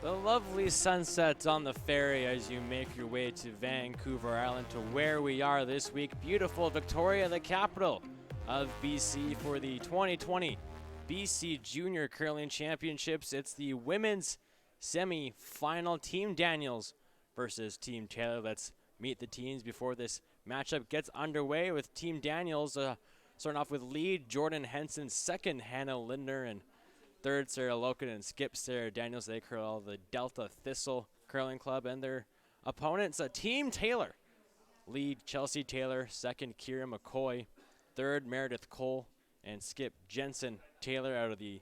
The lovely sunsets on the ferry as you make your way to Vancouver Island to where we are this week. Beautiful Victoria, the capital of BC, for the 2020 BC Junior Curling Championships. It's the women's semi-final. Team Daniels versus Team Taylor. Let's meet the teams before this matchup gets underway, with Team Daniels starting off with lead Jordan Henson, second Hannah Lindner, and third Sarah Loken and skip Sarah Daniels. They curl the Delta Thistle Curling Club, and their opponents, Team Taylor. Lead Chelsea Taylor, second Kira McCoy, third Meredith Cole, and skip Jensen Taylor out of the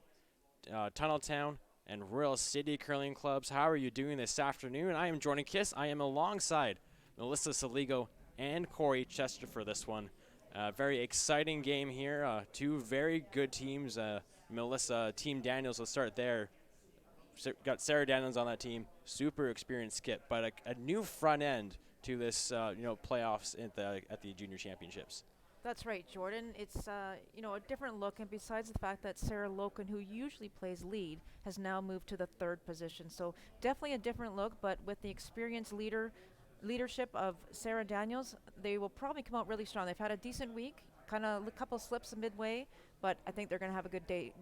Tunneltown and Royal City Curling Clubs. How are you doing this afternoon? I am Jordan Kiss. I am alongside Melissa Saligo and Corey Chester for this one. Very exciting game here. Two very good teams. Melissa, Team Daniels, will start there. Got Sarah Daniels on that team. Super experienced skip, but a new front end to this, playoffs at the Junior Championships. That's right, Jordan. It's a different look, and besides the fact that Sarah Loken, who usually plays lead, has now moved to the third position. So definitely a different look, but with the experienced leadership of Sarah Daniels, they will probably come out really strong. They've had a decent week, kind of a couple slips midway, but I think they're going to have a good day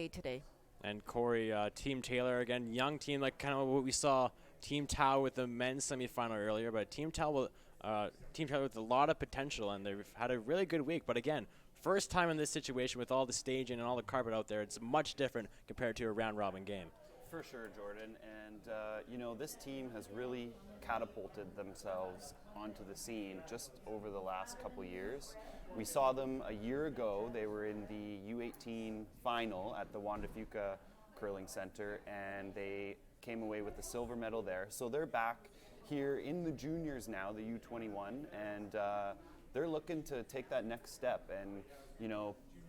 today. And Corey, Team Taylor, again, young team, like kind of what we saw Team Tau with the men's semifinal earlier, but Team Taylor with a lot of potential, and they've had a really good week. But again, first time in this situation with all the staging and all the carpet out there, it's much different compared to a round-robin game. For sure, Jordan. And, this team has really catapulted themselves onto the scene just over the last couple years. We saw them a year ago. They were in the U18 final at the Juan de Fuca Curling Center, and they came away with the silver medal there. So they're back here in the juniors now, the U21, and they're looking to take that next step. And,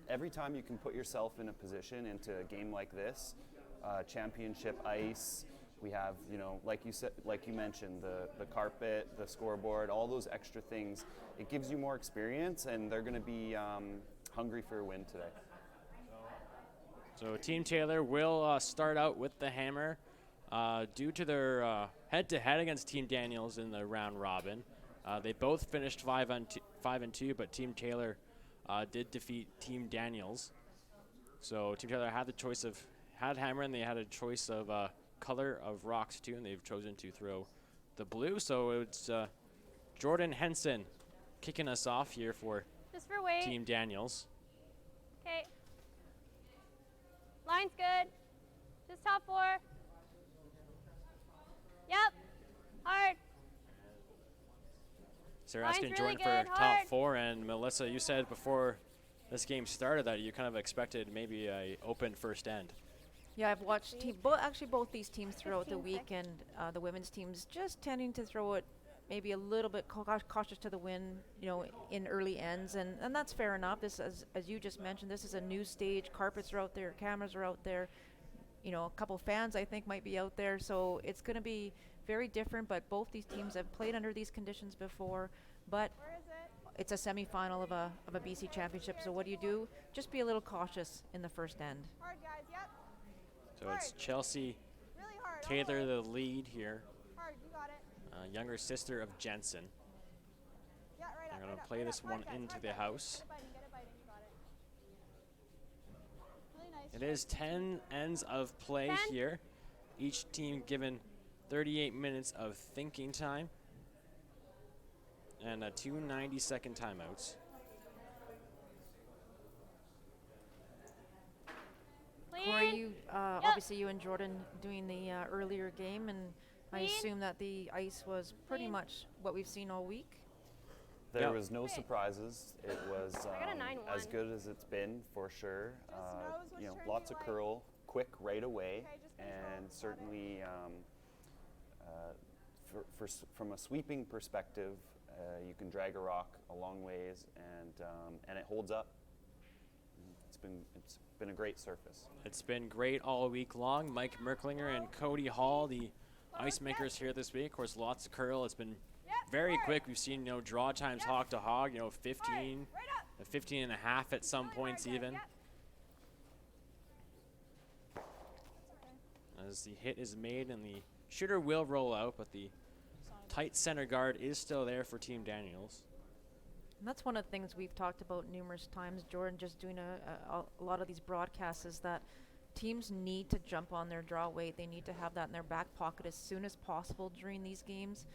every time you can put yourself in a position into a game like this, championship ice, we have, like you mentioned, the carpet, the scoreboard, all those extra things. It gives you more experience, and they're going to be hungry for a win today. So Team Taylor will start out with the hammer. Due to their head-to-head against Team Daniels in the round robin, they both finished 5-2, but Team Taylor did defeat Team Daniels. So Team Taylor had hammer, and they had a choice of color of rocks too, and they've chosen to throw the blue. So it's Jordan Henson kicking us off here for Team Daniels. Okay. Line's good. Just top four. Yep. Hard. Sarah asking Jordan for top four, and Melissa, you said before this game started that you kind of expected maybe a open first end. Yeah, I've watched both these teams throughout the week, and the women's teams just tending to throw it maybe a little bit cautious to the wind, in early ends, and that's fair enough. This, as you just mentioned, this is a new stage. Carpets are out there, cameras are out there. A couple fans I think might be out there, so it's going to be very different. But both these teams have played under these conditions before. But it's a semifinal of a BC championship. So what do? Just be a little cautious in the first end. Hard, guys. Yep. So it's Chelsea Taylor, the lead here. Hard, you got it. Younger sister of Jensen. Yeah, right I'm going to play this one into the house. Get it biting, you got it. Really nice. It is 10 ends of play here. Each team given 38 minutes of thinking time and 2 90-second timeouts. Corey, obviously you and Jordan doing the earlier game, and I assume that the ice was pretty much what we've seen all week. There was no surprises. It was as good as it's been, for sure. Lots of curl, quick right away, and certainly from a sweeping perspective, you can drag a rock a long ways, and it holds up. It's been a great surface. It's been great all week long. Mike Merklinger and Cody Hall, the ice makers here this week. Of course, lots of curl. It's been very quick. We've seen draw times hog to hog, 15 and a half at some points even. as the hit is made and the shooter will roll out, but the tight center guard is still there for Team Daniels. And that's one of the things we've talked about numerous times, Jordan, just doing a lot of these broadcasts, is that teams need to jump on their draw weight. They need to have that in their back pocket as soon as possible during these games.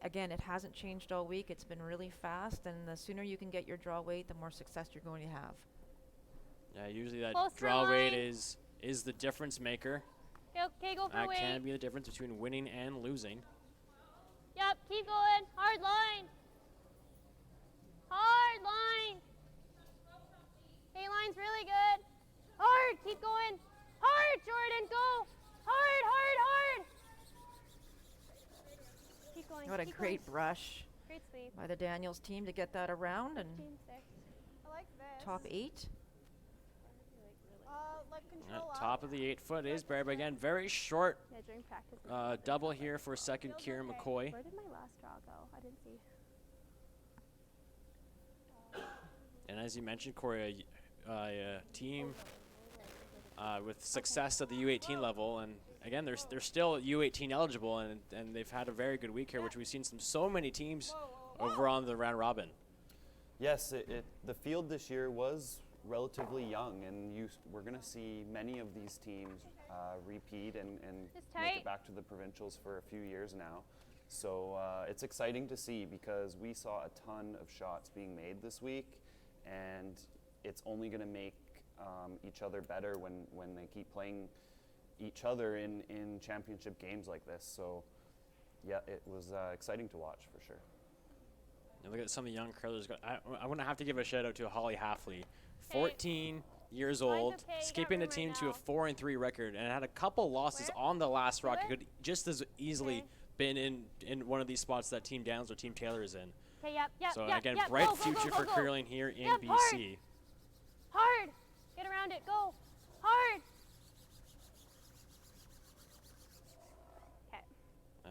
Again, it hasn't changed all week. It's been really fast, and the sooner you can get your draw weight, the more success you're going to have. Yeah, usually that Close draw line. weight is the difference maker. Okay, go for That weight. can be the difference between winning and losing. Yep, keep going. Hard line. Hard line. A-line's really good. Hard, keep going. Hard, Jordan, go. Hard, hard, hard. Keep going. What a keep great going. brush Great sweep. by the Daniels team to get that around and 15-6. I like this. top 8. Like control up. Top of the 8-foot is Barry, but again, very short Yeah, during practice. double here for second Kieran McCoy. Where did my last draw go? I didn't see. And as you mentioned, Corey, a team with success at the U18 level, and again, they're still U18 eligible, and they've had a very good week here, which we've seen so many teams over on the round robin. Yes, the field this year was relatively young, and we're going to see many of these teams repeat and Just make tight. it back to the provincials for a few years now. So it's exciting to see because we saw a ton of shots being made this week, and it's only going to make each other better when they keep playing each other in championship games like this. So yeah, it was exciting to watch for sure. And look at some of the young curlers. I'm going to have to give a shout out to Holly Halfley, 14 years old, okay, you skipping got the room team right to a now. 4-3 record, and had a couple losses Where? on the last rock. It Where? could just as easily Okay. been in one of these spots that Team Downs or Team Taylor is in. Okay, yep, yep, So yep, again, yep. bright Go, go, future go, for go, go. curling here in Yep, BC. Hard. Get around it. Go. Hard. Okay.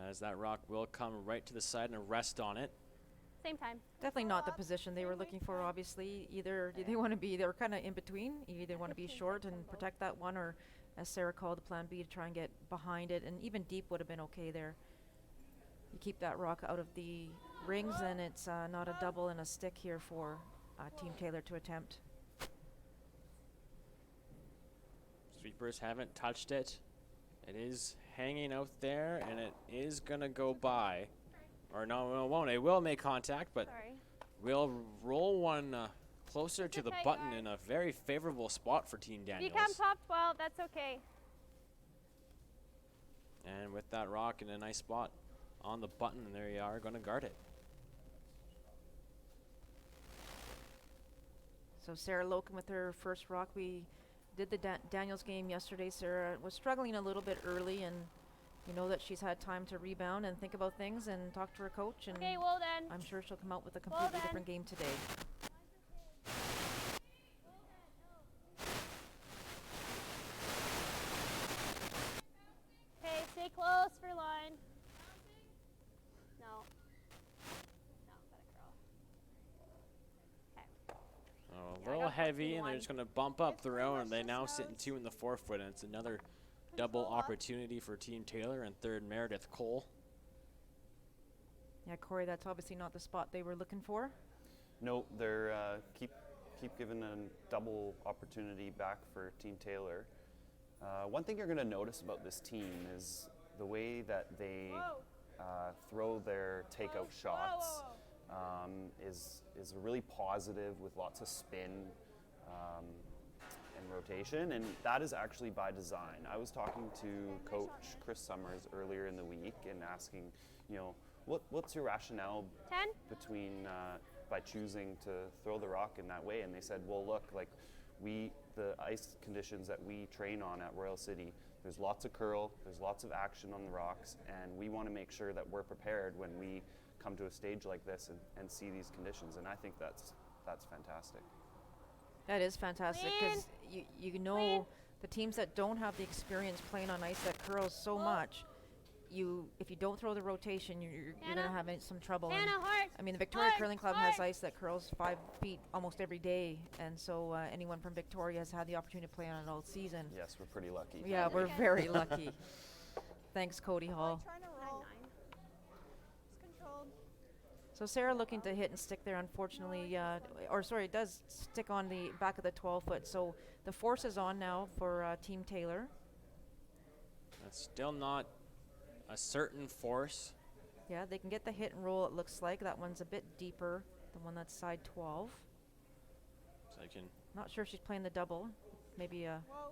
As that rock will come right to the side and rest on it. Same time. Definitely not the position they were looking for, obviously. Either they want to be, they were kind of in between. You either want to be short and protect that one, or as Sarah called, the plan B, to try and get behind it. And even deep would have been okay there. You keep that rock out of the rings, and it's not a double and a stick here for Team Taylor to attempt. Sweepers haven't touched it. It is hanging out there, and it is going to go by. Or no, it won't. It will make contact, but Sorry. we'll roll one closer to Sit the tight, button guys. in a very favorable spot for Team If Daniels. you come top 12, that's okay. And with that rock in a nice spot on the button, and there you are, going to guard it. So Sarah Loken with her first rock. We did the Daniels game yesterday. Sarah was struggling a little bit early, and you know that she's had time to rebound and think about things and talk to her coach, and Okay, well then. I'm sure she'll come out with a completely then. different game today. Okay, stay close for line. No. No, let it curl. Okay. Oh, Yeah, a I little got heavy, and 14-1. they're just going to bump up It's their pretty own, much and they just now how sit in it's 2 in the 4-foot, and it's another double Control up. opportunity for Team Taylor and third Meredith Cole. Yeah, Corey, that's obviously not the spot they were looking for. No, they're keep giving a double opportunity back for Team Taylor. One thing you're going to notice about this team is the way that they throw their takeout shots is really positive with lots of spin and rotation, and that is actually by design. I was talking to Coach Chris Summers earlier in the week and asking, what's your rationale 10? between by choosing to throw the rock in that way? And they said, well, look, like the ice conditions that we train on at Royal City, there's lots of curl, there's lots of action on the rocks, and we want to make sure that we're prepared when we come to a stage like this and see these conditions. And I think that's fantastic. That is fantastic, because you know Clean. the teams that don't have the experience playing on ice that curls so Well, much, if you don't throw the rotation, you're going to Hannah. have some trouble. And, Hannah, hard. I mean, the Victoria Hard, Curling Club has hard. ice that curls 5 feet almost every day, and so anyone from Victoria has had the opportunity to play on it all season. Yes, we're pretty lucky. Yeah, we're very lucky. Thanks, Cody Hall. Trying to roll. It's controlled. So Sarah looking to hit and stick there, unfortunately, does stick on the back of the 12-foot. So the force is on now for Team Taylor. That's still not a certain force. Yeah, they can get the hit and roll, it looks like. That one's a bit deeper, the one that's side 12. So you can Not sure if she's playing the double. Maybe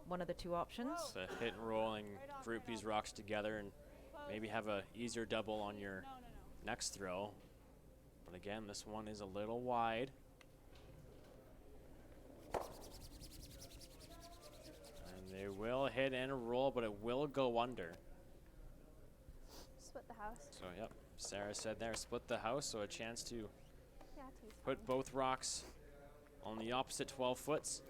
one of the two options. so hit and roll and group these rocks together and maybe have a easier double on your next throw. But again, this one is a little wide. And they will hit and roll, but it will go under. Split the house. So, yep, Sarah said there, split the house, so a chance to Yeah, two's put both rocks on the opposite 12 foots.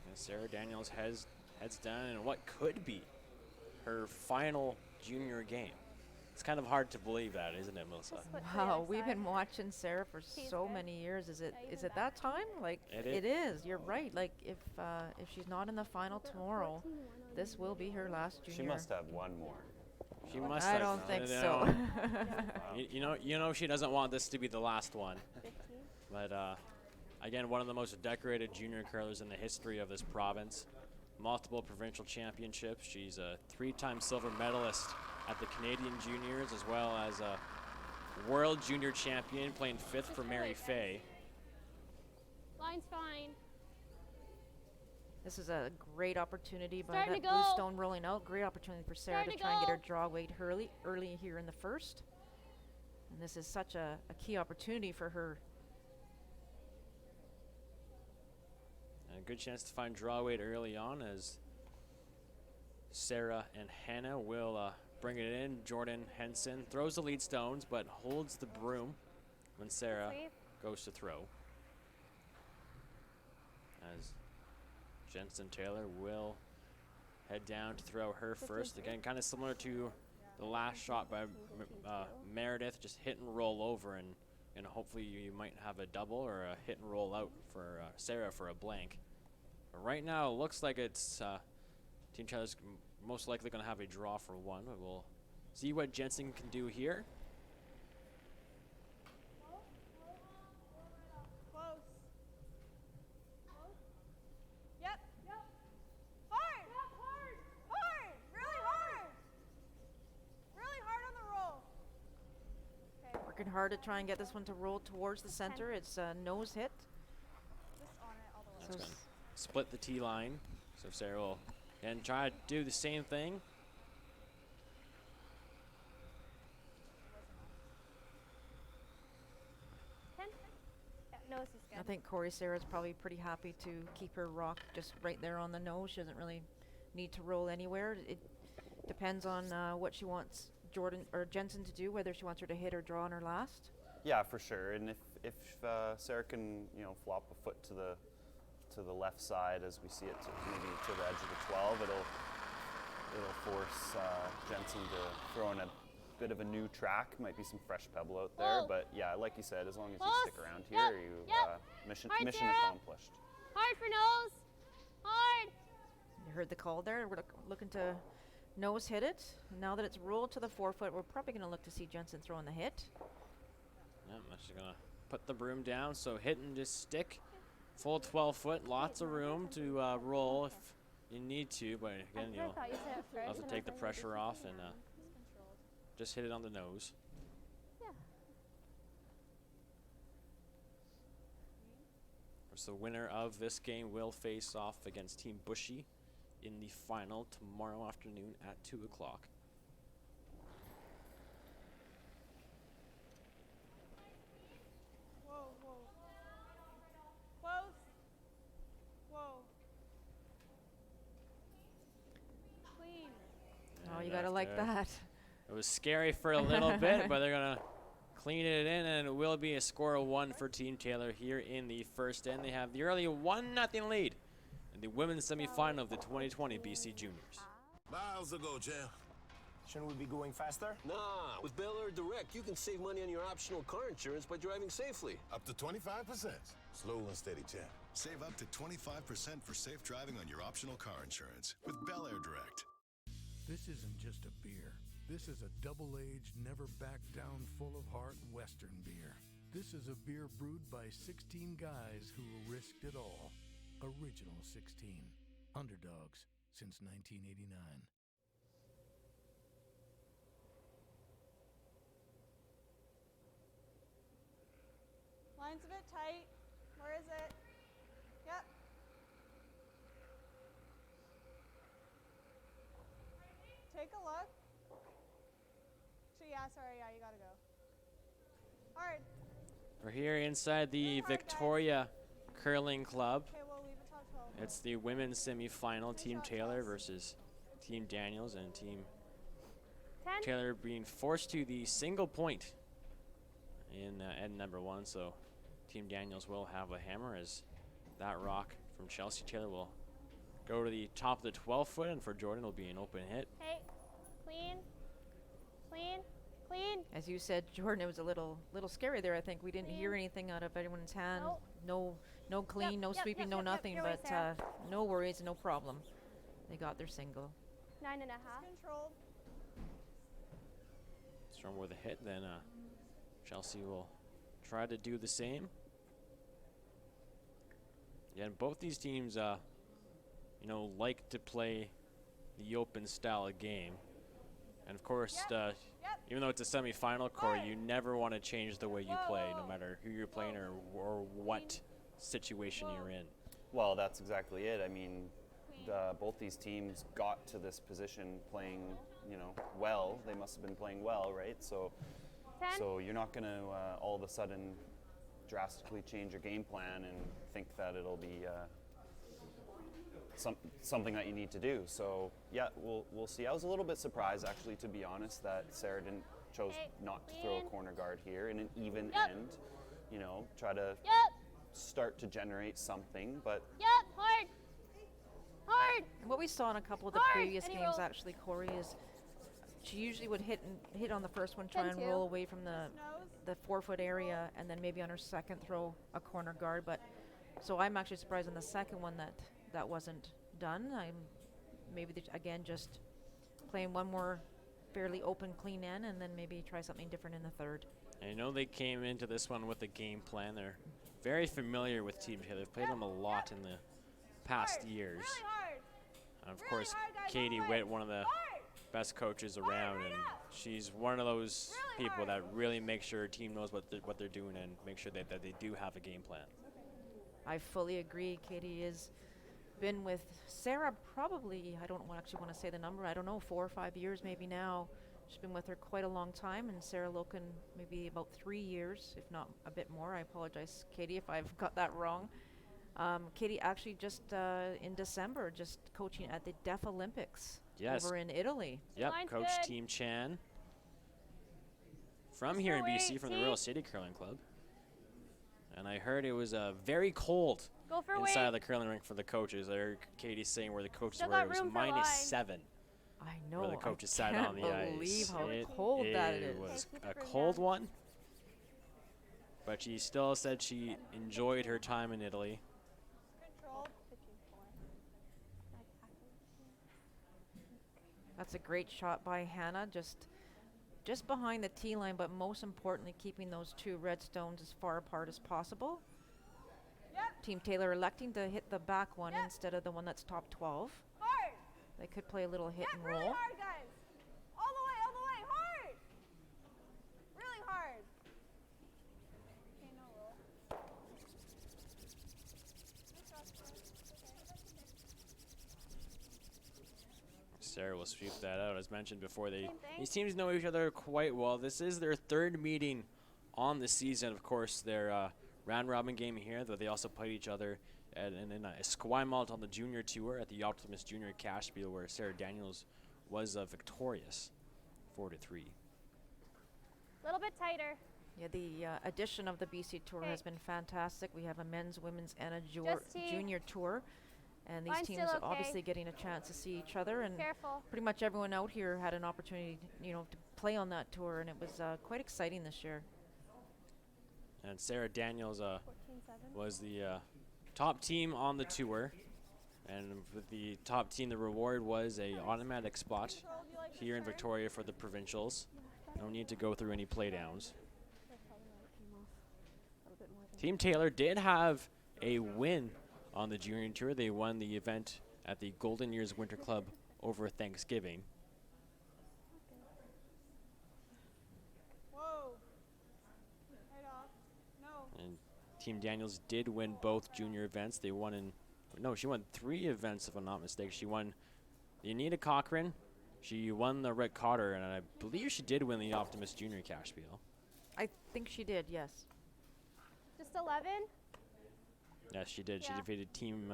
And Sarah Daniels heads down in what could be her final junior game. It's kind of hard to believe that, isn't it, Melissa? Split to the Wow, other we've side. been watching Sarah for She's so good. many years. Is it Yeah, even that time? Like It it is. You're right. Like if she's not in the final tomorrow, this will be her last junior. She must have one more. She must I have. don't think you so. know, you know she doesn't want this to be the last one. 15. But again, one of the most decorated junior curlers in the history of this province. Multiple provincial championships. She's a 3-time silver medalist at the Canadian Juniors, as well as a world junior champion, playing 5th for Mary Fay. Line's fine. This is a great opportunity by Starting that to blue go. stone rolling out. Great opportunity for Sarah Starting to to try and get go. her draw weight early here in the first. And this is such a key opportunity for her. And a good chance to find draw weight early on as Sarah and Hannah will bring it in. Jordan Henson throws the lead stones, but holds the broom when Sarah Sweep. goes to throw. As Jensen Taylor will head down to throw her first. Again, kind of similar to the last shot by Meredith, just hit and roll over, and hopefully you might have a double or a hit and roll out for Sarah for a blank. But right now, it looks like it's Team Taylor's most likely going to have a draw for one. We'll see what Jensen can do here. Close. Yep. Hard. Hard. Really hard. Really hard on the roll. Okay. Working hard to try and get this one to roll towards the center. It's a nose hit. Just on it all the way. So That's gonna split the T line. So Sarah will and try to do the same thing. Ten. Yeah, nose is good. I think Corey Sarah's probably pretty happy to keep her rock just right there on the nose. She doesn't really need to roll anywhere. It depends on what she wants Jordan or Jensen to do, whether she wants her to hit or draw on her last. Yeah, for sure. And if Sarah can, flop a foot to the left side as we see it, maybe to the edge of the 12, it'll force Jensen to throw in a bit of a new track. Might be some fresh pebble out there, Hold. but yeah, like you said, as long as you Close. stick around here, Yep. you Yep. mission Hard, mission Sarah. accomplished. Hard for nose. Hard. You heard the call there. We're looking to nose hit it. Now that it's rolled to the 4 foot, we're probably going to look to see Jensen throwing the hit. Yeah, I'm actually gonna put the broom down. So hit and just stick. Full 12 foot, lots of room to roll if you need to, but again, I you'll thought you said it first. have to and I take the was like, pressure this off is and fine. just hit it on the nose. Yeah. So the winner of this game will face off against Team Bushy in the final tomorrow afternoon at 2 o'clock. Whoa, whoa. Close. Whoa. Clean. Oh, you And got to like after- that. It was scary for a little bit, but they're going to clean it in, and it will be a score of 1 for Team Taylor here in the first end. They have the early 1-0 lead in the women's semifinal of the 2020 BC Juniors. Miles ago, champ. Shouldn't we be going faster? Nah, with Bel Air Direct, you can save money on your optional car insurance by driving safely. Up to 25%. Slow and steady, champ. Save up to 25% for safe driving on your optional car insurance with Bel Air Direct. This isn't just a beer. This is a double-aged, never-back-down, full-of-heart Western beer. This is a beer brewed by 16 guys who risked it all. Original 16. Underdogs since 1989. Line's a bit tight. Where is it? Yep. Take a look. Actually, yeah, sorry, yeah, you gotta go. Hard. We're here inside the Really hard, guys. Victoria Curling Club. Okay, we'll leave it till 12. It's the women's semifinal. Team shot, Taylor Chelsea. versus Team Daniels, and Team 10. Taylor being forced to the single point in end number 1. So Team Daniels will have a hammer as that rock from Chelsea Taylor will go to the top of the 12 foot, and for Jordan will be an open hit. Hey, clean, clean, clean. As you said, Jordan, it was a little scary there. I think we didn't hear Clean. anything out of anyone's hand. Nope. No clean, no yep, sweeping, yep, no yep, yep, nothing. your way, But Sarah. no worries, no problem. They got their single. 9.5. Controlled. Storm with a hit, then Chelsea will try to do the same. Yeah, and both these teams, like to play the open style of game. And of course, even though it's a semifinal, Corey, you never want to change the way you play, no matter who you're playing or what situation you're in. Well, that's exactly it. I mean, both these teams got to this position playing, well. They must have been playing well, right? So 10. So you're not going to all of a sudden drastically change your game plan and think that it'll be something that you need to do. So yeah, we'll see. I was a little bit surprised, actually, to be honest, that Sarah chose not to throw a corner guard here in an even end. Try to start to generate something, but Yep, hard. Hard. And what we saw in a couple of the Hard. previous Any games, roll. actually, Corey, is she usually would hit on the first one, try and 10-2. roll away from Nose. the 4-foot area, and then maybe on her second throw a corner guard. But so I'm actually surprised in the second one that wasn't done. I'm maybe again just playing one more fairly open, clean end, and then maybe try something different in the third. I know they came into this one with a game plan. They're very familiar with Team Taylor. They've played them a lot in the past years. Really hard. And of Really course, hard, guys, all Katie the way. Witt, one of the best coaches around, right and up. she's one of those Really people hard. that really make sure her team knows what they're doing and make sure that they do have a game plan. I fully agree. Katie has been with Sarah probably, I don't actually want to say the number, I don't know, 4 or 5 years maybe now. She's been with her quite a long time, and Sarah Loken maybe about 3 years, if not a bit more. I apologize, Katie, if I've got that wrong. Katie actually just in December, just coaching at the Deaf Olympics Yes. over in Italy. Yep, Line's Coach good. Team Chan from Just here in go BC, wait, from the see? Royal City Curling Club. And I heard it was very cold Go for inside of weight. the curling rink for the coaches. I heard Katie saying where the coaches Still were, got it was room for line. -7. I know. Where the I coaches sat can't on the ice. believe how it, cold that it is. was Okay, keep a it room cold down. one, but she still said she enjoyed her time in Italy. Controlled. 15-4. That's a great shot by Hannah, just behind the tee line, but most importantly, keeping those two red stones as far apart as possible. Yep. Team Taylor electing to hit the back one Yep. instead of the one that's top 12. Hard. They could play a little hit Yep, and really roll. hard, guys. All the way, hard. Really hard. Okay, no roll. Nice shot. Okay. Sarah will sweep that out. As mentioned before, Same thing. these teams know each other quite well. This is their third meeting on the season. Of course, their round robin game here, though they also played each other in Esquimalt on the junior tour at the Optimus Junior Cashspiel, where Sarah Daniels was victorious, 4-3. A little bit tighter. Yeah, the addition of the BC Tour has Okay. been fantastic. We have a men's, women's, and a Just tee. junior tour. And these Mine's teams still okay. obviously getting a chance to see each other, and Careful. pretty much everyone out here had an opportunity, to play on that tour, and it was quite exciting this year. And Sarah Daniels 14-7. was the top team on the tour. And with the top team, the reward was a automatic spot here in Victoria for the provincials. No need to go through any playdowns. Team Taylor did have a win on the junior tour. They won the event at the Golden Years Winter Club over Thanksgiving. Whoa. Right off. No. And Team Daniels did win both junior events. She won 3 events if I'm not mistaken. She won the Anita Cochran, she won the Rick Cotter, and I believe she did win the Optimus Junior Cash Wheel. I think she did, yes. Just 11? Yes, she did. She Yeah. defeated Team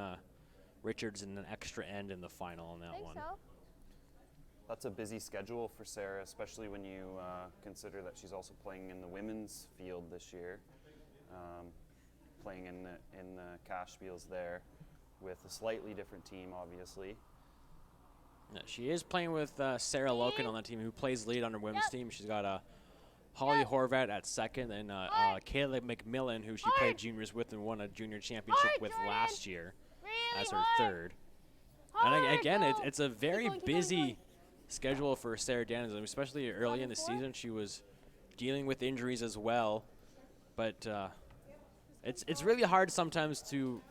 Richards in an extra end in the final on that I think one. so. That's a busy schedule for Sarah, especially when you consider that she's also playing in the women's field this year, playing in the cash wheels there with a slightly different team, obviously. Yeah, she is playing with Sarah Loken on that team, who plays lead on her women's team. She's got Holly Horvat at second, and Kayla McMillan, who she played juniors with and won a junior championship with last year, as her third. And again, it's a very busy schedule for Sarah Daniels, and especially early in the season. She was dealing with injuries as well, but it's really hard sometimes to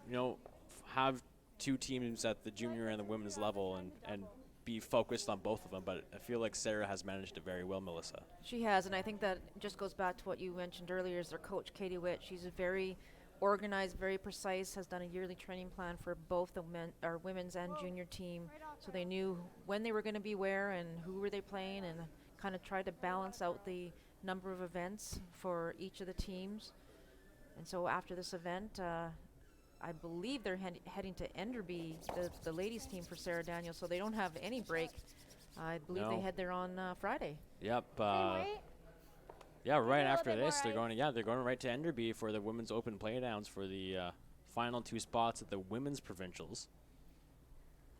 have 2 teams at the junior and the women's level and be focused on both of them. But I feel like Sarah has managed it very well, Melissa. She has, and I think that just goes back to what you mentioned earlier, is their coach, Katie Witt. She's a very organized, very precise, has done a yearly training plan for both the women's and junior team, so they knew when they were going to be where and who were they playing, and kind of tried to balance out the number of events for each of the teams. And so after this event, I believe they're heading to Enderby, the ladies team for Sarah Daniels, so they don't have any break. I believe they head there on Friday. Yep. Right? Yeah, right a after little bit this, they're more going right to Enderby for the women's open playdowns for the final 2 spots at the women's provincials,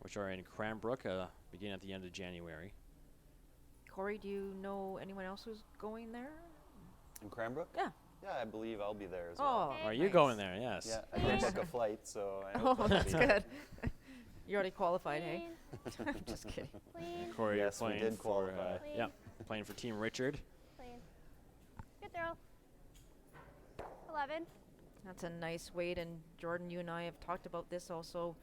which are in Cranbrook, beginning at the end of January. Corey, do you know anyone else who's going there? In Cranbrook? Yeah. Yeah, I believe I'll be there as Oh, well. Are you nice. going there? Yes. Yeah, I did book a flight, so I Oh, hope I'll that's be good. You already qualified, hey? Clean. I'm just kidding. Clean. Corey, Yes, we you're playing did for qualify. playing for Team Richard. Clean. Good throw. 11. That's a nice weight, and Jordan, you and I have talked about this also.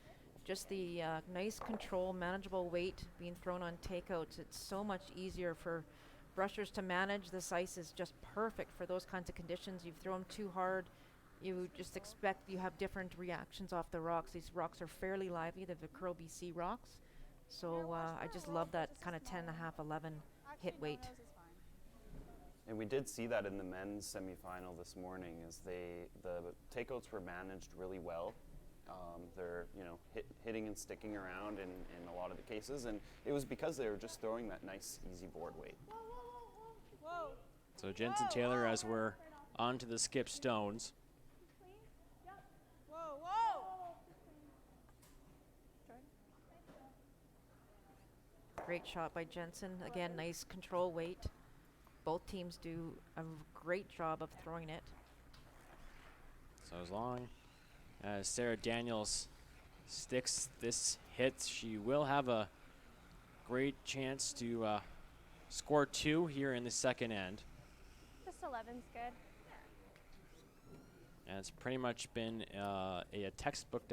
Just the nice control, manageable weight being thrown on takeouts. It's so much easier for brushers to manage. This ice is just perfect for those kinds of conditions. You throw them too hard, you just expect you have different reactions off the rocks. These rocks are fairly lively, the Vicurl BC rocks. So I just love that kind of 10.5, 11 hit weight. And we did see that in the men's semifinal this morning, as the takeouts were managed really well. They're hitting and sticking around in a lot of the cases, and it was because they were just throwing that nice easy board weight. Whoa. So Jensen Taylor, as we're on to the skip stones. Whoa. Whoa. Great shot by Jensen. Again, nice control weight. Both teams do a great job of throwing it. So as long as Sarah Daniels sticks this hit, she will have a great chance to score 2 here in the second end. Just 11's good. And it's pretty much been a textbook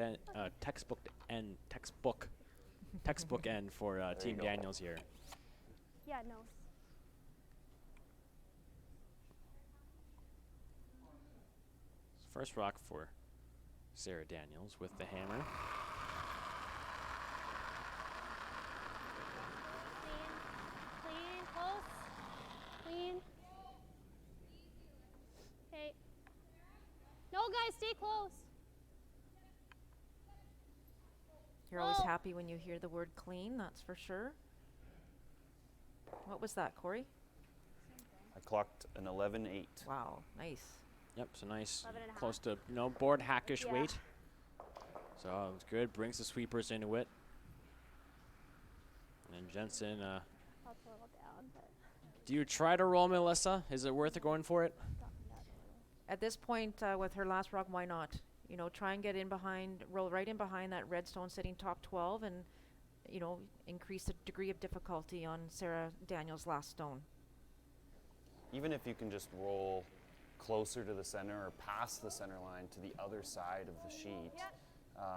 end for Team go. Daniels here. Yeah, no. First rock for Sarah Daniels with the hammer. Clean, close. Clean. Okay. No, guys, stay close. You're always Oh. happy when you hear the word clean, that's for sure. What was that, Corey? I clocked an 11.8. Wow, nice. Yep, so nice, 11.5. close to board hackish Yeah. weight. So it's good. Brings the sweepers into it. And Jensen, Helps a little down, but do you try to roll, Melissa? Is it worth it going for it? At this point, with her last rock, why not? You know, try and get in behind, roll right in behind that Redstone sitting top 12 and, you know, increase the degree of difficulty on Sarah Daniels' last stone. Even if you can just roll closer to the center or past the center line to the other side of the sheet,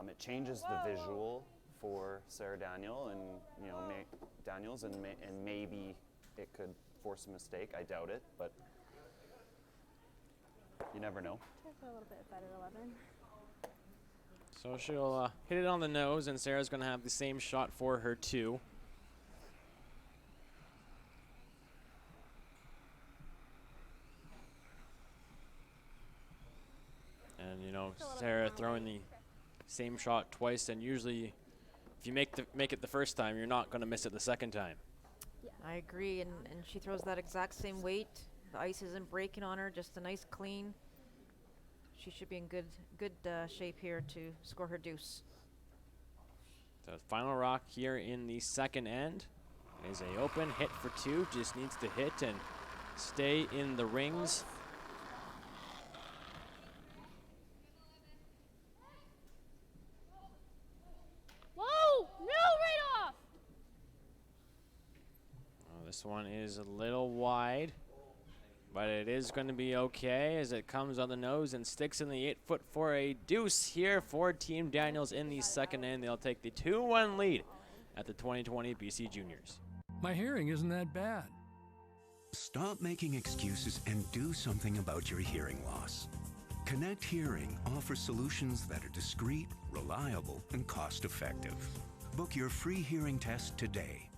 it changes the visual for Sarah Daniel and, you know, Daniels, and maybe it could force a mistake. I doubt it, but you never know. try for a little bit better 11. So she'll hit it on the nose, and Sarah's going to have the same shot for her too. And you know, Sarah throwing the same shot twice, and usually if you make it the first time, you're not going to miss it the second time. I agree, and she throws that exact same weight. The ice isn't breaking on her, just a nice clean. She should be in good shape here to score her deuce. The final rock here in the second end is a open hit for two. Just needs to hit and stay in the rings. Whoa! No, right off! Oh, this one is a little wide, but it is going to be okay as it comes on the nose and sticks in the 8 foot for a deuce here for Team Daniels in the second end. They'll take the 2-1 lead at the 2020 BC Juniors. My hearing isn't that bad. Stop making excuses and do something about your hearing loss. Connect Hearing offers solutions that are discreet, reliable, and cost-effective. Book your free hearing test today.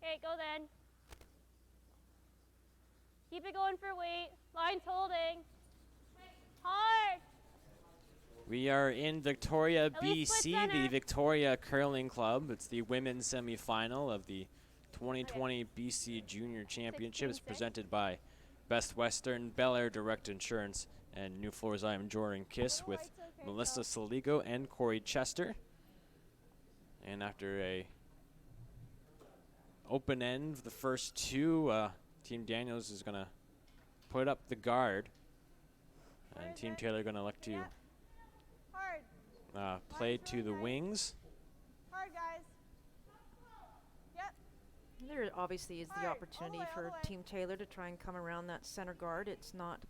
Okay, go then. Keep it going for weight. Line's holding. Hard. We are in Victoria, At least split BC, the center. Victoria Curling Club. It's the women's semifinal of the 2020 BC Junior Championships 16-6. presented by Best Western, Bel Air Direct Insurance, and New Floors I Am Jordan Kiss with it's okay, Melissa go. Saligo and Corey Chester. And after a open end of the first two, Team Daniels is going to put up the guard. And Team Taylor going to elect to Hard. play to the wings. Hard, guys. Yep. There obviously is the Hard, all the opportunity way, all for the way. Team Taylor to try and come around that center guard. It's not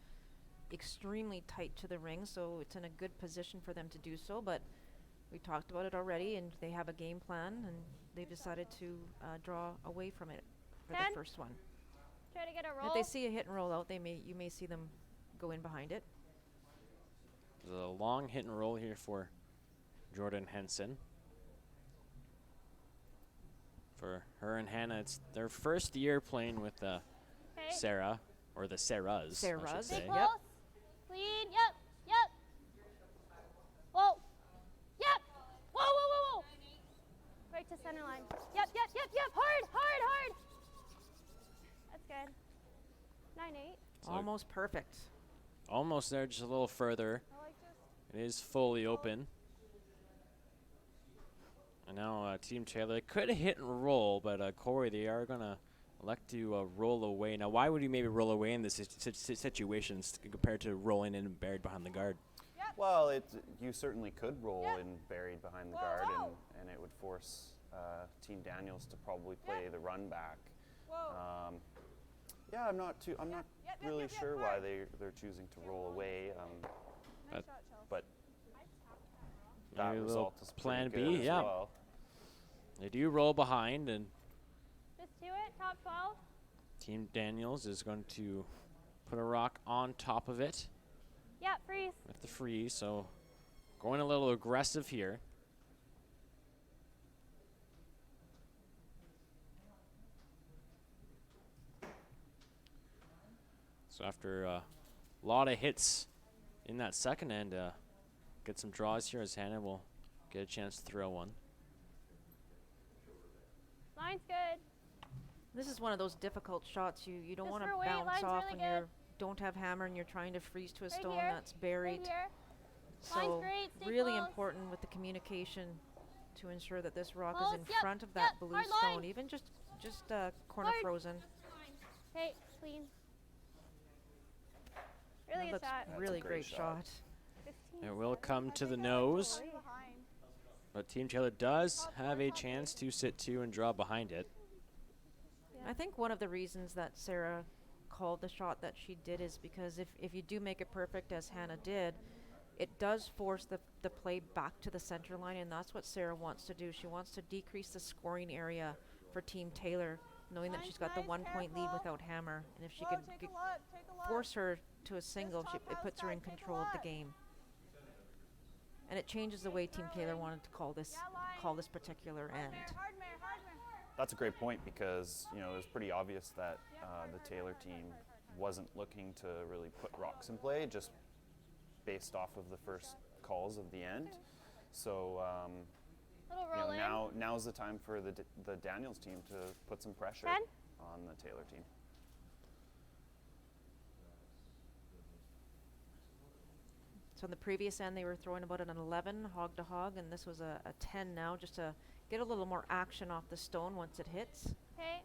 extremely tight to the ring, so it's in a good position for them to do so. But we talked about it already, and they have a game plan, and they've decided to draw away from it for 10. the first one. Try to get a And roll. if they see a hit and roll out, you may see them go in behind it. There's a long hit and roll here for Jordan Henson. For her and Hannah, it's their first year playing with Okay. Sarah, or the Sarahs, I should Sarahs. Stay say. close. Yep. Clean. Yep. Yep. Whoa. Yep. Whoa, whoa, whoa, whoa. Right to center line. Yep, yep, yep, yep. Hard, hard, hard. That's good. 9-8. So Almost perfect. almost there, just a little further. I like this. It is fully open. And now Team Taylor could hit and roll, but Corey, they are going to elect to roll away. Now, why would you maybe roll away in this situations compared to rolling in and buried behind the guard? Well, you certainly could roll Yep. in buried behind the Whoa, guard, whoa. and it would force Team Daniels to probably play the run back. Whoa. Yeah, I'm not Yep, really yep, yep, sure why hard. they're choosing to roll away. Nice shot, Chelsea. But that Maybe a little result is plan pretty good B, as yeah. well. They do roll behind, and Just to it, top 12. Team Daniels is going to put a rock on top of it Yeah, freeze. with the freeze, so going a little aggressive here. So after a lot of hits in that second end, get some draws here as Hannah will get a chance to throw one. Line's good. This is one of those difficult shots you don't Just want to for weight, bounce line's off really when you good. don't have hammer and you're trying to freeze to a Right stone here, that's buried. Right here. So Line's great, stay really close. important with the communication to ensure that this rock Close, is in yep, front of that blue hard stone, line. even just corner Hard. frozen. Okay, clean. Really That good shot. looks really great shot. 15. It will come to the nose, but Team Taylor does have a chance to sit two and draw behind it. I think one of the reasons that Sarah called the shot that she did is because if you do make it perfect as Hannah did, it does force the play back to the center line, and that's what Sarah wants to do. She wants to decrease the scoring area for Team Taylor, knowing that she's got the 1 point lead without hammer. And if she can force her to a single, it puts her in control of the game. And it changes the way Team Taylor wanted to call this particular end. That's a great point because it was pretty obvious that the Taylor team wasn't looking to really put rocks in play just based off of the first calls of the end. So Little roll in. now's the time for the Daniels team to put some pressure 10. on the Taylor team. So in the previous end, they were throwing about an 11 hog to hog, and this was a 10 now, just to get a little more action off the stone once it hits. Okay.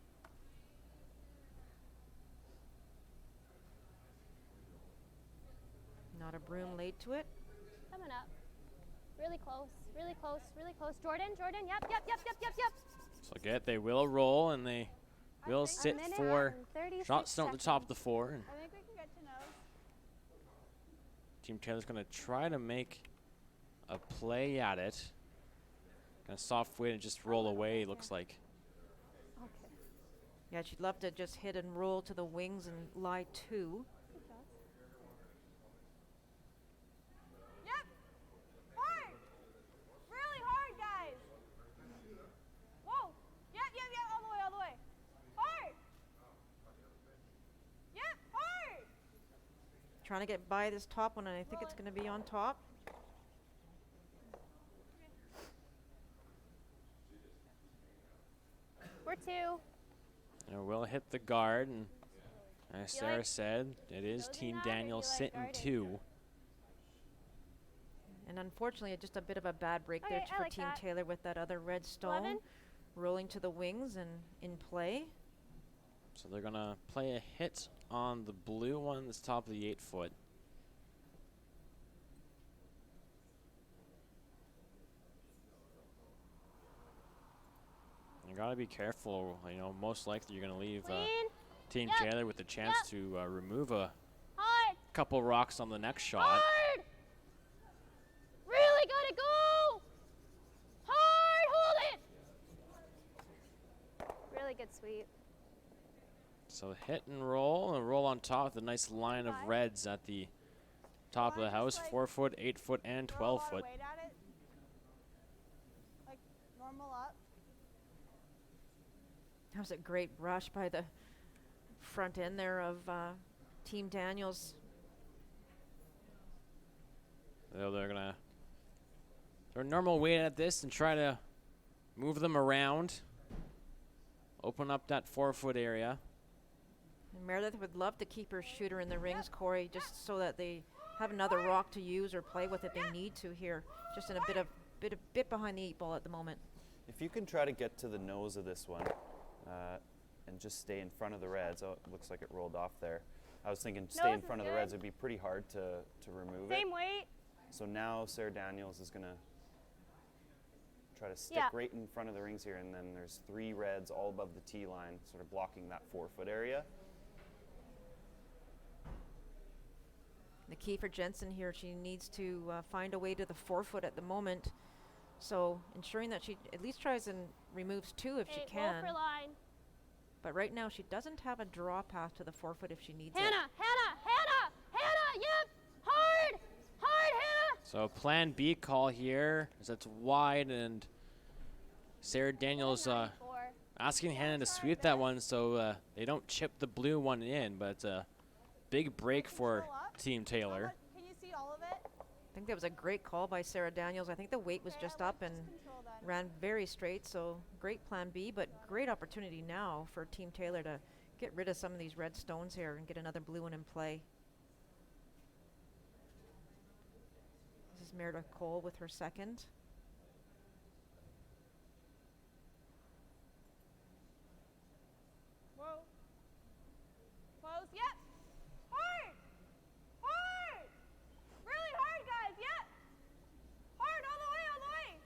Not a broom laid to it. Coming up. Really close, really close, really close. Jordan, yep. So again, they will roll and they will sit minute for and 36 shot stone at the top of the seconds. four. And I think we can get to nose. Team Taylor's going to try to make a play at it. Going to soft weight and just roll away, looks like. Okay. Yeah, she'd love to just hit and roll to the wings and lie two. Yep. Hard. Really hard, guys. Whoa. Yep. All the way. Hard. Yep. Hard. Trying to get by this top one, and I think it's going to be on top. We're two. And we'll hit the guard. And as You Sarah like said, it is closing Team that, or Daniels you like sitting guarding? two. And unfortunately, just a bit of a bad break there Okay, I for like Team that. Taylor with that other red stone 11. rolling to the wings and in play. So they're going to play a hit on the blue one that's top of the 8 foot. You got to be careful. Most likely you're going to leave Clean. Team Yep. Taylor with the chance to remove a Hard. couple rocks on the next shot. Hard. Really gotta go. Hard. Hold it. Really good sweep. So hit and roll on top. The nice line of reds at the top of the house. 4 foot, 8 foot, and Throw a 12 lot of foot. weight at it. Like normal up. That was a great rush by the front end there of Team Daniels. They're going to throw normal weight at this and try to move them around. Open up that 4 foot area. And Meredith would love to keep her shooter in the rings, Corey, just so that they have another rock to use or play with if they need to here. Just in a bit behind the 8 ball at the moment. If you can try to get to the nose of this one and just stay in front of the reds. Oh, it looks like it rolled off there. I was thinking stay in Nose is front of the good. reds would be pretty hard to remove it. Same weight. So now Sarah Daniels is going to try to stick Yeah. right in front of the rings here, and then there's 3 reds all above the tee line, sort of blocking that 4 foot area. The key for Jensen here, she needs to find a way to the 4 foot at the moment. So ensuring that she at least tries and removes 2 if she Okay, can. roll for line. But right now she doesn't have a draw path to the forefoot if she needs Hannah, it. Hannah, Hannah, Hannah, yep, hard, hard, Hannah. So plan B call here as it's wide, and Sarah Daniels asking Hannah to sweep that one so they don't chip the blue one in, but it's a big break for Team Taylor. Can you see all of it? I think that was a great call by Sarah Daniels. I think the weight was just up and ran very straight, so great plan B, but great opportunity now for Team Taylor to get rid of some of these red stones here and get another blue one in play. This is Meredith Cole with her second. Whoa. Close. Yep. Hard. Hard. Really hard, guys. Yep. Hard all the way, all the way.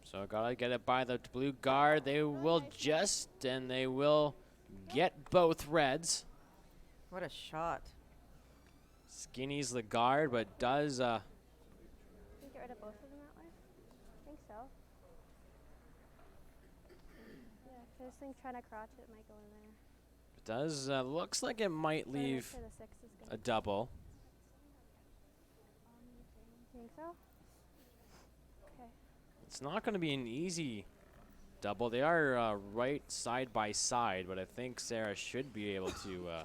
So gotta get it by the blue guard. They will just, and they will get both reds. What a shot. Skinny's the guard, but does Can you get rid of both of them that way? I think so. Yeah, 'cause this thing trying to crotch it might go in there. does looks like it might Try to make leave sure the 6 is a good. double. Think so? Okay. It's not going to be an easy double. They are right side by side, but I think Sarah should be able to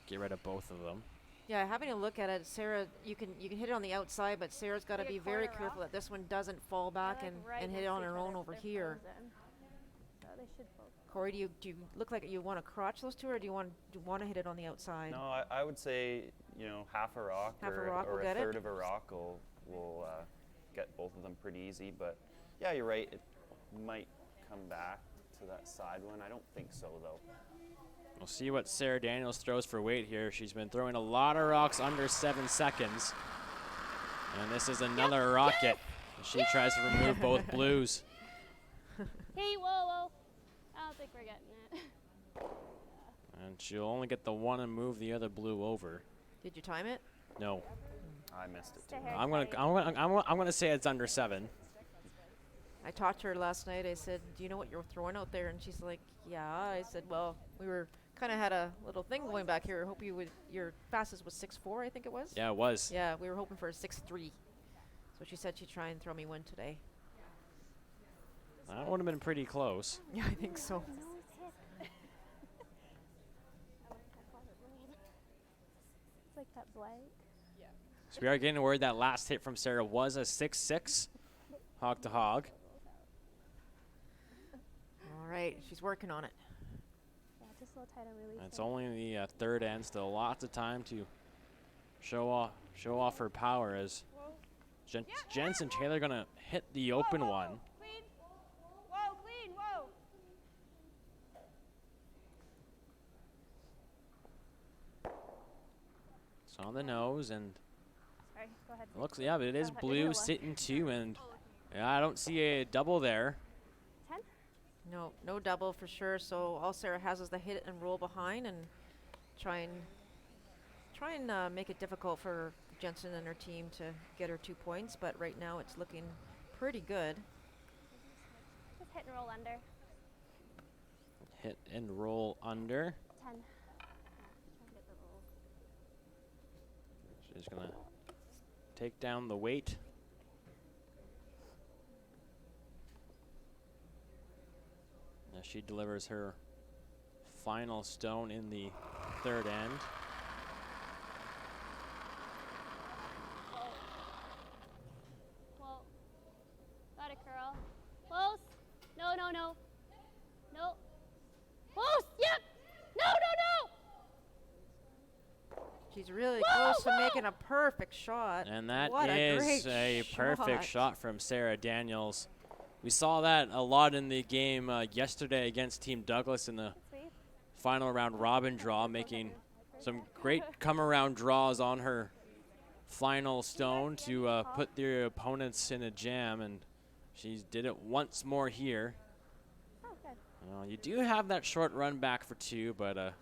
get rid of both of them. Yeah, having a look at it, Sarah, you can hit it on the outside, but Sarah's got to be very careful that this one doesn't fall back and hit it on her own over here. So they should both. Corey, do you look like you want to crotch those two, or do you want to hit it on the outside? No, I would say, you know, half a rock or will a get third it. of a rock will get both of them pretty easy. But yeah, you're right. It might come back to that side one. I don't think so, though. We'll see what Sarah Daniels throws for weight here. She's been throwing a lot of rocks under 7 seconds. And this is another rocket. She tries to remove both blues. Hey, whoa, whoa. I don't think we're getting it. And she'll only get the one and move the other blue over. Did you time it? No. I missed it too. I'm gonna say it's under 7. I talked to her last night. I said, "Do you know what you're throwing out there?" And she's like, "Yeah." I said, "Well, we were kind of had a little thing going back here. I hope your fastest was 6.4, I think it was." Yeah, it was. Yeah, we were hoping for a 6.3. So she said she'd try and throw me one today. That would have been pretty close. Yeah, I think so. It's like that blank. So we are getting word that last hit from Sarah was a 6-6, hog to hog. All right, she's working on it. Yeah, just a little tight on release. And it's only the third end, still lots of time to show off her power as Jensen Taylor gonna hit the open one. Clean. Whoa, clean. Whoa. It's on the nose, and Sorry, go ahead. it looks, yeah, but it is Go ahead, blue you're gonna sitting 2, and yeah, I don't see a double there. 10? No double for sure. So all Sarah has is the hit and roll behind, and try and make it difficult for Jensen and her team to get her 2 points. But right now it's looking pretty good. Just hit and roll under. Hit and roll under. 10. Trying to get the roll. She's gonna take down the weight. As she delivers her final stone in the third end. Whoa. Got it, curl. Close. No, no, no. No. Close. Yep. No, no, no. She's really Whoa, close to making a perfect shot. And that What a great is a perfect shot from Sarah Daniels. We saw that a lot in the game yesterday against Team Douglas in the final round robin draw, making some great come-around draws on her final stone to put their opponents in a jam, and she did it once more here. Oh, good. You do have that short run back for 2, but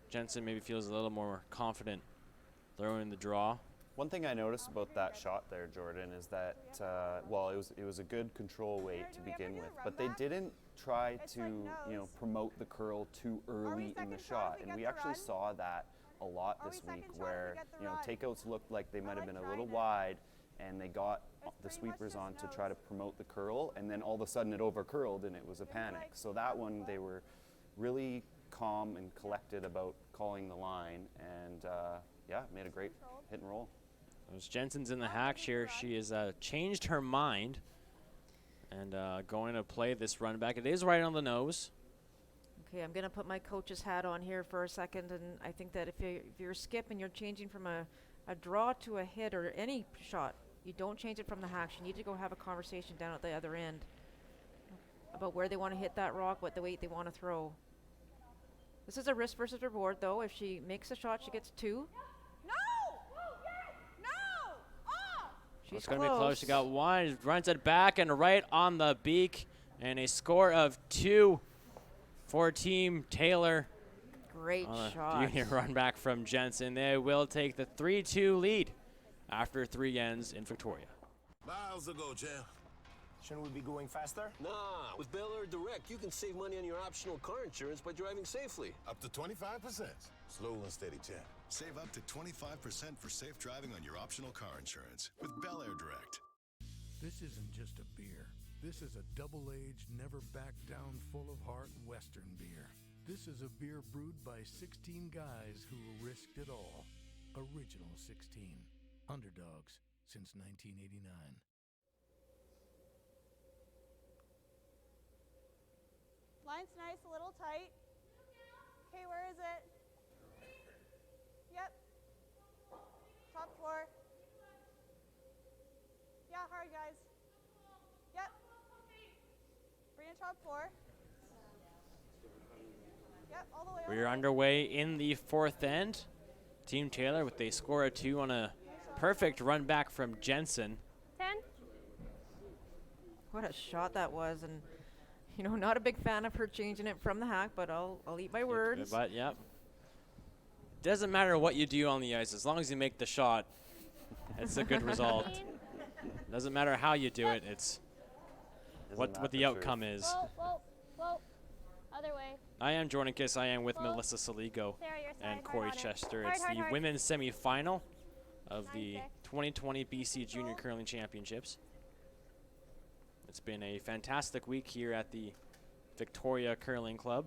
Jensen maybe feels a little more confident throwing the draw. One thing I noticed about that shot there, Jordan, is that well, it was a good control weight to begin with, but they didn't try to, promote the curl too early in the shot. And we actually saw that a lot this week where, takeouts looked like they might have been a little wide and they got the sweepers on to try to promote the curl, and then all of a sudden it over-curled and it was a panic. So that one, they were really calm and collected about calling the line, and made a great hit and roll. As Jensen's in the hack here, she has changed her mind and going to play this run back. It is right on the nose. Okay, I'm going to put my coach's hat on here for a second, and I think that if you're a skip and you're changing from a draw to a hit or any shot, you don't change it from the hack. You need to go have a conversation down at the other end about where they want to hit that rock, what the weight they want to throw. This is a risk versus reward, though. If she makes a shot, she gets 2. It's going to be close. She got 1, runs it back and right on the beak, and a score of 2 for Team Taylor. Great shot. Junior run back from Jensen. They will take the 3-2 lead after 3 ends in Victoria. Miles ago, champ. Shouldn't we be going faster? Nah, with Bel Air Direct, you can save money on your optional car insurance by driving safely. Up to 25%. Slow and steady, champ. Save up to 25% for safe driving on your optional car insurance with Bel Air Direct. This isn't just a beer. This is a double-aged, never back down, full of heart Western beer. This is a beer brewed by 16 guys who risked it all. Original 16. Underdogs since 1989. Line's nice, a little tight. Okay, where is it? Yep. Top 4. Yeah, hard, guys. Yep. Bring it top 4. Yep, all the way over. We're underway in the 4th end. Team Taylor with a score of 2 on a perfect run back from Jensen. 10. What a shot that was, and not a big fan of her changing it from the hack, but I'll eat my words. But yep. Doesn't matter what you do on the ice, as long as you make the shot, it's a good result. Doesn't matter how you do it, it's what the outcome is. Whoa. Other way. I am Jordan Kiss. I am with Melissa Saligo and Corey Chester. It's the women's semifinal of the 2020 BC Junior Curling Championships. It's been a fantastic week here at the Victoria Curling Club.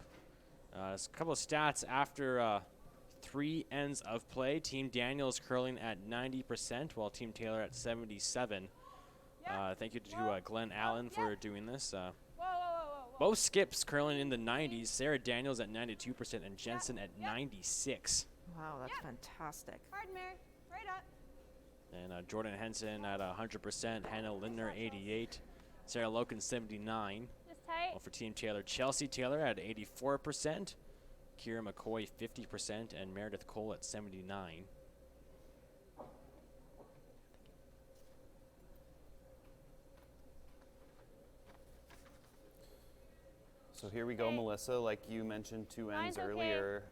A couple of stats after 3 ends of play. Team Daniels curling at 90%, while Team Taylor at 77%. Thank you to Glenn Allen for doing this. Both skips curling in the 90s. Sarah Daniels at 92% and Jensen at 96%. Wow, that's fantastic. Hard, Mary. Right up. And Jordan Henson at 100%. Hannah Lindner 88%. Sarah Loken 79%. Just tight. Well, for Team Taylor, Chelsea Taylor at 84%. Kira McCoy 50% and Meredith Cole at 79%. So here we go, Melissa. Like you mentioned 2 ends earlier,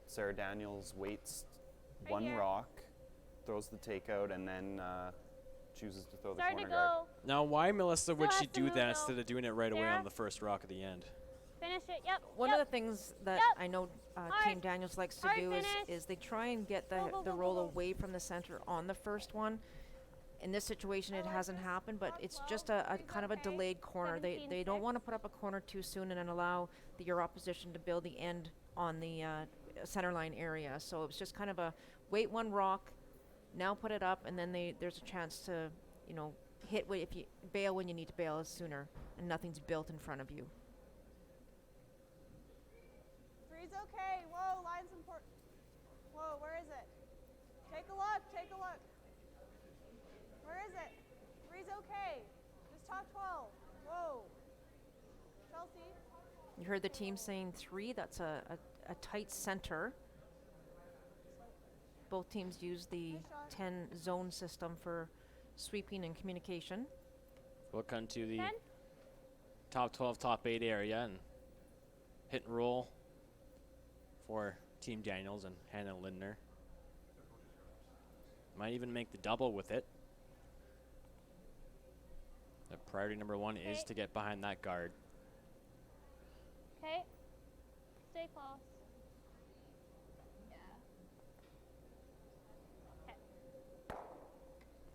Sarah Daniels waits one rock, throws the takeout, and then chooses to throw the corner guard. Now, why, Melissa, would she do that instead of doing it right away on the first rock at the end? Finish it, yep. One of the things that I know Team Daniels likes to do is they try and get the roll away from the center on the first one. In this situation, it hasn't happened, but it's just a kind of a delayed corner. They don't want to put up a corner too soon and then allow your opposition to build the end on the center line area. So it's just kind of a wait one rock, now put it up, and then there's a chance to, hit if you bail when you need to bail sooner, and nothing's built in front of you. 3's okay. Whoa, line's important. Whoa, where is it? Take a look. Where is it? 3's okay. Just top 12. Whoa. Chelsea. You heard the team saying 3. That's a tight center. Both teams use the 10 zone system for sweeping and communication. We'll come to the top 12, top 8 area and hit and roll for Team Daniels and Hannah Lindner. Might even make the double with it. The priority number 1 is to get behind that guard. Okay. Stay close. Yeah. Okay.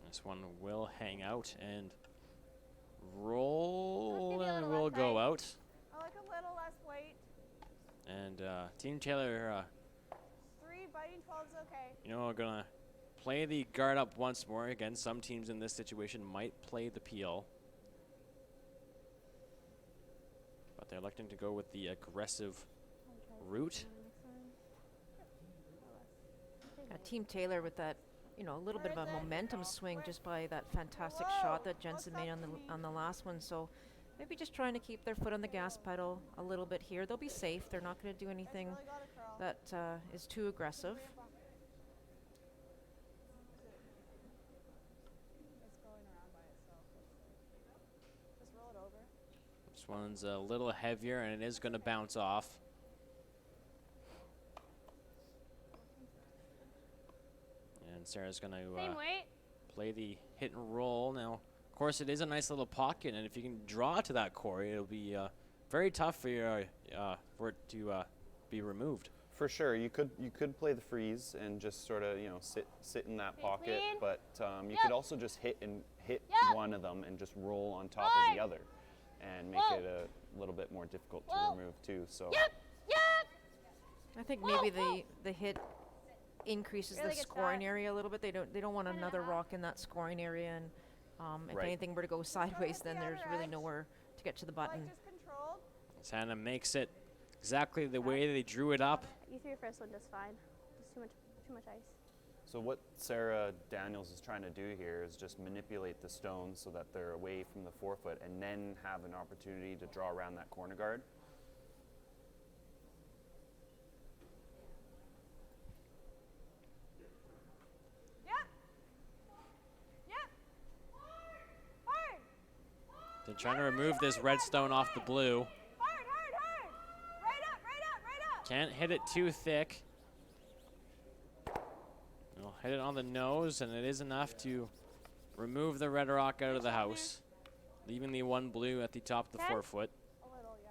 This one will hang out and Let's roll give you a and little will left go right. out. I like a little less weight. And Team Taylor, 3 biting 12 is okay. you know, are gonna play the guard up once more. Again, some teams in this situation might play the peel, but they're electing to go with the aggressive route. Team Taylor with that, you know, a little bit of a momentum swing just by that fantastic shot that Jensen made on the last one. So maybe just trying to keep their foot on the gas pedal a little bit here. They'll be safe. They're not going to do anything that is too aggressive. It's going around by itself. Just roll it over. This one's a little heavier and it is going to bounce off. And Sarah's going Same to weight. play the hit and roll. Now, of course, it is a nice little pocket, and if you can draw to that Corey, it'll be very tough for it to be removed. For sure, you could play the freeze and just sort of sit in that pocket, clean. but you Yep. could also just hit Yep. one of them and just roll on top of the other, and make Whoa. it a little bit more difficult to Whoa. remove too. So Yep. Yep. I think Whoa, maybe whoa. the hit increases Really the good scoring shot. area a little bit. They don't want another rock in that scoring area, and if Right. anything were to go sideways, the then there's other really edge. nowhere to get to the button. Like just controlled. Santa makes it exactly the way they drew it up. You threw your first one just fine. Just too much ice. So what Sarah Daniels is trying to do here is just manipulate the stones so that they're away from the forefoot, and then have an opportunity to draw around that corner guard. Yep. Yep. Hard. They're trying to remove this red stone off the blue. Hard, hard, hard. Right up, right up, right up. Can't hit it too thick. They'll hit it on the nose, and it is enough to remove the red rock out of the house, leaving the one blue at the top of the Okay. forefoot. A little, yeah.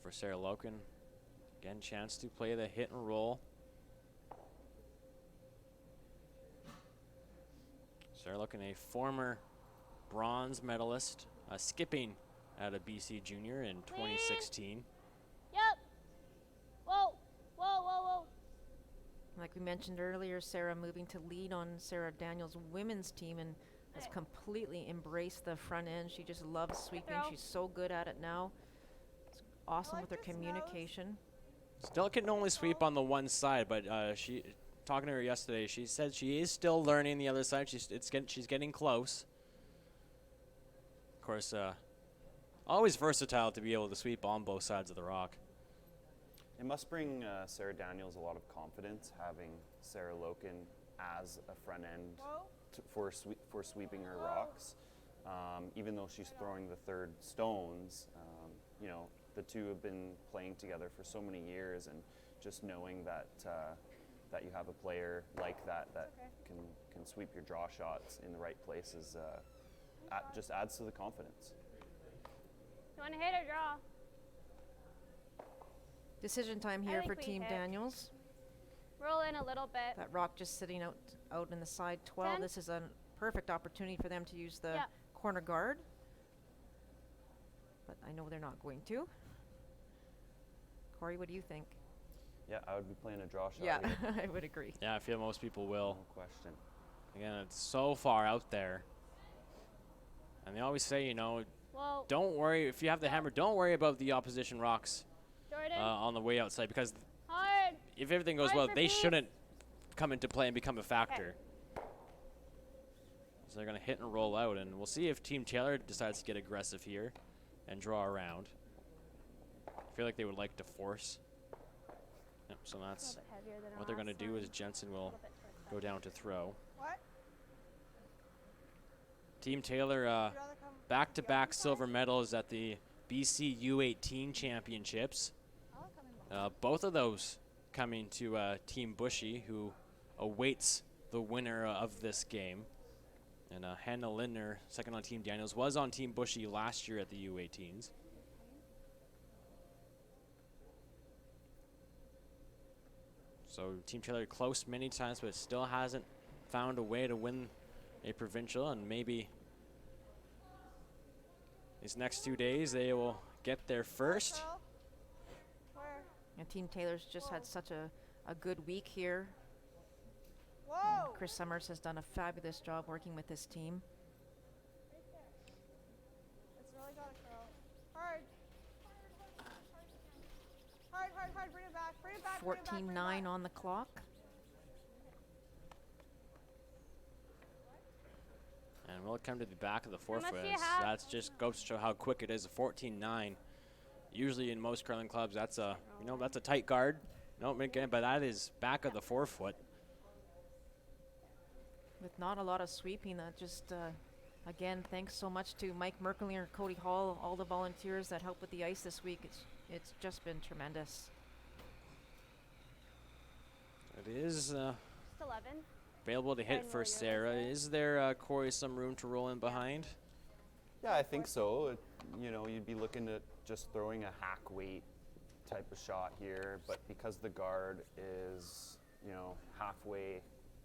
For Sarah Loken, again, chance to play the hit and roll. Sarah Loken, a former bronze medalist, skipping at a BC Junior in 2016. Yep. Whoa. Whoa, whoa, whoa. Like we mentioned earlier, Sarah moving to lead on Sarah Daniels' women's team and has completely embraced the front end. She just loves sweeping. throw. She's so good at it now. It's awesome with her Electric snows. communication. Still can only sweep on the one side, but she, talking to her yesterday, she said she is still learning the other side. She's getting close. Of course, always versatile to be able to sweep on both sides of the rock. It must bring Sarah Daniels a lot of confidence having Sarah Loken as a front end Whoa. for sweeping her rocks. Even though she's throwing the third stones, the two have been playing together for so many years, and just knowing that that you have a player like that can sweep your draw shots in the right places just adds to the confidence. You want to hit or draw? Decision time I here think for we Team hit. Daniels. Roll in a little bit. That rock just sitting out in the side 12. 10. This is a perfect opportunity for them to use the Yeah. corner guard. But I know they're not going to. Corey, what do you think? Yeah, I would be playing a draw shot Yeah, here. I would agree. Yeah, I feel most people will. No question. Again, it's so far out there. And they always say, Whoa. don't worry, if you have the hammer, don't worry about the opposition rocks Jordan. on the way outside, because Hard. if everything goes Hard well, for they Pete. shouldn't come into play and become a factor. So they're going to hit and roll out, and we'll see if Team Taylor decides to get aggressive here and draw around. I feel like they would like to force. Yep, so that's A little bit heavier than our what they're going to last do one. is Jensen A will little bit towards go that. down to throw. What? Team Taylor Would you rather come back-to-back the other silver side? medals at the BC U18 championships. I like coming back. Both of those coming to Team Bushy, who awaits the winner of this game. And Hannah Lindner, second on Team Daniels, was on Team Bushy last year at the U18s. So Team Taylor close many times, but still hasn't found a way to win a provincial, and maybe these next 2 days they will get there first. And Team Taylor's just had such a good week here. Whoa! Chris Summers has done a fabulous job working with this team. It's really got to curl. Hard. Hard, hard, hard. Bring it back. Bring it back. 14-9 on the clock. And we'll come to the back of the fourth much foot. do you have? That's just goes to show how quick it is. 14-9. Usually in most curling clubs, that's a that's a tight guard. No, again, but that is back of the forefoot. With not a lot of sweeping, that just, again, thanks so much to Mike Merklinger, Cody Hall, all the volunteers that helped with the ice this week. It's just been tremendous. It is Just 11. available to hit for Sarah. Is there, Corey, some room to roll in behind? Yeah, I think so. You'd be looking at just throwing a hack weight type of shot here, but because the guard is, halfway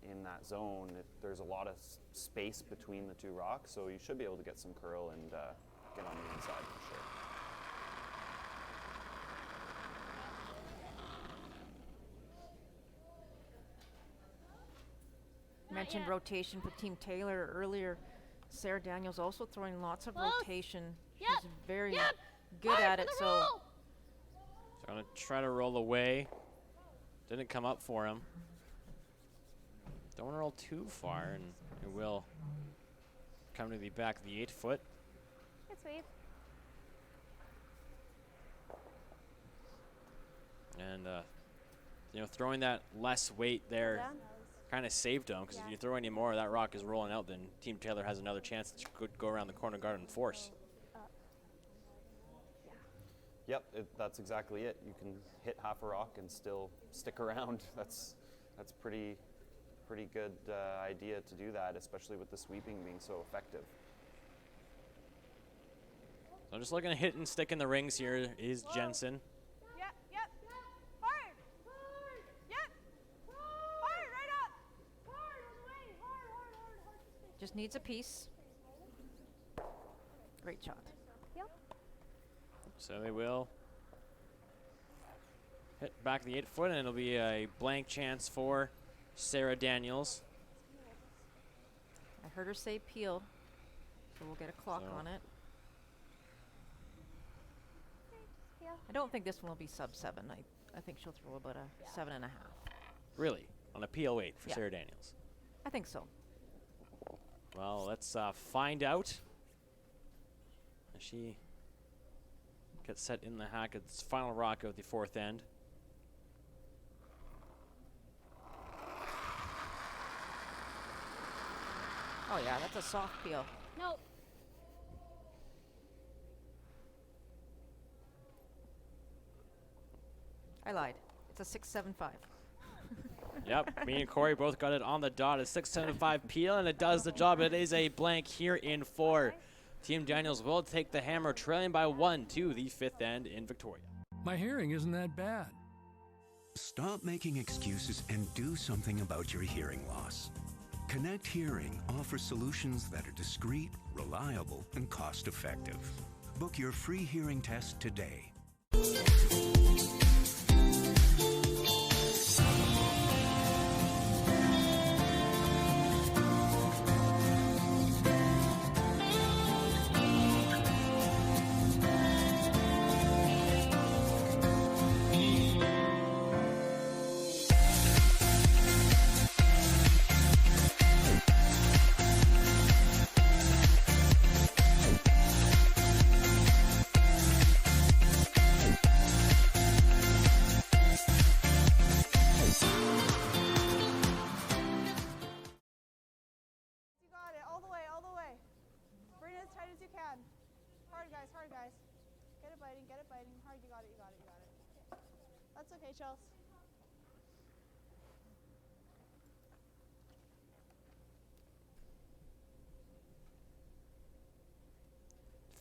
in that zone, there's a lot of space between the two rocks, so you should be able to get some curl and get on the inside for sure. Mentioned rotation for Team Taylor earlier. Sarah Daniels also throwing lots of rotation. She's very good at it. So Gonna try to roll away. Didn't come up for him. Don't want to roll too far, and it will come to the back of the 8 foot. Good sweep. And throwing that less weight there Down. kind of saved him, because if you throw any more, that rock is rolling out, then Team Taylor has another chance to go around the corner guard and force. Yep, that's exactly it. You can hit half a rock and still stick around. That's pretty good idea to do that, especially with the sweeping being so effective. So just looking to hit and stick in the rings here is Jensen. Yep, yep. Hard. Yep. Hard, right up. Hard, on the way. Hard, hard, hard, hard. just needs a piece. Great shot. Yep. So they will hit back the 8 foot, and it'll be a blank chance for Sarah Daniels. I heard her say peel, so we'll get a clock So- on it. Yeah. I don't think this one will be sub 7. I think she'll throw about a 7.5. Really? On a PO8 for Yeah. Sarah Daniels. I think so. Well, let's find out. As she gets set in the hack, it's final rock of the fourth end. Oh yeah, that's a soft peel. Nope. I lied. It's a 6.75. Yep, me and Corey both got it on the dot. A 675 peel, and it does the job. It is a blank here in 4. Team Daniels will take the hammer, trailing by 1 to the 5th end in Victoria. My hearing isn't that bad. Stop making excuses and do something about your hearing loss. Connect Hearing offers solutions that are discreet, reliable, and cost-effective. Book your free hearing test today. You got it. All the way, all the way. Bring it as tight as you can. Hard, guys, hard, guys. Get it biting, get it biting. Hard, you got it, you got it, you got it. That's okay, Chels.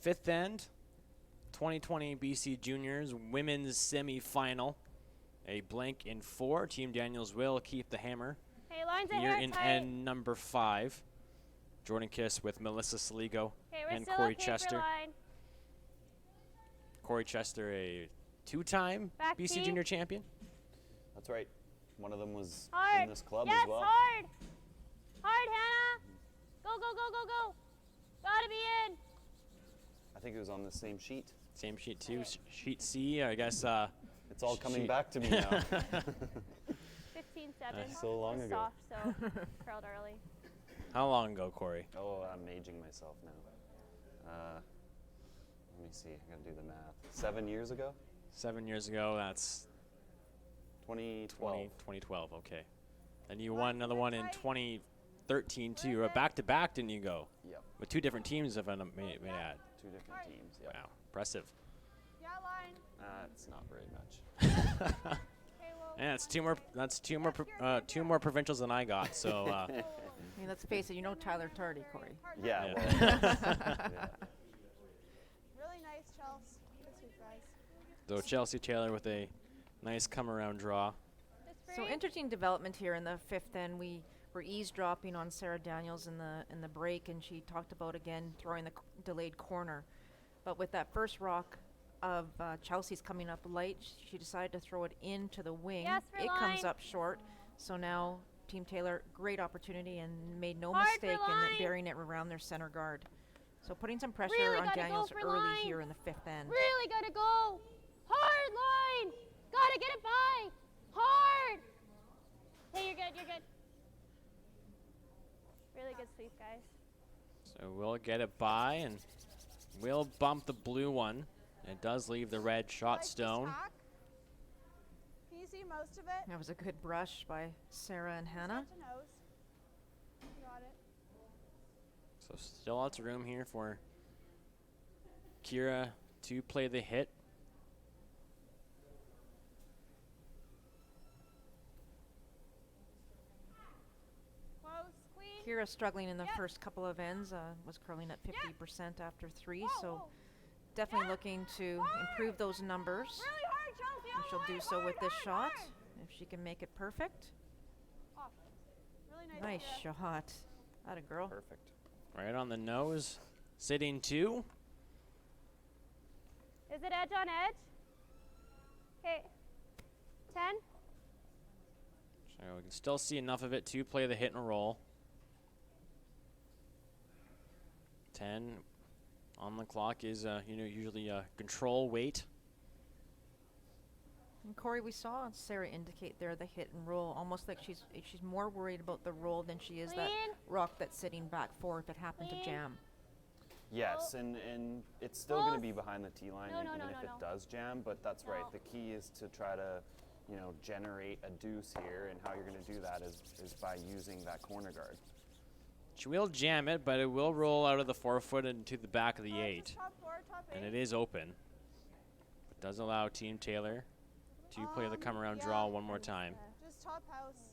fifth end, 2020 BC Juniors women's semi-final. A blank in 4. Team Daniels will keep the hammer. Hey, lines Here ahead, in tight. end number 5. Jordan Kiss with Melissa Saligo Okay, we're and still Corey okay Chester. for line. Corey Chester, a 2-time Back BC team. Junior champion. That's right. One of them was Hard. in this club yes, as well. hard. Hard, Hannah. Go, go, go, go, go. Gotta be in. I think it was on the same sheet. Same sheet too. Sheet C, I guess. It's all coming sheet- back to me now. 15-7. So long It was ago. soft, so curled early. How long ago, Corey? Oh, I'm aging myself now. Let me see. I gotta do the math. 7 years ago? 7 years ago, that's 2012. 2012, okay. And you won another one in 2013 too, or back-to-back, didn't you go? Yep. With 2 different teams, if I may add. 2 different teams. Yep. Wow, impressive. Yeah, line. It's not very much. Okay, well. Yeah, it's two more provincials than I got. So I mean, let's face it, you know Tyler Tardy, Corey. Yeah. Yeah. Well, yeah. Really nice, Chelsea. Good sweep, guys. so Chelsea Taylor with a nice come-around draw. So interesting development here in the fifth end. We were eavesdropping on Sarah Daniels in the break, and she talked about again throwing the delayed corner. But with that first rock of Chelsea's coming up light, she decided to throw it into the wing. Yes, for It comes line. up short. So now Team Taylor, great opportunity and made no Hard for mistake in line. burying it around their center guard. So putting some pressure Really on gotta go Daniels for early line. here in the fifth end. Really gotta go. Hard line. Gotta get it by. Hard. Hey, you're good. You're good. Really good sweep, guys. So we'll get it by, and we'll bump the blue one. It does leave the red shot Like this stone. hack. Can you see most of it? That was a good brush by Sarah and Hannah. Start to nose. You got it. So still lots of room here for Kira to play the hit. Close, queen. Kira struggling in the Yep. first couple of ends, was curling at 50% after 3, Whoa, so whoa. definitely Yeah. looking to improve those numbers. Really hard, Chelsea. And all she'll the do way. so with Hard, this hard, shot, hard. if she can make it perfect. Off. Really nice. Nice Kira. shot. Atta girl. Perfect. Right on the nose. Sitting 2. Is it edge on edge? Okay. 10. So we can still see enough of it to play the hit and roll. 10 on the clock is usually a control weight. And Corey, we saw Sarah indicate there the hit and roll, almost like she's more worried about the roll than she is that Clean. rock that's sitting back 4 if it happened to Clean. jam. Yes, and it's still going to be behind the tee line No, no, even no, if no, it no. does jam. But that's right. No. The key is to try to, generate a deuce here, and how you're going to do that is by using that corner guard. She will jam it, but it will roll out of the 4-foot into the back of the 8. Top 4, top 8. And it is open. It does allow Team Taylor to play the come around yeah. draw one more time. Just top house.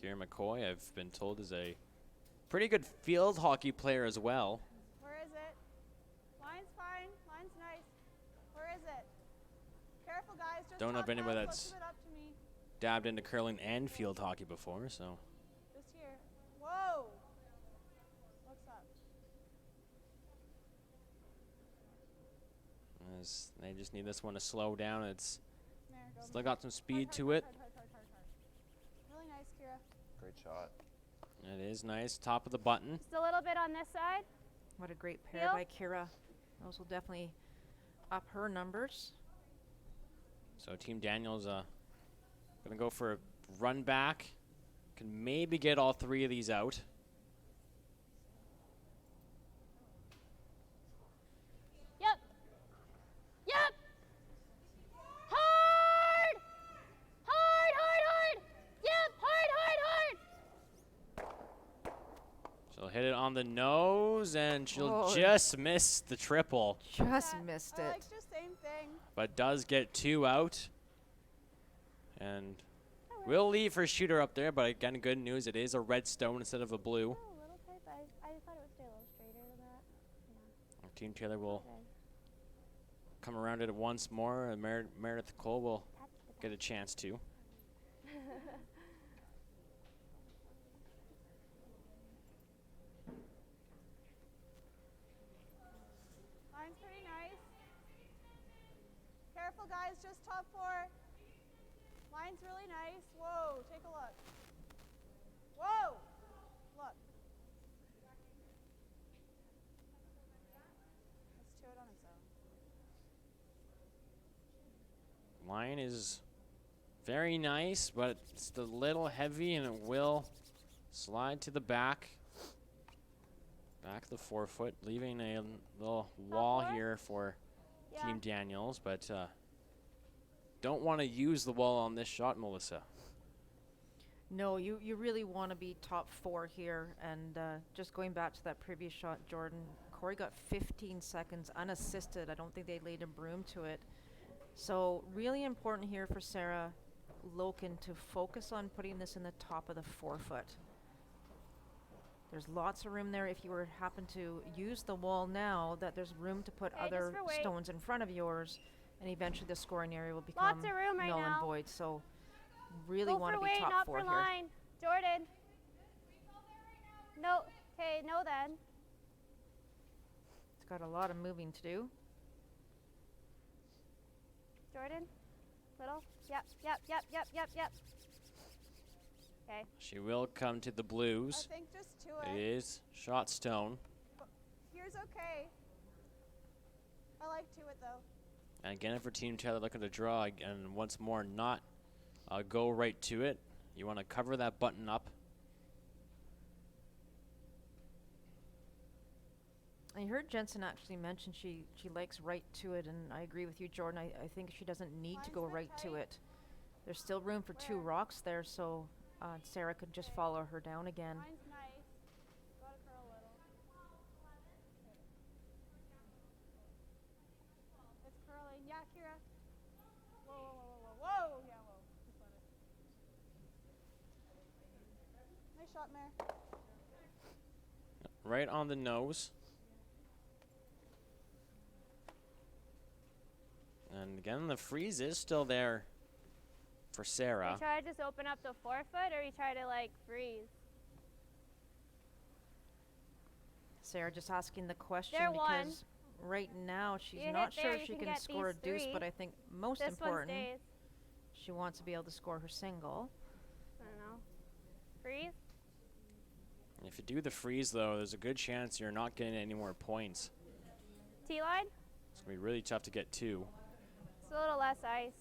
Kira McCoy, I've been told, is a pretty good field hockey player as well. Where is it? Line's fine. Line's nice. Where is it? Careful, guys. Just Don't know top if anybody house. that's Look it up to me. dabbed into curling and field hockey before, so. Just here. Whoa. What's up? As they just need this one to slow down. It's There, go. still got some speed Hard, to hard, it. hard, hard, hard, hard, hard. Really nice, Kira. Great shot. It is nice. Top of the button. Just a little bit on this side. What a great pair Feel? by Kira. Those will definitely up her numbers. So Team Daniels gonna go for a run back. Can maybe get all 3 of these out. Yep. Yep. Hard. Hard, hard, hard. Yep. Hard, hard, hard. She'll hit it on the nose, and she'll Oh. just miss the triple, Just Yeah, missed I it. like just same thing. but does get 2 out. And That We'll leave her shooter up there, but again, good news. It is a red stone instead of a blue. Oh, a little tight, but I thought it would stay a little straighter than that. Yeah. Team Taylor will Okay. come around it once more, and Meredith Cole will get a chance to. Line's pretty nice. Careful, guys, just top 4. Line's really nice. Whoa, take a look. Whoa! Look. Let's chew it on its own. Line is very nice, but it's a little heavy, and it will slide to the back. Back the 4 foot, leaving a little wall here for Team Daniels, but don't want to use the wall on this shot, Melissa. No, you really want to be top 4 here. And just going back to that previous shot, Jordan, Corey got 15 seconds unassisted. I don't think they laid a broom to it. So really important here for Sarah Loken to focus on putting this in the top of the 4 foot. There's lots of room there. If you happen to use the wall now, that there's room to put other stones in front of yours, and eventually the scoring area will become Lots of room right null now. and void. So really want to be weight, top not 4 for here. line. Jordan. No. Okay, no then. It's got a lot of moving to do. Jordan. Little. Yep, yep, yep, yep, yep, yep. Okay. She will come to the blues. I think just to It is shot stone. Here's okay. I like to it though. And again, for Team Taylor looking to draw, and once more, not go right to it. You want to cover that button up. I heard Jensen actually mention she likes right to it, and I agree with you, Jordan. I think she doesn't need to go right to it. There's still room for 2 rocks there, so Sarah could just follow her down again. Line's nice. Gotta curl a little. It's curling. Yeah, Kira. Whoa, whoa, whoa, whoa, whoa. Whoa! Yeah, whoa. Just let it. Nice shot, Mare. Right on the nose. And again, the freeze is still there for Sarah. You try to just open up the 4 foot, or you try to like freeze? Sarah just asking the question There because right now she's You not hit sure there, if you she can can get score a these deuce, 3. but I think most This one important, stays. she wants to be able to score her single. I don't know. Freeze? If you do the freeze, though, there's a good chance you're not getting any more points. T-line? It's going to be really tough to get 2. It's a little less ice.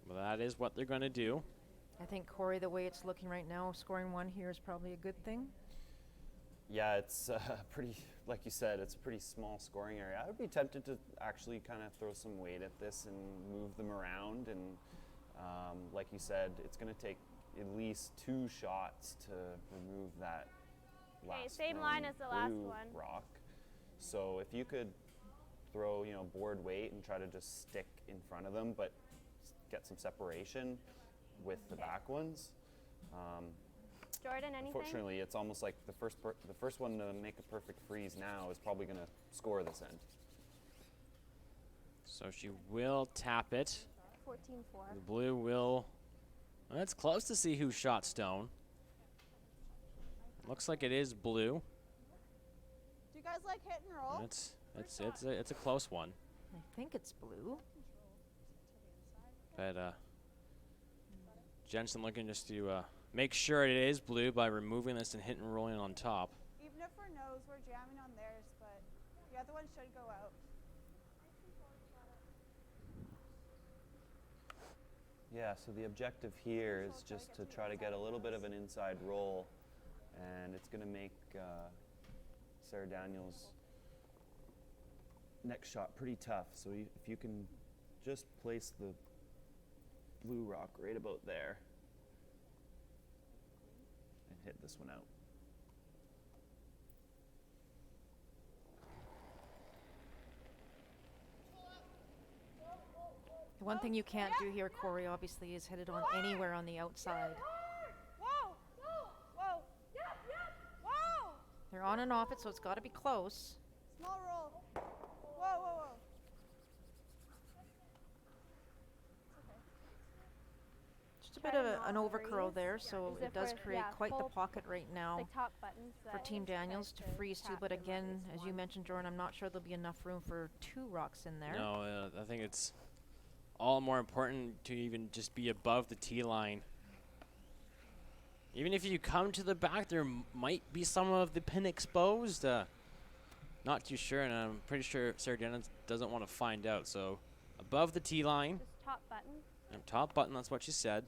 But that is what they're going to do. I think, Corey, the way it's looking right now, scoring 1 here is probably a good thing. Yeah, it's pretty, like you said, it's a pretty small scoring area. I would be tempted to actually kind of throw some weight at this and move them around. And like you said, it's going to take at least 2 shots to remove that last same thrown line as the last blue one. rock. So if you could throw, board weight and try to just stick in front of them, but get some separation with the back ones. Jordan, anything? Unfortunately, it's almost like the first one to make a perfect freeze now is probably going to score this end. So she will tap it. 14-4. The blue will. Well, it's close to see who shot stone. Looks like it is blue. Do you guys like hit and roll? It's a close one. I think it's blue. But Jensen looking just to make sure it is blue by removing this and hit and rolling on top. Even if we're nose, we're jamming on theirs, but the other one should go out. Yeah, so the objective here is just to try to get a little bit of an inside roll, and it's going to make Sarah Daniels' next shot pretty tough. So if you can just place the blue rock right about there and hit this one out. The one thing you can't do here, Corey, obviously, is hit it on anywhere on the outside. Whoa! Whoa! Whoa! They're on and off it, so it's got to be close. Small roll. Whoa, whoa, whoa. Just a bit of an overcurl there, so As it if does we're- create yeah, quite the full- pocket right now Like top buttons. for that Team it's hard Daniels to freeze to. tap But and again, release as you one. mentioned, Jordan, I'm not sure there'll be enough room for 2 rocks in there. No, I think it's all more important to even just be above the tee line. Even if you come to the back, there might be some of the pin exposed. Not too sure, and I'm pretty sure Sarah Daniels doesn't want to find out. So above the tee line, Just top button. and top button, that's what she said.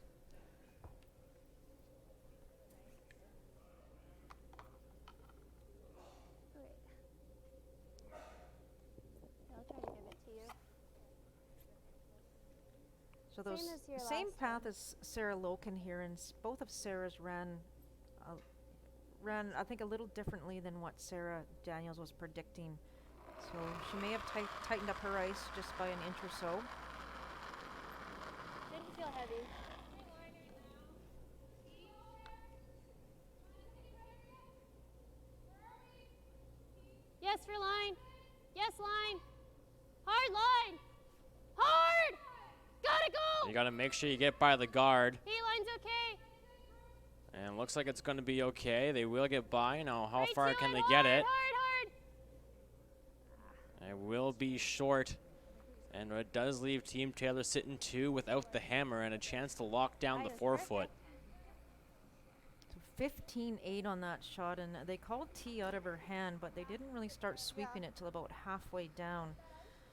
Great. I'll try to give it to you. So Same those as your same last path one. as Sarah Loken here, and both of Sarah's ran, I think a little differently than what Sarah Daniels was predicting. So she may have tightened up her ice just by an inch or so. Didn't feel heavy. Yes, for line. Yes, line. Hard line. Hard. Gotta go. You got to make sure you get by the guard. Hey, line's okay. And looks like it's going to be okay. They will get by. Now, how Right, far two can line, they get hard, it? Hard, hard. It will be short. And it does leave Team Taylor sitting 2 without the hammer and a chance to lock down the That is 4-foot. So 15-8 on that shot, and they called tee out of her hand, but they didn't really start sweeping it till about halfway down.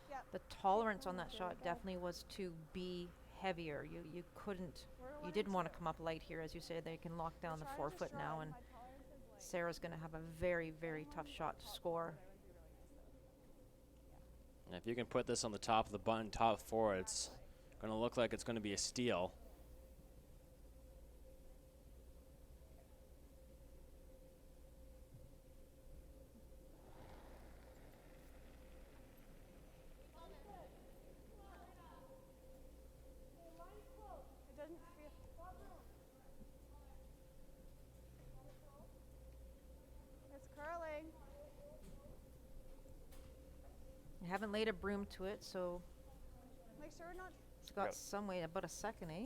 Yep. The tolerance on that shot definitely was to be heavier. You couldn't, you didn't want to come up light here, as you said. They can lock down the 4-foot now, and Sarah's going to have a very, very tough shot to score. And if you can put this on the top of the button, top 4, it's going to look like it's going to be a steal. It doesn't feel. It's curling. You haven't laid a broom to it, so Make sure we're not. it's got Yep. some way, about a second, eh?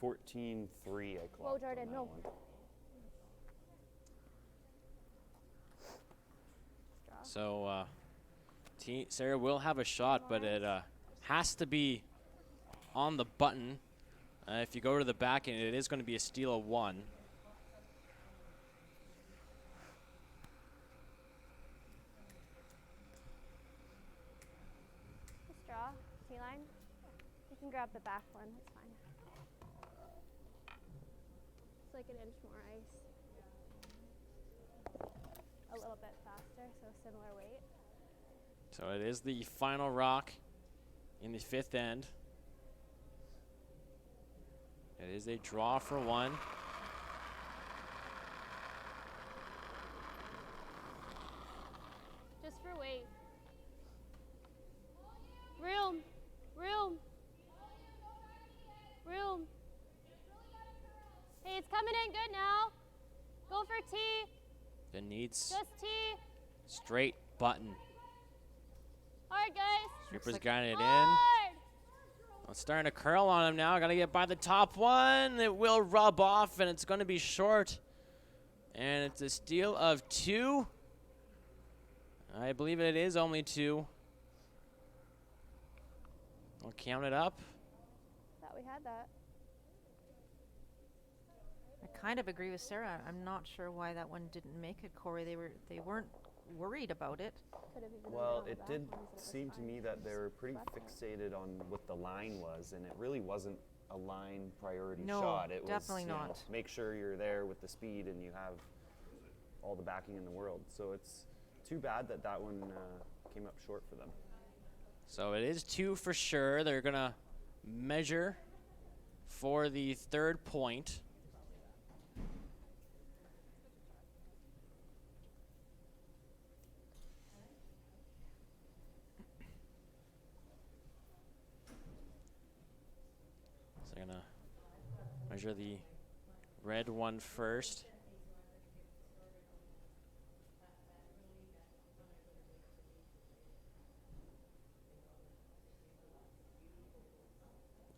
14-3 I clocked Jordan, on that no. one. So Sarah will have a shot, but it has to be on the button. If you go to the back end, it is going to be a steal of 1. Just draw. T-line. You can grab the back one. That's fine. It's like an inch more ice. A little bit faster, so similar weight. So it is the final rock in the 5th end. It is a draw for 1. Just for weight. Room. Room. Room. Hey, it's coming in good now. Go for T. It needs Just T. straight button. Hard, guys. Sweeper's like got it in. Hard. It's starting to curl on him now. Got to get by the top one. It will rub off, and it's going to be short. And it's a steal of 2. I believe it is only 2. I'll count it up. Thought we had that. I kind of agree with Sarah. I'm not sure why that one didn't make it, Corey. They weren't worried about it. Could have even Well, been on it the did back ones and it was seem to fine. me that they were pretty Left one. fixated on what the line was, and it really wasn't a line priority No, shot. It definitely was, you know, not. make sure you're there with the speed and you have all the backing in the world. So it's too bad that that one came up short for them. So it is 2 for sure. They're going to measure for the 3rd point. measure the red one first.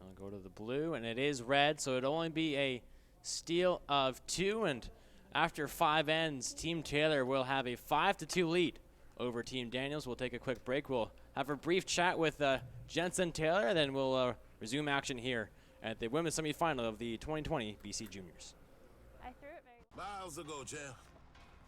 I'll go to the blue, and it is red, so it'll only be a steal of 2, and after 5 ends, Team Taylor will have a 5-2 lead over Team Daniels. We'll take a quick break. We'll have a brief chat with Jensen Taylor, then we'll resume action here at the women's semifinal of the 2020 BC Juniors. I threw it very Miles ago, champ.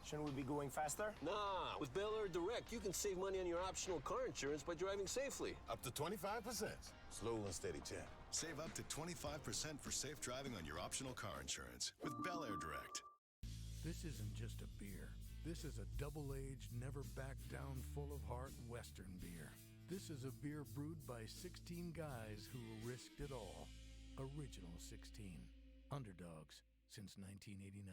Shouldn't we be going faster? Nah, with Bel Air Direct, you can save money on your optional car insurance by driving safely. Up to 25%. Slow and steady, champ. Save up to 25% for safe driving on your optional car insurance with Bel Air Direct. This isn't just a beer. This is a double-aged, never back down, full of heart Western beer. This is a beer brewed by 16 guys who risked it all. Original 16. Underdogs since 1989.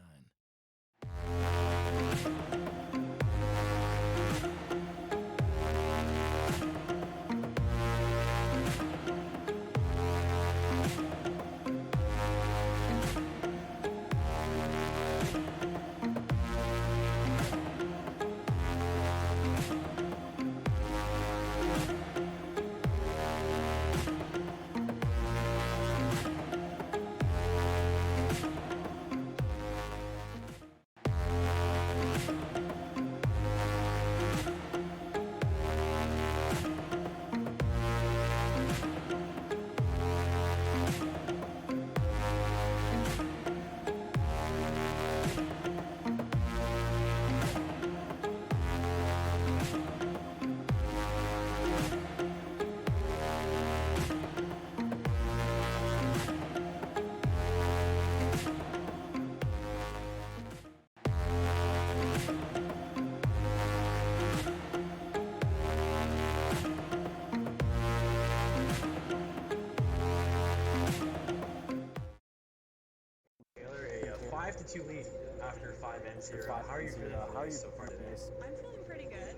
A 5-2 lead after 5 ends here. How are you feeling so far today? I'm feeling pretty good.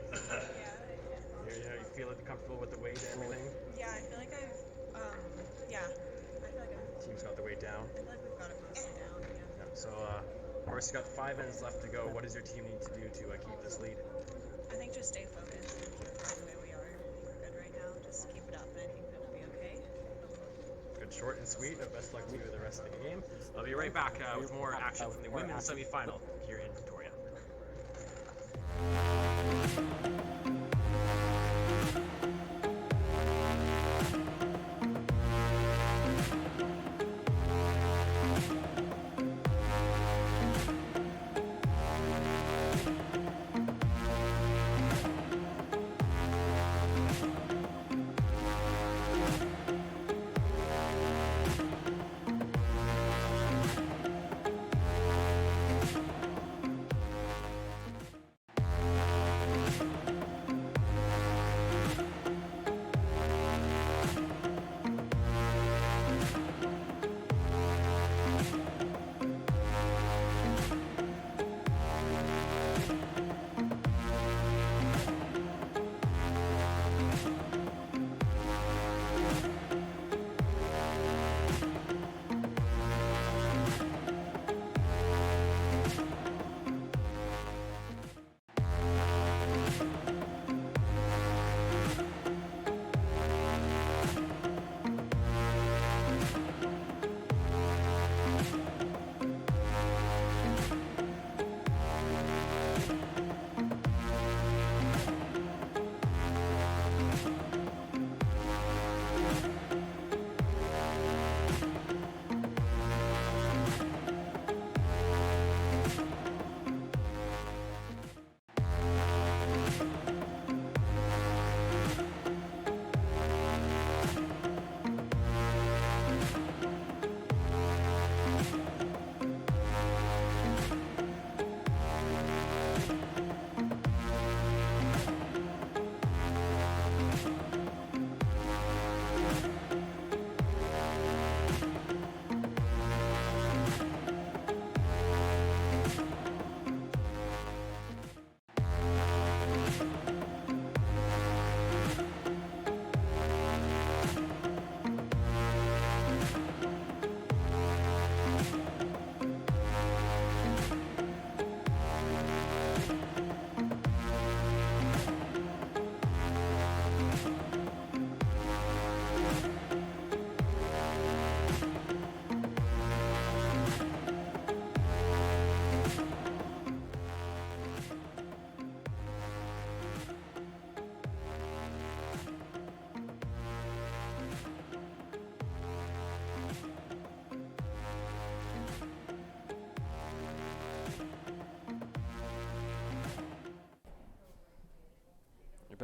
You feel comfortable with the weight and everything? Yeah, I feel like I feel like Team's got the weight down. I feel like we've got it mostly down, Yeah. So, of course, you got 5 ends left to go. What does your team need to do to keep this lead? I think just stay focused and keep going the way we are. I think we're good right now. Just keep it up, and I think it'll be okay. Good, short and sweet. Best luck to you the rest of the game. I'll be right back with more action from the women's semifinal here in Victoria.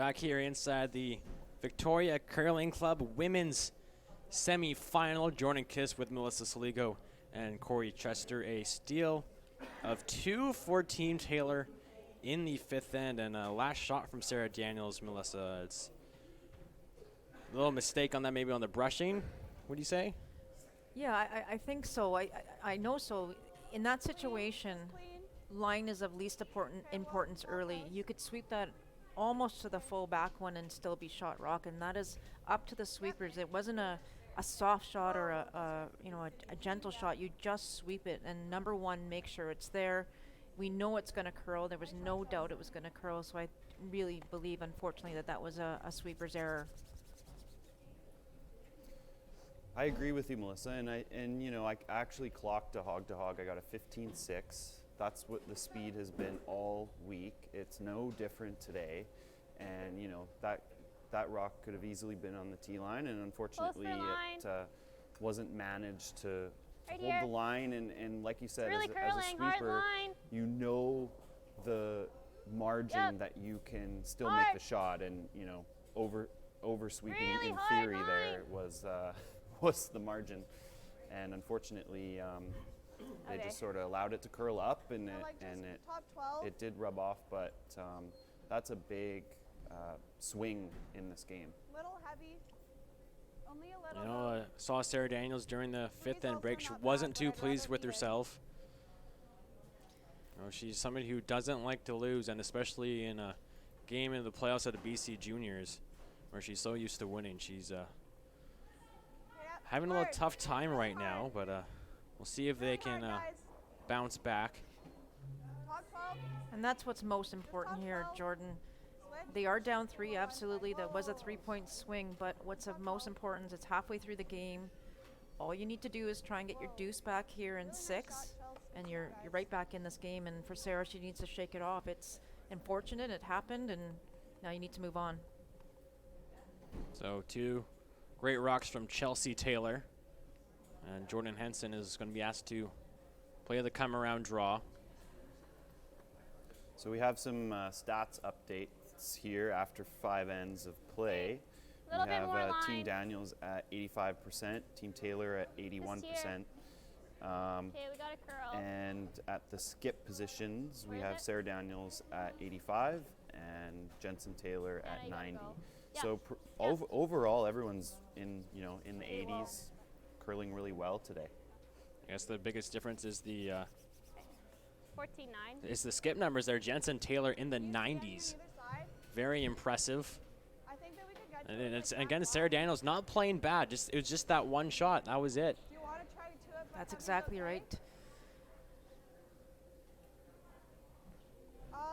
back here inside the Victoria Curling Club Women's Semi-Final. Jordan Kiss with Melissa Saligo and Corey Chester. A steal of 2 for Team Taylor in the 5th end, and a last shot from Sarah Daniels. Melissa, it's a little mistake on that, maybe on the brushing. What do you say? Yeah, I think so. I know so. In that situation, line is of least importance early. You could sweep that almost to the full back one and still be shot rock, and that is up to the sweepers. It wasn't a soft shot or a gentle shot. You just sweep it, and number one, make sure it's there. We know it's going to curl. There was no doubt it was going to curl, so I really believe, unfortunately, that was a sweeper's error. I agree with you, Melissa, and I actually clocked a hog to hog. I got a 15.6. That's what the speed has been all week. It's no different today, and that rock could have easily been on the tee line, and unfortunately it wasn't managed to hold the line. And like you said, really as a sweeper, you know the margin that you can still make the shot, and over sweeping really in theory there was the margin, and unfortunately they just sort of allowed it to curl up, and it did rub off, but that's a big swing in this game. Little heavy, only a little. I saw Sarah Daniels during the 5th end break. She wasn't too pleased with herself. She's somebody who doesn't like to lose, and especially in a game in the playoffs at the BC Juniors, where she's so used to winning. She's having a little tough time right now, but we'll see if they can bounce back. And that's what's most important here, Jordan. They are down 3, absolutely. That was a 3-point swing, but what's of most importance, it's halfway through the game. All you need to do is try and get your deuce back here in 6, and you're right back in this game. And for Sarah, she needs to shake it off. It's unfortunate, it happened, and now you need to move on. So 2 great rocks from Chelsea Taylor, and Jordan Henson is going to be asked to play the come-around draw. So we have some stats updates here after 5 ends of play. We have Team Daniels at 85%, Team Taylor at 81%. Okay, we got a curl. And at the skip positions, we have Sarah Daniels at 85 and Jensen Taylor at 90. So overall, everyone's in the 80s, curling really well today. I guess the biggest difference is the 14.9. is the skip numbers there. Jensen Taylor in the 90s, very impressive. And it's again Sarah Daniels not playing bad. It was just that one shot. That was it. That's exactly right.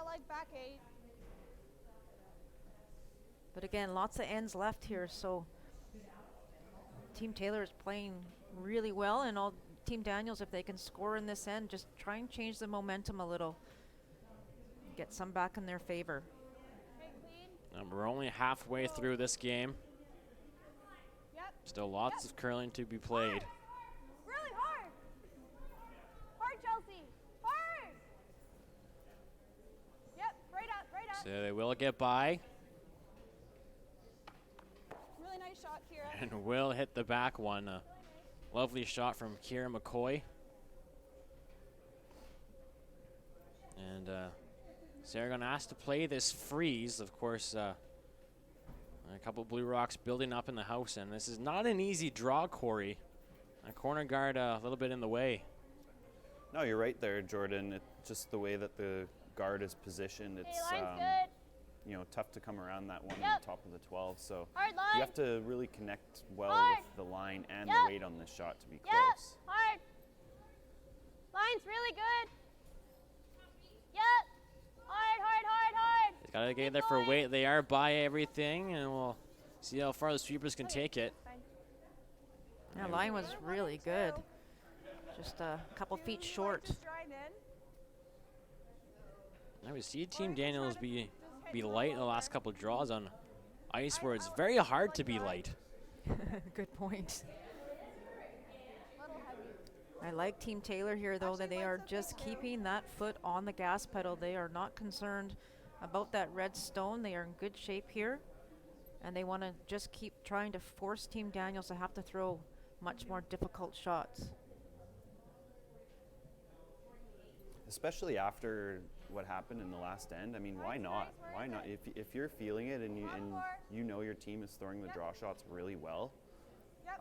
Like back 8. But again, lots of ends left here, so Team Taylor is playing really well, and all Team Daniels, if they can score in this end, just try and change the momentum a little. Get some back in their favor. We're only halfway through this game. Still lots of curling to be played. Really hard. Hard, Chelsea. Hard. Yep, right up. So they will get by. Really nice shot, Kira. And will hit the back one. A lovely shot from Kira McCoy. And Sarah going to ask to play this freeze. Of course, a couple Blue Rocks building up in the house, and this is not an easy draw, Corey. A corner guard a little bit in the way. No, you're right there, Jordan. It's just the way that the guard is positioned. It's tough to come around that one on the top of the 12. So you have to really connect well with the line and the weight on this shot to be close. Hard. Line's really good. Yep. Hard. Got to get there for weight. They are by everything, and we'll see how far the sweepers can take it. That line was really good. Just a couple feet short. Now we see Team Daniels be light in the last couple of draws on ice where it's very hard to be light. Good point. I like Team Taylor here, though, that they are just keeping that foot on the gas pedal. They are not concerned about that red stone. They are in good shape here, and they want to just keep trying to force Team Daniels to have to throw much more difficult shots. Especially after what happened in the last end. I mean, why not? Why not? If you're feeling it and you know your team is throwing the draw shots really well,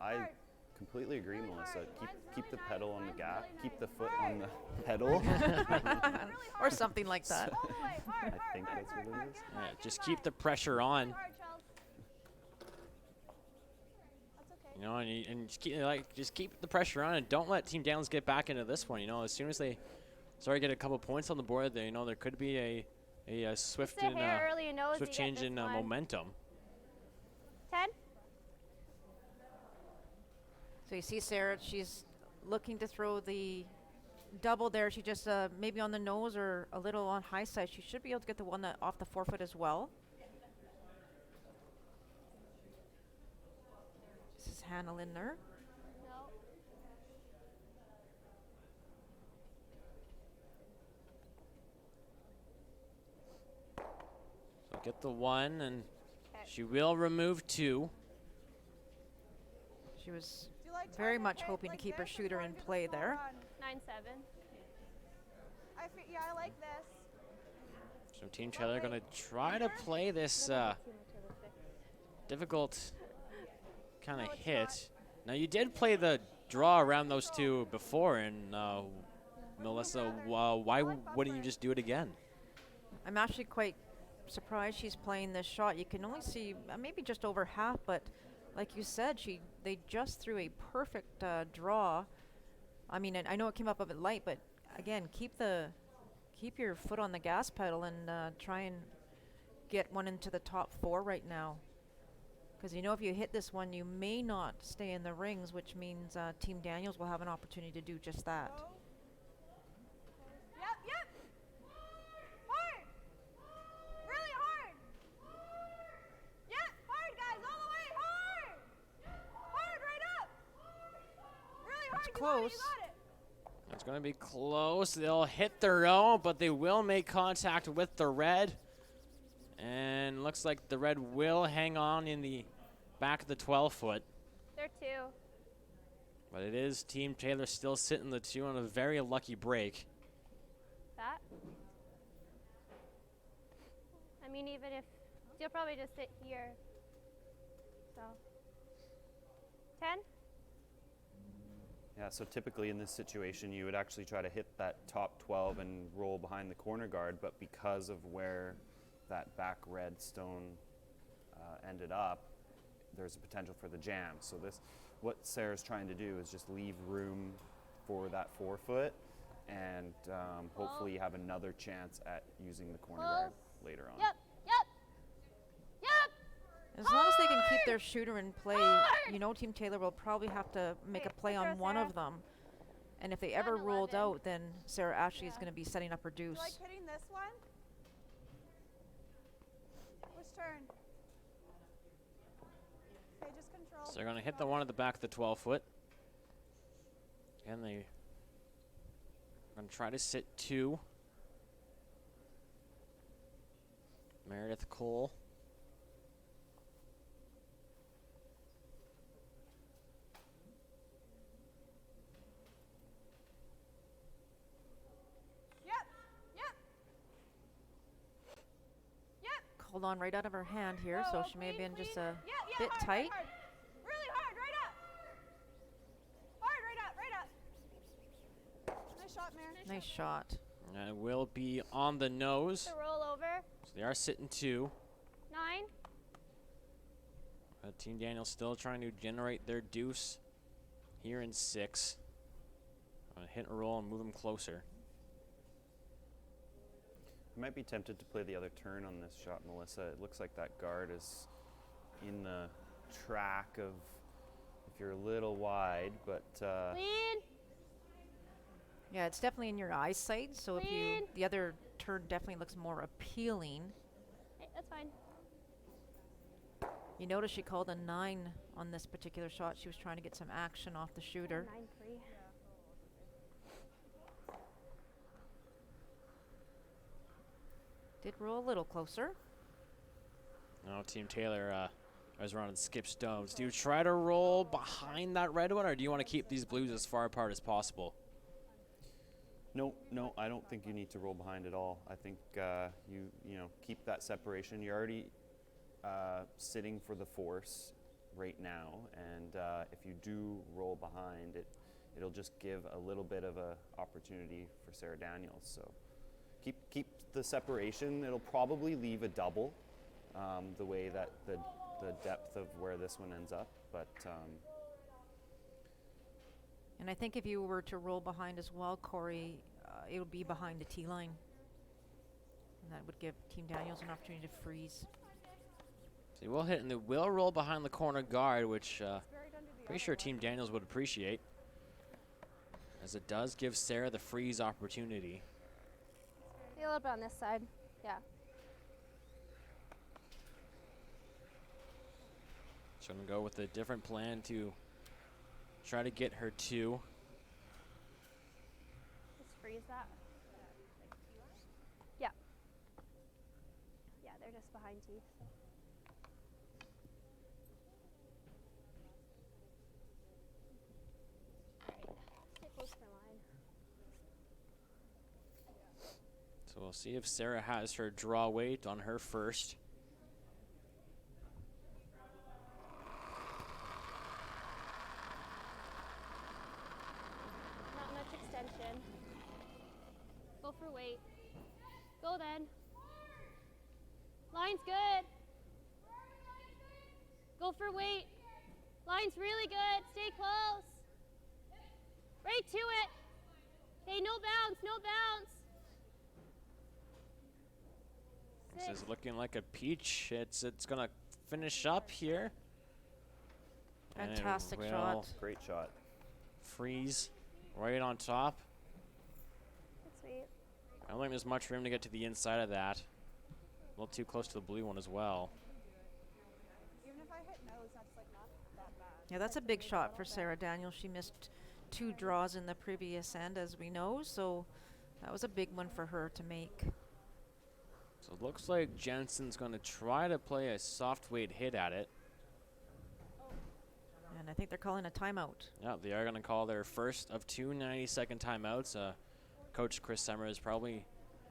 I completely agree, Melissa. Keep the pedal on the gas, keep the foot on the pedal, or something like that. I think that's what it is. Yeah, just keep the pressure on. You know, and just keep the pressure on, and don't let Team Daniels get back into this one. You know, as soon as they start to get a couple points on the board, there could be a swift change in momentum. 10. So you see Sarah, she's looking to throw the double there. She just maybe on the nose or a little on high side. She should be able to get the one that off the forefoot as well. This is Hannah Lindner. So get the one, and she will remove 2. She was very much hoping to keep her shooter in play there. 9-7. Yeah, I like this. So Team Taylor going to try to play this difficult kind of hit. Now you did play the draw around those 2 before, and Melissa, why wouldn't you just do it again? I'm actually quite surprised she's playing this shot. You can only see maybe just over half, but like you said, they just threw a perfect draw. I mean, I know it came up a bit light, but again, keep your foot on the gas pedal and try and get one into the top 4 right now. Because you know, if you hit this one, you may not stay in the rings, which means Team Daniels will have an opportunity to do just that. Yep. Hard. Really hard. Yep, hard, guys, all the way, hard. Hard, right up. Really hard. It's close. You got it. It's going to be close. They'll hit their own, but they will make contact with the red. And looks like the red will hang on in the back of the 12-foot. They're 2. But it is Team Taylor still sitting the 2 on a very lucky break. That. I mean, even if you'll probably just sit here. So 10. Yeah, so typically in this situation, you would actually try to hit that top 12 and roll behind the corner guard, but because of where that back red stone ended up, there's a potential for the jam. So what Sarah's trying to do is just leave room for that 4-foot, and hopefully you have another chance at using the corner guard later on. Yep. As long as they can keep their shooter in play, you know, Team Taylor will probably have to make a play on one of them. And if they ever ruled out, then Sarah Ashley is going to be setting up her deuce. You like hitting this one? Which turn? Okay, just control. So they're going to hit the one at the back of the 12-foot. And they're going to try to sit 2. Meredith Cole. Hold on right out of her hand here, so she may have been just a bit hard, tight. Hard. Really hard, right up. Hard, right up. Nice shot, Mare. Nice shot. And it will be on the nose. The roll over. So they are sitting 2. 9. Team Daniels still trying to generate their deuce here in 6. Hit and roll and move them closer. I might be tempted to play the other turn on this shot, Melissa. It looks like that guard is in the track of, if you're a little wide, but Lean. Yeah, it's definitely in your eyesight, so if you, the other turn definitely looks more appealing. Hey, that's fine. You notice she called a 9 on this particular shot. She was trying to get some action off the shooter. 9-3. Did roll a little closer. Now Team Taylor is running skip stones. Do you try to roll behind that red one, or do you want to keep these blues as far apart as possible? No, I don't think you need to roll behind at all. I think you know, keep that separation. You're already sitting for the force right now, and if you do roll behind it, it'll just give a little bit of a opportunity for Sarah Daniels. So keep the separation. It'll probably leave a double, the way that the depth of where this one ends up, but. And I think if you were to roll behind as well, Corey, it would be behind the tee line. And that would give Team Daniels an opportunity to freeze. So you will hit, and they will roll behind the corner guard, which pretty sure Team Daniels would appreciate, as it does give Sarah the freeze opportunity. A little bit on this side. Yeah. She's going to go with a different plan to try to get her two. Just freeze that. Yeah. Yeah, they're just behind teeth. Alright, stay close to the line. So we'll see if Sarah has her draw weight on her first. Not much extension. Go for weight. Go then. Line's good. Go for weight. Line's really good. Stay close. Right to it. Okay, no bounce, no bounce. This is looking like a peach. It's gonna finish up here. And it Fantastic will shot. Great shot. Freeze right on top. That's sweet. I don't think there's much room to get to the inside of that. A little too close to the blue one as well. Even if I hit nose, that's like not that bad. Yeah, that's a big shot for Sarah Daniels. She missed 2 draws in the previous end, as we know, so that was a big one for her to make. So it looks like Jensen's going to try to play a soft weight hit at it. And I think they're calling a timeout. Yeah, they are going to call their first of 2 90-second timeouts. Coach Chris Summers probably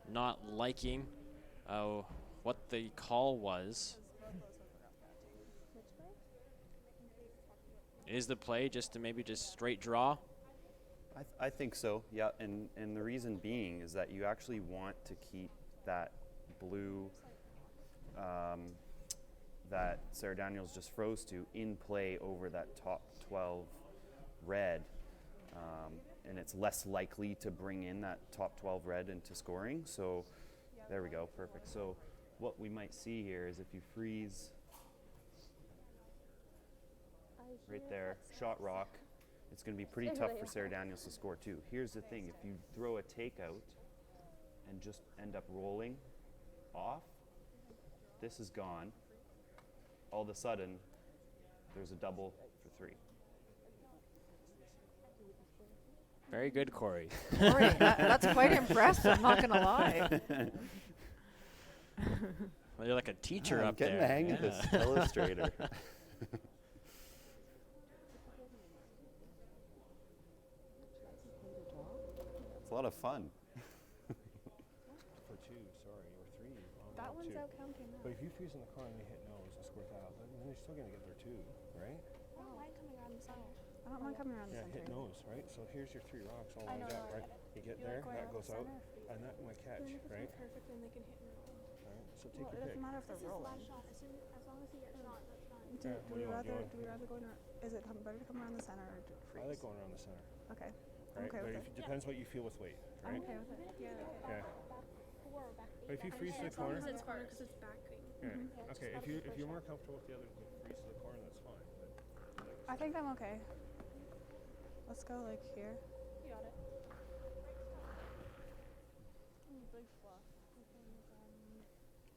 not liking what the call was. Is the play just to maybe just straight draw? I think so, yeah, and the reason being is that you actually want to keep that blue that Sarah Daniels just froze to in play over that top 12 red, and it's less likely to bring in that top 12 red into scoring. So there we go, perfect. So what we might see here is if you freeze right there, shot rock, it's going to be pretty tough for Sarah Daniels to score too. Here's the thing, if you throw a takeout and just end up rolling off, this is gone. All of a sudden, there's a double for 3. Very good, Corey. Corey, that's quite impressive, not going to lie. Well, you're like a teacher I'm up there. getting the hang of this illustrator. It's a lot of fun. For 2, sorry, or 3. That one's 2. out counting now. But if you freeze in the car and they hit nose and score that, then you're still going to get there too, right? I don't mind coming around the center. I don't mind coming around the Yeah, center. hit nose, right? So here's your 3 rocks all I lined know, up, I right? get it. You get You're there, going that around goes the out, center. and that might catch, Then if it's right? perfect, then they can hit me. Right. So take Well, your it pick. doesn't matter if This they're is the rolling. last shot. As long as you get shot, that's fine. Do, Yeah, do what we do you want? rather go is it better to come around the center or to freeze? I like going around the center, Okay. right? Okay But with if it. it depends what you feel with weight, I'm right? okay with it. Yeah. Yeah. But if you freeze to the As long corner, as it's corner, because it's backing. yeah. Okay. If you're more comfortable with the other freeze to the corner, that's fine. But I think I'm okay. Let's go like here. You got it.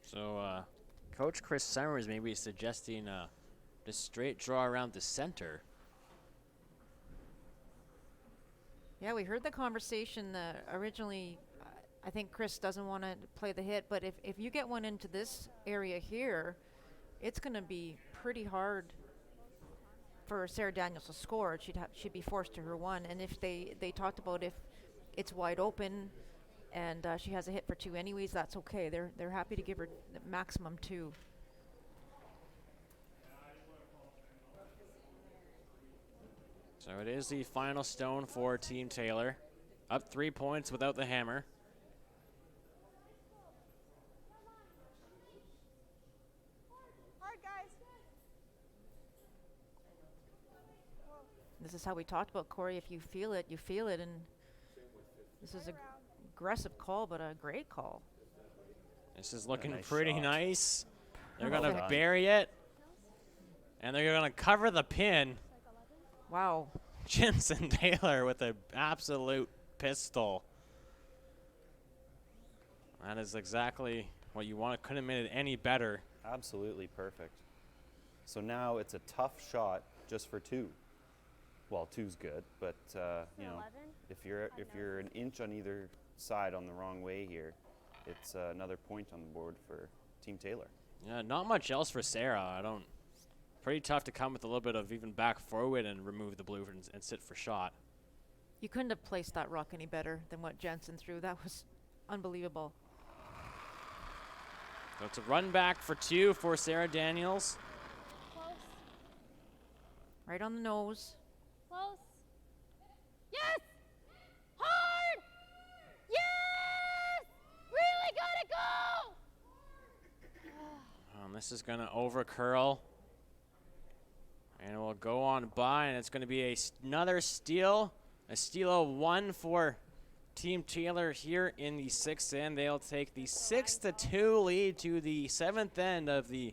So Coach Chris Summers maybe suggesting just straight draw around the center. Yeah, we heard the conversation originally. I think Chris doesn't want to play the hit, but if you get one into this area here, it's going to be pretty hard for Sarah Daniels to score. She'd be forced to her one. And if they talked about if it's wide open and she has a hit for 2 anyways, that's okay. They're happy to give her the maximum 2. So it is the final stone for Team Taylor. Up 3 points without the hammer. Hard, guys. This is how we talked about, Corey. If you feel it, you feel it. And this is a aggressive call, but a great call. This is looking nice pretty shot. nice. They're Well going to done. bury it. And they're going to cover the pin. Wow. Jensen Taylor with an absolute pistol. That is exactly what you want. Couldn't have made it any better. Absolutely perfect. So now it's a tough shot just for 2. Well, 2's good, but you know, if you're an inch on either side on the wrong way here, it's another point on the board for Team Taylor. Yeah, not much else for Sarah. Pretty tough to come with a little bit of even back forward and remove the blue and sit for shot. You couldn't have placed that rock any better than what Jensen threw. That was unbelievable. So it's a run back for 2 for Sarah Daniels. Close. Right on the nose. Close. Yes! Hard! Yes! Really gotta go! This is going to over curl. And it will go on by, and it's going to be another steal. A steal of 1 for Team Taylor here in the 6th end. They'll take the 6-2 lead to the 7th end of the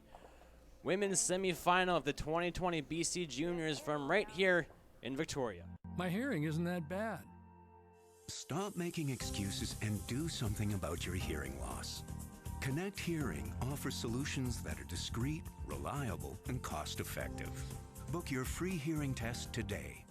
women's semifinal of the 2020 BC Juniors from right here in Victoria. My hearing isn't that bad. Stop making excuses and do something about your hearing loss. Connect Hearing offers solutions that are discreet, reliable, and cost-effective. Book your free hearing test today.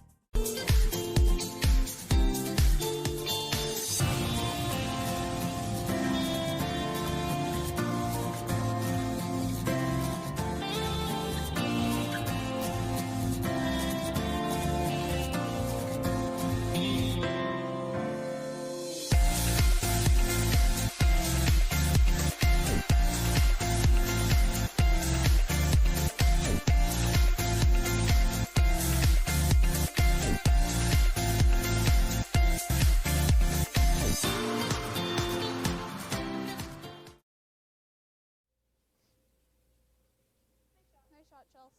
Nice shot, Chels.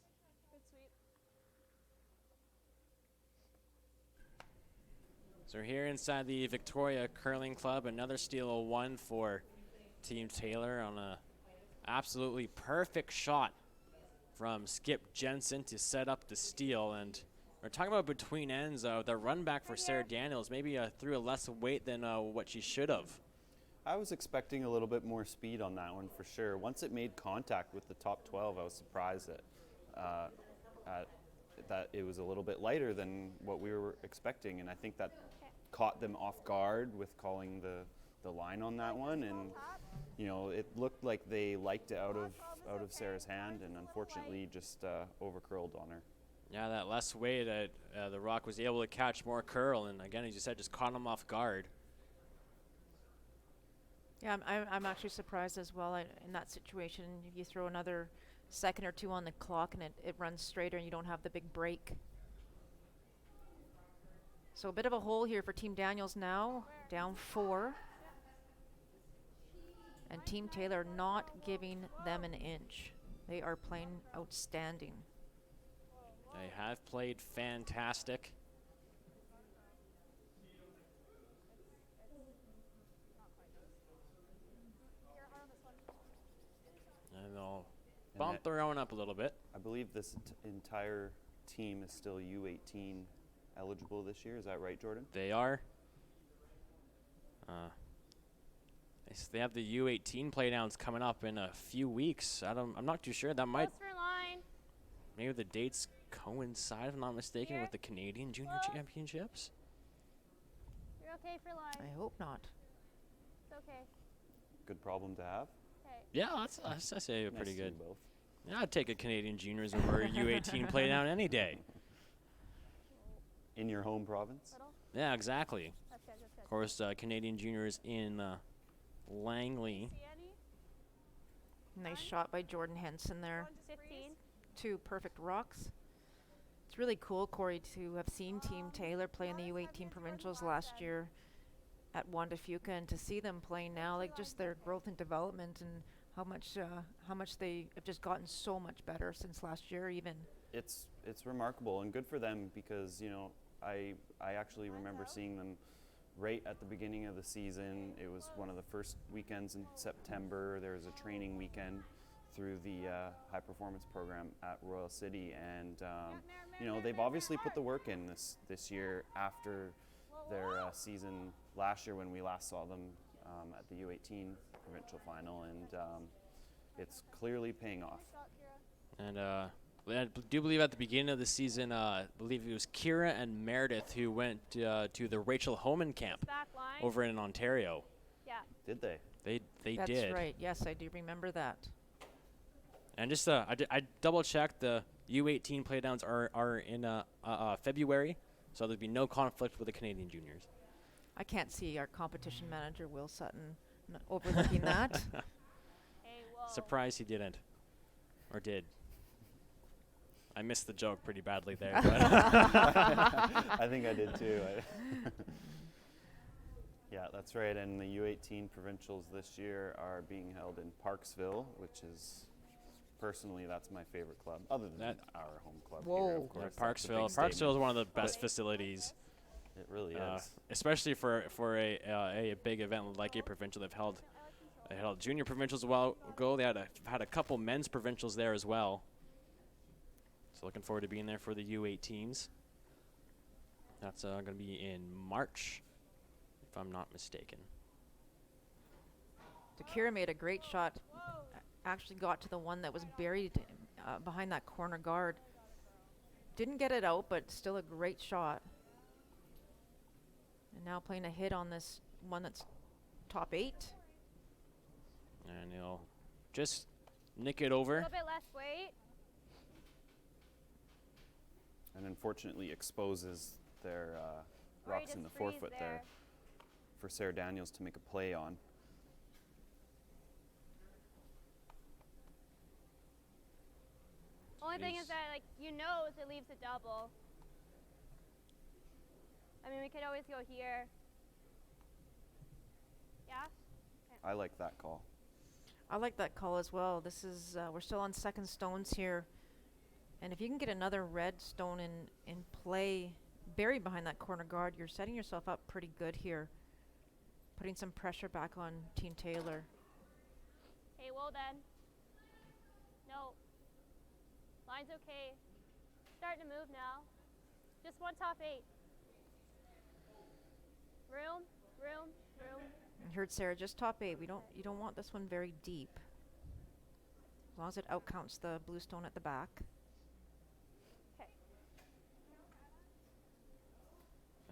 Good sweep. So here inside the Victoria Curling Club, another steal of 1 for Team Taylor on a absolutely perfect shot from Skip Jensen to set up the steal. And we're talking about between ends, the run back for Sarah Daniels maybe threw a less weight than what she should have. I was expecting a little bit more speed on that one for sure. Once it made contact with the top 12, I was surprised that it was a little bit lighter than what we were expecting, and I think that caught them off guard with calling the line on that one. And you know, it looked like they liked it out of Sarah's hand, and unfortunately just over curled on her. Yeah, that less weight, the Rock was able to catch more curl, and again, as you said, just caught them off guard. Yeah, I'm actually surprised as well in that situation. If you throw another second or 2 on the clock and it runs straighter and you don't have the big break. So a bit of a hole here for Team Daniels now, down 4. And Team Taylor not giving them an inch. They are playing outstanding. They have played fantastic. And they'll bump their own up a little bit. I believe this entire team is still U18 eligible this year. Is that right, Jordan? They are. They have the U18 playdowns coming up in a few weeks. I'm not too sure. That might. Close for line. Maybe the dates coincide, if I'm not mistaken, with the Canadian Junior Championships. You're okay for line. I hope not. It's Okay. Good problem to have. Okay. Yeah, that's I say Nice pretty to see good. both. Yeah, I'd take a Canadian Juniors over a U18 play down any day. In your home province? Little. Yeah, exactly. That's good. That's good. Of course, Canadian Juniors in Langley. See any? Nice shot by Jordan Henson there. 15. 2 perfect rocks. It's really cool, Corey, to have seen Team Taylor play in the U18 provincials last year at Juan de Fuca, and to see them play now, like just their growth and development, and how much they have just gotten so much better since last year even. It's remarkable and good for them because, you know, I actually remember seeing them right at the beginning of the season. It was one of the first weekends in September. There was a training weekend through the high performance program at Royal City, and you know, they've obviously put the work in this year after their season last year when we last saw them at the U18 provincial final, and it's clearly paying off. And I do believe at the beginning of the season, I believe it was Kira and Meredith who went to the Rachel Homan camp Back line. over in Ontario. Yeah. Did they? They That's did. That's right. Yes, I do remember that. And just I double checked, the U18 playdowns are in February, so there'd be no conflict with the Canadian Juniors. I can't see our competition manager, Will Sutton, overlooking that. Hey, whoa. Surprised he didn't. Or did. I missed the joke pretty badly there. But I think I did too. Yeah, that's right. And the U18 provincials this year are being held in Parksville, which is, personally, that's my favorite club, other than our home club here, of course. Yeah, Parksville is one of the best facilities. It really is. Especially for a big event like a provincial. They held junior provincials a while ago. They had a couple men's provincials there as well. So looking forward to being there for the U18s. That's going to be in March, if I'm not mistaken. Kira made a great shot. Actually got to the one that was buried behind that corner guard. Didn't get it out, but still a great shot. And now playing a hit on this one that's top 8. And he'll just nick it over. A little bit less weight. And unfortunately exposes their rocks in the forefoot there for Sarah Daniels to make a play on. Only thing is that, like, it leaves a double. I mean, we could always go here. Yeah? Okay. I like that call. I like that call as well. This is we're still on second stones here, and if you can get another red stone in play, buried behind that corner guard, you're setting yourself up pretty good here, putting some pressure back on Team Taylor. Hey, well then. No. Line's okay. Starting to move now. Just one top 8. Room. You heard Sarah, just top 8. You don't want this one very deep. As long as it outcounts the blue stone at the back. Okay.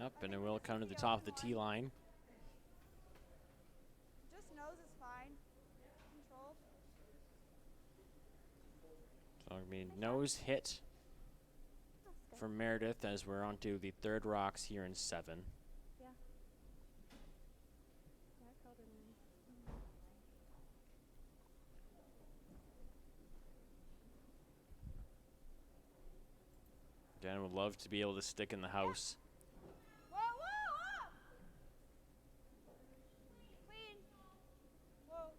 Up, and it will come to the top of the tee line. Just nose is fine. Controlled. So I mean, nose hit for Meredith as we're on to the third rocks here in 7. Yeah. Dan would love to be able to stick in the house. Whoa, whoa, Queen. whoa!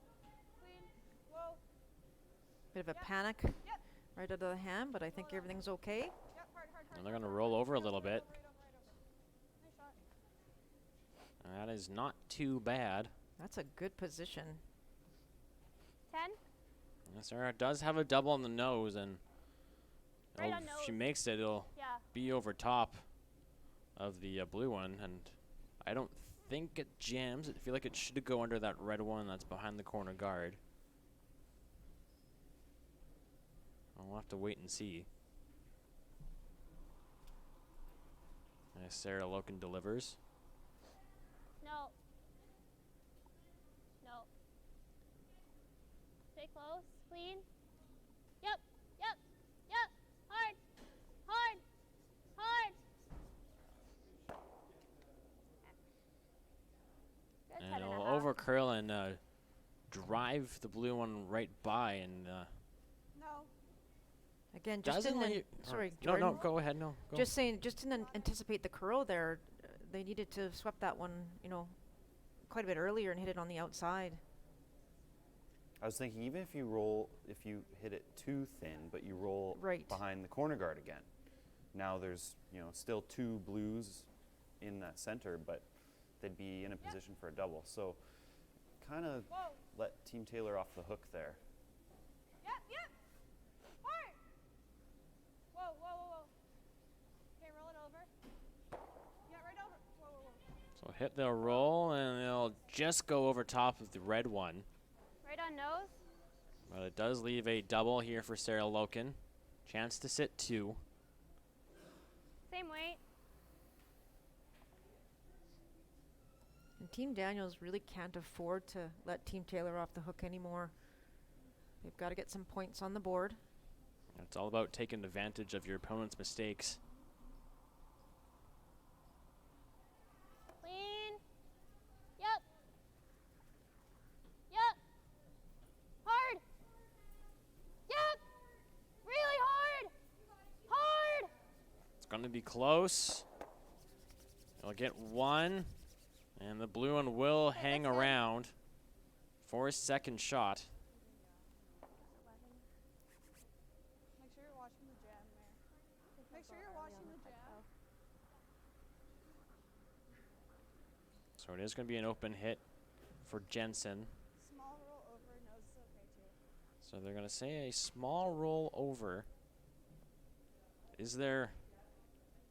Queen. Whoa. Bit of a panic right out of the hand, but I think everything's okay. Yep, hard. And they're going to roll over a little bit. Nice shot. That is not too bad. That's a good position. 10. Yes, Sarah does have a double on the nose, and Right on if nose. she makes it, it'll Yeah. be over top of the blue one, and I don't think it jams. I feel like it should go under that red one that's behind the corner guard. We'll have to wait and see. As Sarah Loken delivers. No. Stay close. Clean. Yep. Yep. Yep. Hard. Hard. Hard. Good And 10 and a it'll half. over curl and drive the blue one right by. And No. Again, just doesn't didn't. let you. Sorry, No, Jordan. no, go ahead. No, go. Just saying, just didn't anticipate the curl there. They needed to sweep that one, quite a bit earlier and hit it on the outside. I was thinking even if you hit it too thin, but you roll Right. behind the corner guard again. Now there's still two blues in that center, but they'd be in a position for a double. So kind of let Team Taylor off the hook there. Yep, yep. Hard. Whoa, whoa, whoa, whoa. Okay, roll it over. Yeah, right over. Whoa, whoa, whoa. So hit the roll, and they'll just go over top of the red one. Right on nose. But it does leave a double here for Sarah Loken. Chance to sit 2. Same weight. And Team Daniels really can't afford to let Team Taylor off the hook anymore. They've got to get some points on the board. It's all about taking advantage of your opponent's mistakes. Clean. Yep. Yep. Hard. Yep. Really hard. Hard. It's going to be close. They'll get 1, and the blue one will hang around for a second shot. Make sure you're watching the jam there. Make sure you're watching the jam. So it is going to be an open hit for Jensen. Small roll over, nose is okay too. So they're going to say a small roll over. Is there...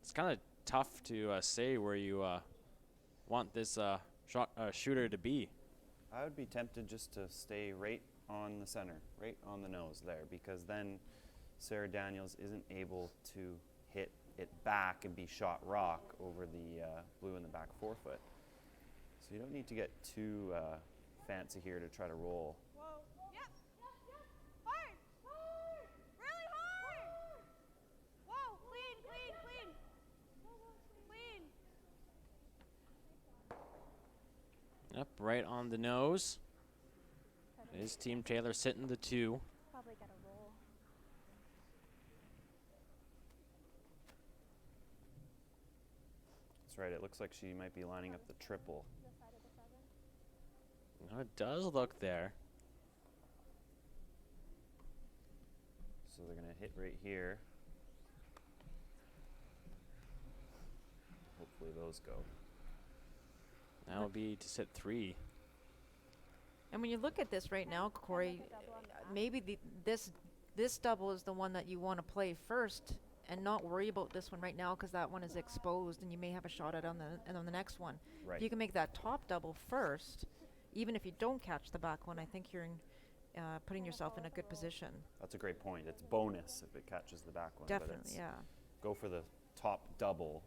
It's kind of tough to say where you want this shooter to be. I would be tempted just to stay right on the center, right on the nose there, because then Sarah Daniels isn't able to hit it back and be shot rock over the blue in the back forefoot. So you don't need to get too fancy here to try to roll. Whoa. Yep. Hard. Hard. Really hard. Whoa. Clean, clean, clean. Clean. Up right on the nose. It is Team Taylor sitting the 2. Probably got a roll. That's right, it looks like she might be lining up the triple. This side of the 7. No, it does look there. So they're going to hit right here. Hopefully those go. That would be to sit 3. And when you look at this right now, Corey, maybe this double is the one that you want to play first and not worry about this one right now because that one is exposed and you may have a shot at on the next one. Right. If you can make that top double first, even if you don't catch the back one, I think you're putting yourself in a good position. That's a great point. It's bonus if it catches the back one. but Definitely, it's yeah. Go for the top double,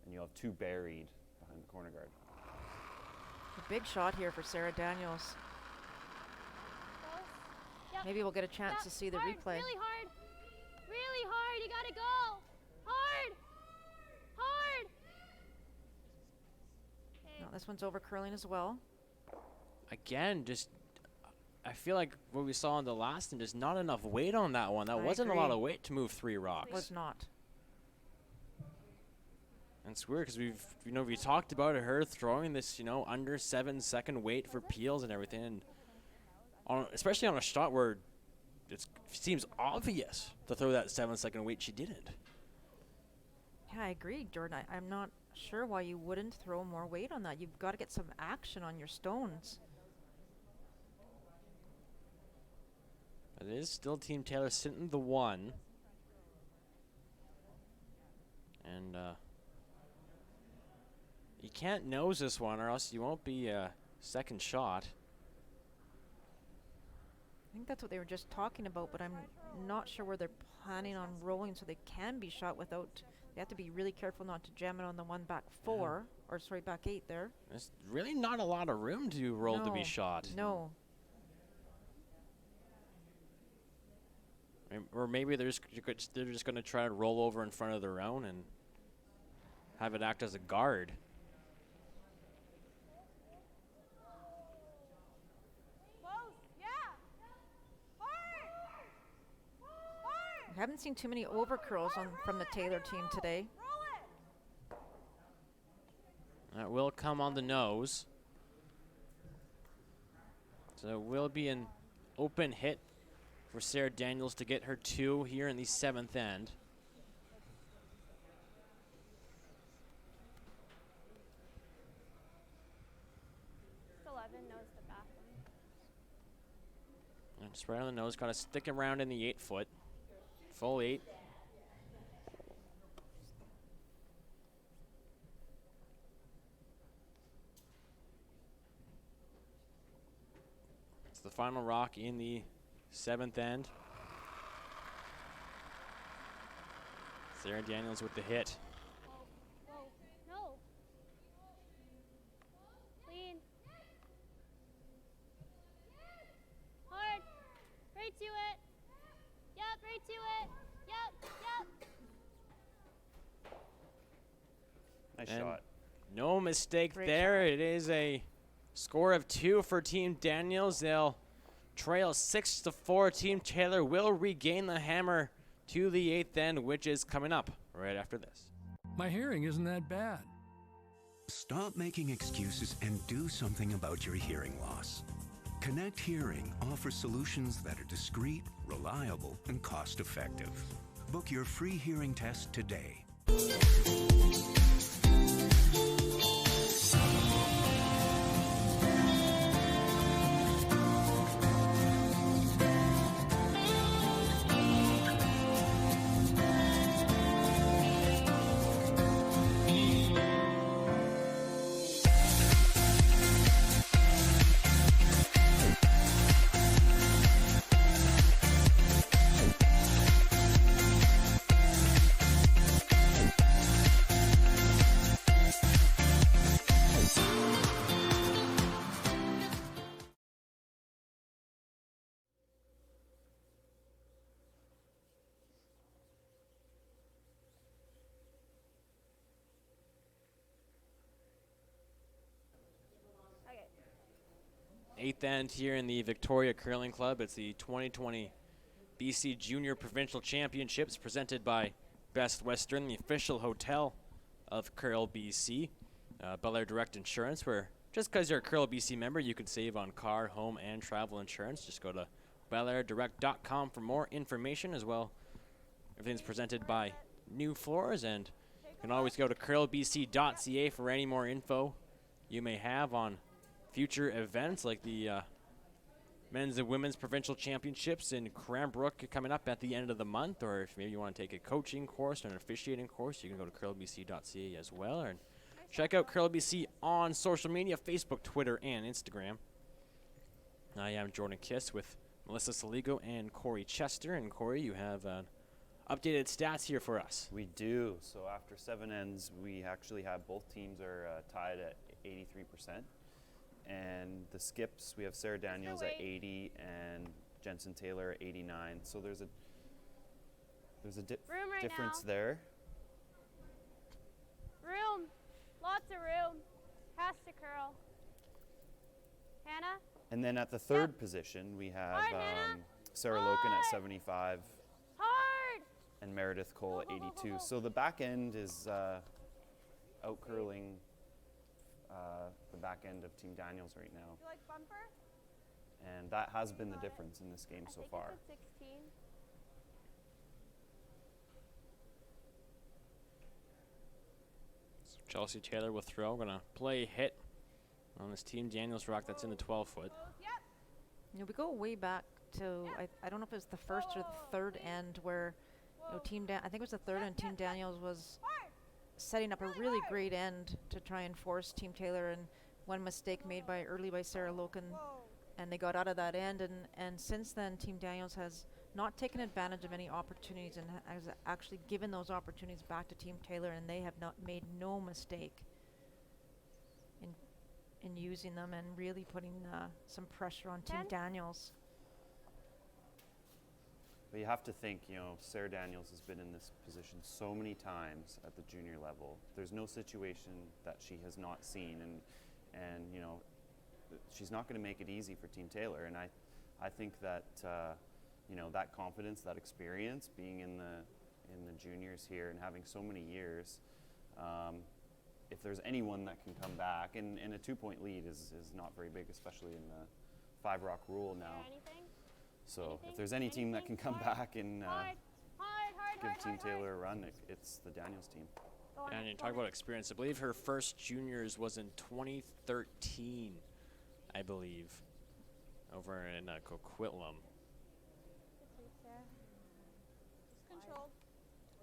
and you'll have 2 buried behind the corner guard. A big shot here for Sarah Daniels. Close. Yep. Maybe we'll get a chance Yep. to see the hard. replay. Really hard. Really hard. You gotta go. Hard. Hard. Okay. No, this one's over curling as well. Again, just I feel like what we saw in the last one, just not enough weight on that one. That I wasn't a lot agree. of weight to move 3 rocks. Was not. And it's weird because we talked about her throwing this, under 7-second weight for peels and everything, and especially on a shot where it seems obvious to throw that 7-second weight, she didn't. Yeah, I agree, Jordan. I'm not sure why you wouldn't throw more weight on that. You've got to get some action on your stones. But it is still Team Taylor sitting the 1. And you can't nose this one or else you won't be a second shot. I think that's what they were just talking about, but I'm not sure where they're planning on rolling so they can be shot without. They have to be really careful not to jam it on the one back 4, or sorry, back 8 there. There's really not a lot of room to roll to be shot. No. Or maybe they're just going to try to roll over in front of their own and have it act as a guard. I haven't seen too many overcurls from the Taylor team today. That will come on the nose. So it will be an open hit for Sarah Daniels to get her 2 here in the 7th end. It's 11, nose to back. And just right on the nose, got to stick around in the 8-foot. Full 8. It's the final rock in the 7th end. Sarah Daniels with the hit. Whoa, no. Clean. Hard. Right to it. Yep, right to it. Yep, yep. Nice And shot. no mistake Great there. It is a score of 2 for Team Daniels. They'll trail 6-4. Team Taylor will regain the hammer to the 8th end, which is coming up right after this. My hearing isn't that bad. Stop making excuses and do something about your hearing loss. Connect Hearing offers solutions that are discreet, reliable, and cost-effective. Book your free hearing test today. Okay. 8th end here in the Victoria Curling Club. It's the 2020 BC Junior Provincial Championships presented by Best Western, the official hotel of Curl BC. Bel Air Direct Insurance, where just because you're a Curl BC member, you can save on car, home, and travel insurance. Just go to belairdirect.com for more information as well. Everything's presented by New Floors, and you can always go to curlbc.ca for any more info you may have on future events like the men's and women's provincial championships in Cranbrook coming up at the end of the month, or if maybe you want to take a coaching course or an officiating course, you can go to curlbc.ca as well. And check out CurlBC on social media, Facebook, Twitter, and Instagram. I am Jordan Kiss with Melissa Saligo and Corey Chester. And Corey, you have updated stats here for us. We do. So after 7 ends, we actually have both teams are tied at 83%. And the skips, we have Sarah Daniels at 80 and Jensen Taylor at 89. So there's a Room right difference now. there. Room. Lots of room. Has to curl. Hannah? And then at the third position, we have Hard, Hannah. Sarah Loken at Hard. 75 Hard! and Meredith Cole at Go, go, go, 82. go, go. So the back end is out curling the back end of Team Daniels right now. You like bumper? And that has been the difference in this game I so think far. it's a 16. So Chelsea Taylor will throw. Gonna play a hit on this Team Daniels rock that's in the 12-foot. Yep. You know, we go way back to I don't know if it was the first or the third end where I think it was the third, and Team Daniels was setting up a really great end to try and force Team Taylor, and one mistake made early by Sarah Loken, and they got out of that end, and since then Team Daniels has not taken advantage of any opportunities and has actually given those opportunities back to Team Taylor, and they have not made no mistake in using them and really putting some pressure on Team 10? Daniels. But you have to think, you know, Sarah Daniels has been in this position so many times at the junior level. There's no situation that she has not seen, and you know, she's not going to make it easy for Team Taylor. And I think that you know, that confidence, that experience, being in the juniors here and having so many years, if there's anyone that can come back, and a 2-point lead is not very big, especially in the 5 Rock rule now. So if there's any team that can come back and give Team Taylor a run, it's the Daniels team. And you talk about experience. I believe her first juniors was in 2013, I believe, over in Coquitlam. Control.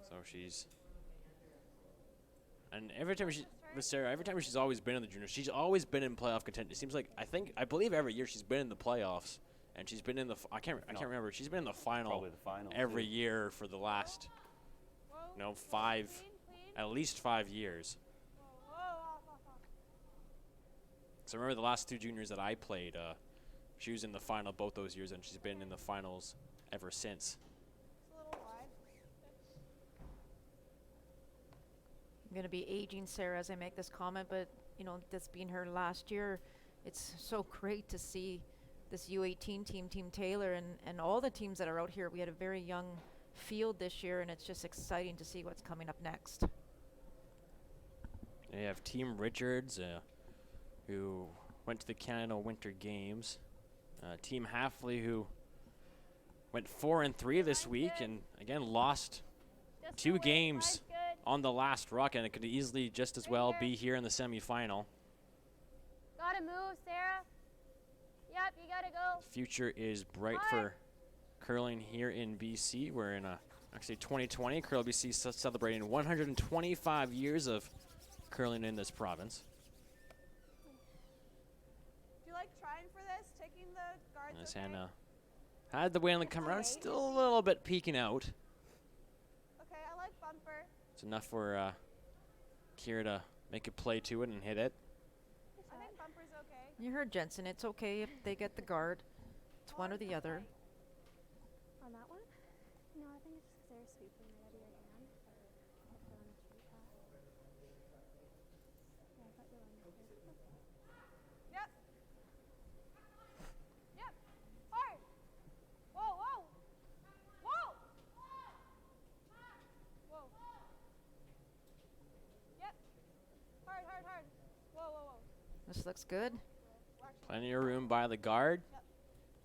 So she's, and every time with Sarah, every time she's always been in the juniors, she's always been in playoff contention. It seems like I believe every year she's been in the playoffs, and she's been in the I can't remember. She's been in the final, Probably the final every too. year for the last, at least 5 years. So I remember the last 2 juniors that I played, she was in the final both those years, and she's been in the finals ever since. I'm going to be aging Sarah as I make this comment, but you know, this being her last year, it's so great to see this U18 team, Team Taylor, and all the teams that are out here. We had a very young field this year, and it's just exciting to see what's coming up next. They have Team Richards, who went to the Canada Winter Games. Team Hafley, who went 4-3 this week, and again lost 2 games on the last rock, and it could easily just as well be here in the semifinal. Gotta move, Sarah. Yep, you gotta go. Future is bright for curling here in BC. We're in actually 2020. Curl BC celebrating 125 years of curling in this province. Do you like trying for this? Taking the guards. This okay? Hannah had the whale come around, still a little bit peeking out. Okay, I like bumper. It's enough for Kira to make a play to it and hit it. I think bumper's okay. You heard Jensen. It's okay if they get the guard. It's one or the other. On that one? No, I think it's just because they're sweeping right out of your hand. If they're on the sweep path. Yeah, I thought you were on the sweep. Yep. Yep. Hard. Whoa, whoa. Whoa. Whoa. Yep. Hard, hard, hard. Whoa, whoa, whoa. This looks good. Plenty of room by the guard.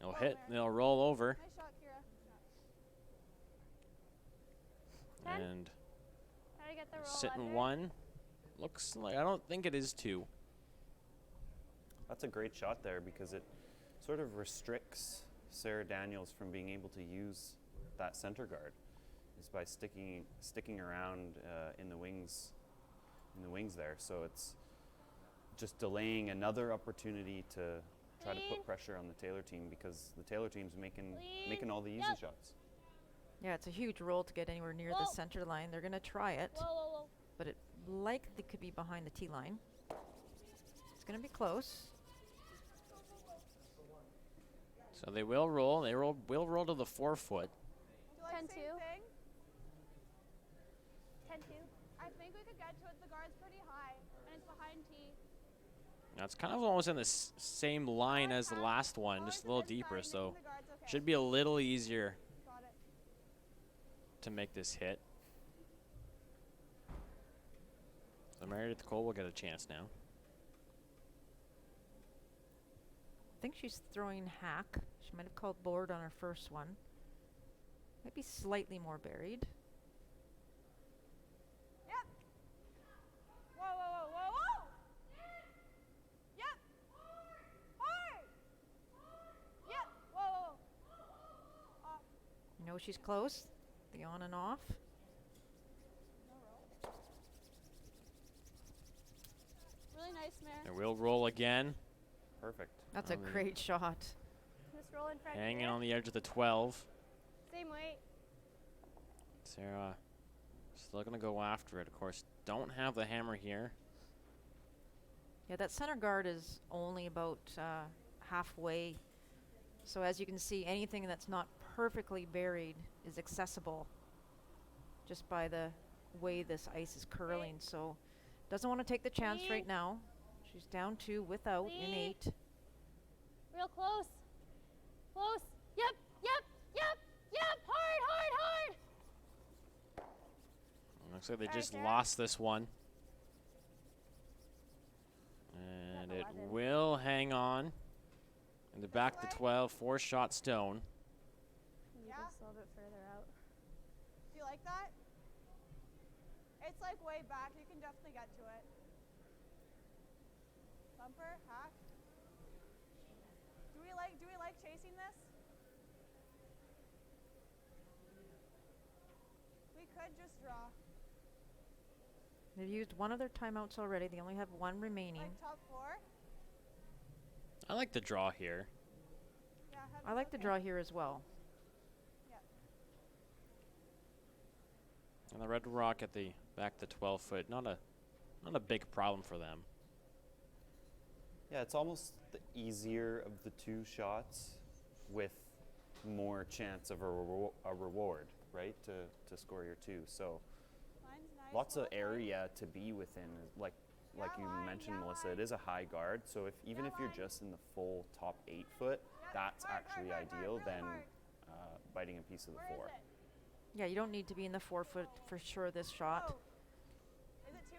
They'll hit, they'll roll over. Nice shot, Kira. And Gotta get the roll sitting under. 1. Looks like, I don't think it is 2. That's a great shot there because it sort of restricts Sarah Daniels from being able to use that center guard. Is by sticking around in the wings there. So it's just delaying another opportunity to try to put pressure on the Taylor team, because the Taylor team's making all the easy shots. Yeah, it's a huge roll to get anywhere near the center line. They're going to try it, but it likely could be behind the tee line. It's going to be close. So they will roll. They will roll to the 4 foot. Do you like 10-2. same thing? 10-2. I think we could get to it. The guard's pretty high, and it's behind tee. Now it's kind of almost in the same line as the last one, just a little deeper, so should be a little easier Got it. to make this hit. So Meredith Cole will get a chance now. I think she's throwing hack. She might have called board on her first one. Might be slightly more buried. Yep. Whoa, whoa, whoa, whoa, whoa. Yep. Hard. Yep. Whoa, whoa, whoa. You know she's close. The on and off. Really nice, Mare. And we'll roll again. Perfect. That's a great shot. Just roll in front. Hanging here. on the edge of the 12. Same weight. Sarah still going to go after it, of course. Don't have the hammer here. Yeah, that center guard is only about halfway So as you can see, anything that's not perfectly buried is accessible just by the way this ice is curling. So doesn't want to take the chance right now. She's down 2 without in 8. Real close. Close. Yep, yep, yep, yep. Hard, hard, hard. Looks like they just lost this one. And it will hang on. In the back to 12, 4-shot stone. Maybe just a little bit further out. Do you like that? It's like way back. You can definitely get to it. Bumper, hack. Do we like chasing this? We could just draw. They've used one of their timeouts already. They only have 1 remaining. Like top 4? I like the draw here. Yeah, I like the draw here as well. And the Red Rock at the back to 12 foot, not a big problem for them. Yeah, it's almost the easier of the 2 shots with more chance of a reward, right? To score your 2. So lots of area to be within, like you mentioned, Melissa. It is a high guard, so even if you're just in the full top 8 foot, that's actually ideal than biting a piece of the 4. Yeah, you don't need to be in the 4 foot for sure this shot.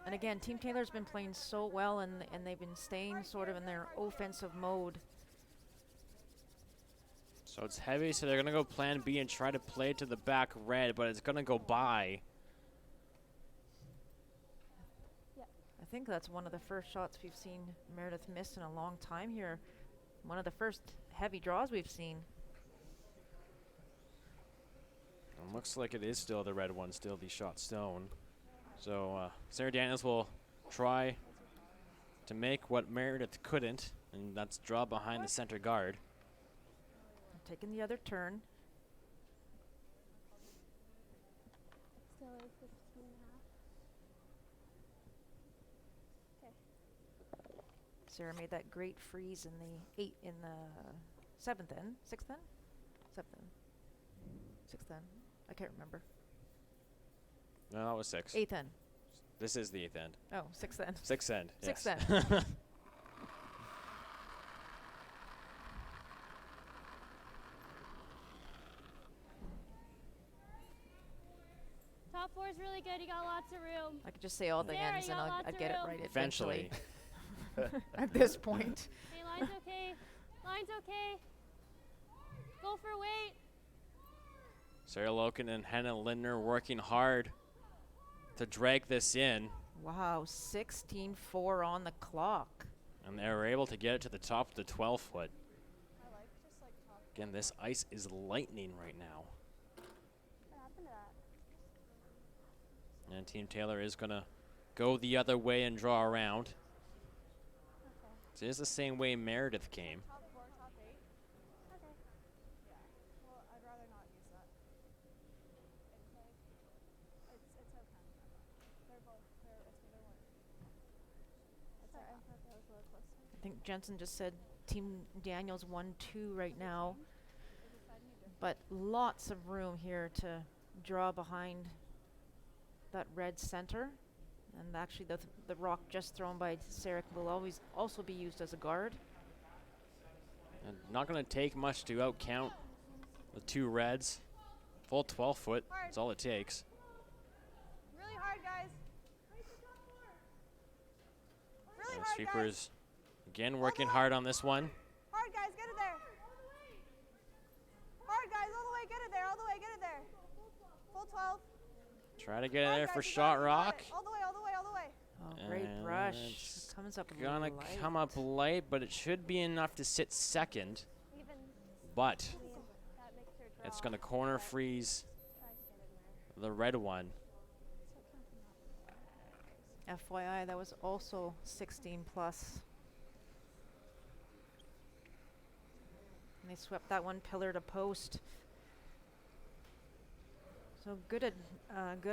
And again, Team Taylor's been playing so well, and they've been staying sort of in their offensive mode. So it's heavy, so they're going to go plan B and try to play to the back red, but it's going to go by. I think that's one of the first shots we've seen Meredith miss in a long time here. One of the first heavy draws we've seen. And looks like it is still the red one, still the shot stone. So Sarah Daniels will try to make what Meredith couldn't, and that's draw behind the center guard. Taking the other turn. Still like 15 and a half. Okay. Sarah made that great freeze in the 7th end, 6th end, 7th end, 6th end. I can't remember. No, that was 6. 8th end. This is the 8th end. Oh, 6th end. 6th end. 6th yes. end. Top 4 is really good. You got lots of room. I could just say all the Sarah, ends you and got I'd lots get it of room. right Eventually. At this point. Hey, line's okay. Line's okay. Go for weight. Sarah Loken and Hannah Lindner working hard to drag this in. Wow, 16-4 on the clock. And they were able to get it to the top of the 12 foot. Again, this ice is lightning right now. What happened to that? And Team Taylor is going to go the other way and draw around. Okay. So it is the same way Meredith came. Top 4, top 8. Okay. Yeah. Well, I'd rather not use that. It's like, it's okay. They're both, it's neither one. Sorry, I thought that was a little closer. I think Jensen just said Team Daniels 1-2 right now. But lots of room here to draw behind that red center. And actually the rock just thrown by Sarek will always also be used as a guard. And not going to take much to outcount the 2 reds. Full 12 foot, that's all it takes. Really hard, guys. Really And hard, Sweepers again working hard on this one. Hard, guys, get it there. Hard, guys, all the way, get it there, all the way, get it there. Full 12. Try to get in Hard, there guys, for you got shot it, you got rock. it. All the way, all the way, all the way. Oh, great And brush. it's Comes up gonna light. come up light, but it should be enough to sit second. Even But that makes her draw. it's gonna corner freeze Try to get in there. the red one. FYI, that was also 16 plus. And they swept that one pillar to post. So good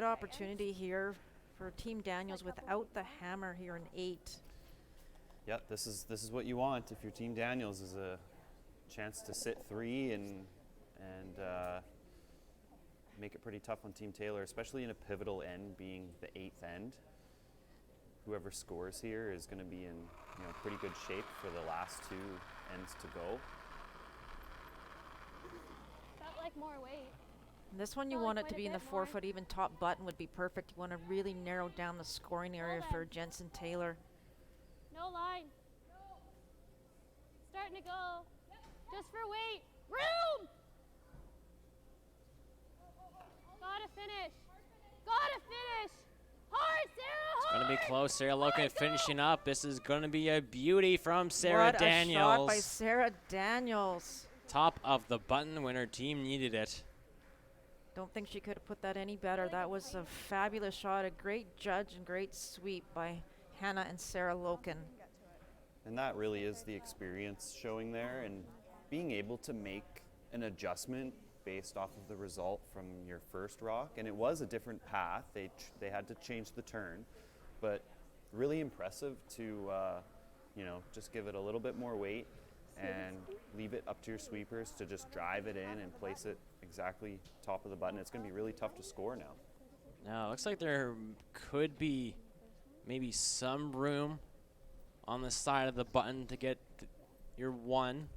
opportunity here for Team Daniels without the hammer here in 8. Yeah, this is what you want if your Team Daniels is a chance to sit 3 and make it pretty tough on Team Taylor, especially in a pivotal end being the 8th end. Whoever scores here is going to be in pretty good shape for the last 2 ends to go. Felt like more weight. This one you Felt want like it to quite a be in the bit more. 4-foot, even top button would be perfect. You want to really narrow down the scoring area for Jensen Taylor. No line. Starting to go. Just for weight. Room! Gotta finish. Gotta finish. Hard, Sarah, It's hard! going to be close. Sarah Loken finishing up. This is going to be a beauty from Sarah What Daniels. a shot by Sarah Daniels. Top of the button when her team needed it. Don't think she could have put that any better. That was a fabulous shot, a great judge and great sweep by Hannah and Sarah Loken. And that really is the experience showing there, and being able to make an adjustment based off of the result from your first rock. And it was a different path. They had to change the turn, but really impressive to just give it a little bit more weight and leave it up to your sweepers to just drive it in and place it exactly top of the button. It's going to be really tough to score now. Now, it looks like there could be maybe some room on the side of the button to get your 1.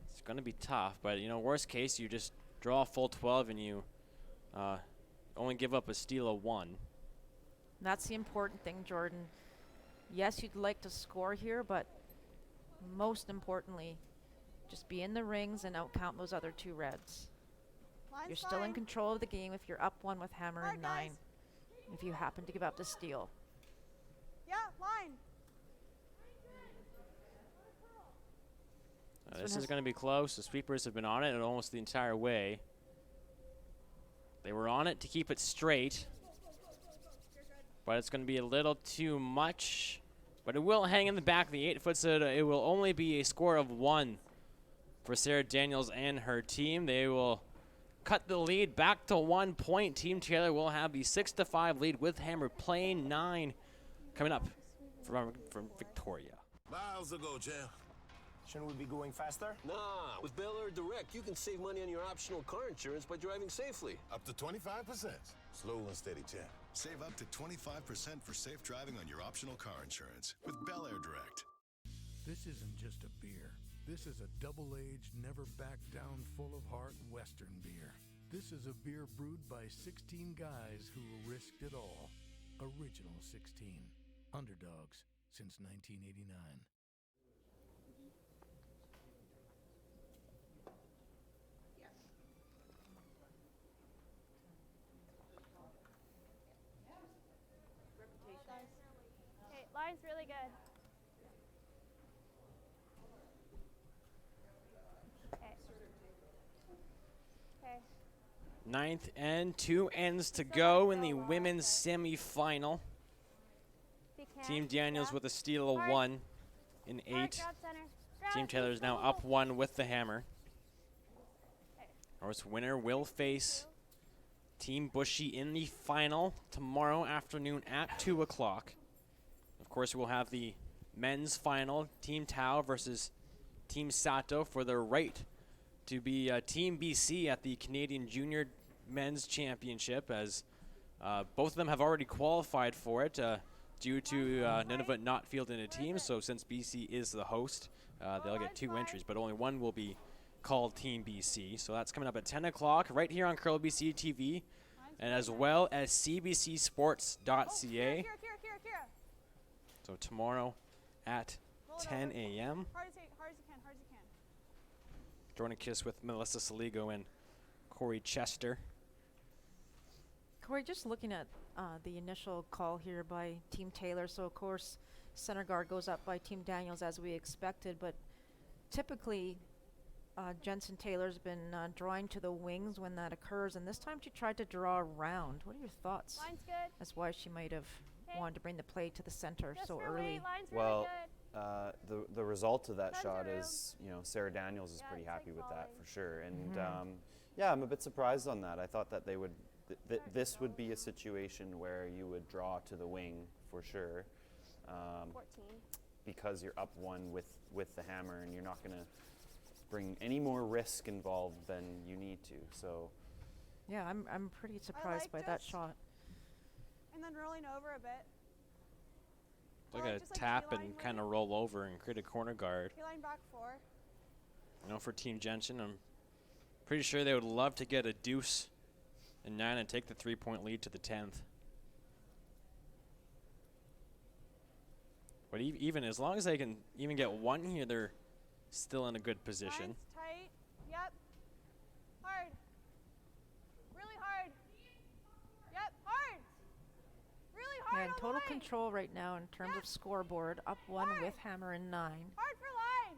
It's going to be tough, but, worst case, you just draw a full 12 and you only give up a steal of 1. That's the important thing, Jordan. Yes, you'd like to score here, but most importantly, just be in the rings and outcount those other 2 reds. You're still in control of the game if you're up 1 with hammer and 9. If you happen to give up the steal. Yeah, line. This is going to be close. The sweepers have been on it almost the entire way. They were on it to keep it straight, but it's going to be a little too much. But it will hang in the back of the 8-foot, so it will only be a score of 1 for Sarah Daniels and her team. They will cut the lead back to 1 point. Team Taylor will have the 6-5 lead with hammer playing 9 coming up from Victoria. Miles ago, champ. Shouldn't we be going faster? Nah, with Bel Air Direct, you can save money on your optional car insurance by driving safely. Up to 25%. Slow and steady, champ. Save up to 25% for safe driving on your optional car insurance with Bel Air Direct. This isn't just a beer. This is a double-aged, never back down, full of heart Western beer. This is a beer brewed by 16 guys who risked it all. Original 16. Underdogs since 1989. Okay, line's really good. Okay. Okay. 9th end, 2 ends to go in the women's semifinal. Team Daniels with a steal of 1 in 8. Team Taylor is now up 1 with the hammer. Of course, winner will face Team Bushy in the final tomorrow afternoon at 2 o'clock. Of course, we'll have the men's final, Team Tau versus Team Sato for the right to be Team BC at the Canadian Junior Men's Championship, as both of them have already qualified for it due to Nunavut not fielding a team. So since BC is the host, they'll get 2 entries, but only one will be called Team BC. So that's coming up at 10 o'clock right here on Curl BC TV, and as well as cbcsports.ca. So tomorrow at 10 a.m. Hard as you can, hard as you can. Jordan Kiss with Melissa Saligo and Corey Chester. Corey, just looking at the initial call here by Team Taylor, so of course center guard goes up by Team Daniels as we expected, but typically Jensen Taylor's been drawing to the wings when that occurs, and this time she tried to draw around. What are your thoughts? Line's good. That's why she might have wanted to bring the play to the center so early. Well, the result of that shot is, Sarah Daniels is pretty happy with that for sure. And yeah, I'm a bit surprised on that. I thought that they would, this would be a situation where you would draw to the wing for sure. 14. because you're up one with the hammer, and you're not going to bring any more risk involved than you need to. So Yeah, I'm pretty surprised by that shot. And then rolling over a bit. Like Well, a just like tap T-line and kind of winning. roll over and create a corner guard. Line back 4. You know, for Team Gentian, I'm pretty sure they would love to get a deuce in 9 and take the 3-point lead to the 10th. But even as long as they can even get one here, they're still in a good position. Line's tight. Yep. Hard. Really hard. Yep, hard. Really hard. Yeah, in all the total way. control right now in terms of scoreboard, up 1 with hammer in 9. Hard for line.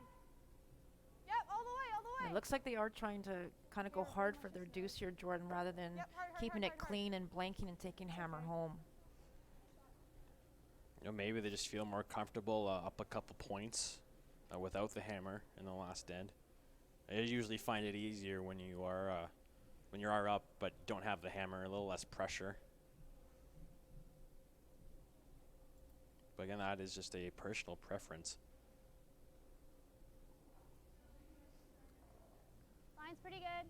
Yep, all the way, all the way. It looks like they are trying to kind of go hard for their deuce here, Jordan, rather than keeping it clean and blanking and taking hammer home. You know, maybe they just feel more comfortable up a couple points without the hammer in the last end. I usually find it easier when you are up but don't have the hammer, a little less pressure. But again, that is just a personal preference. Line's pretty good.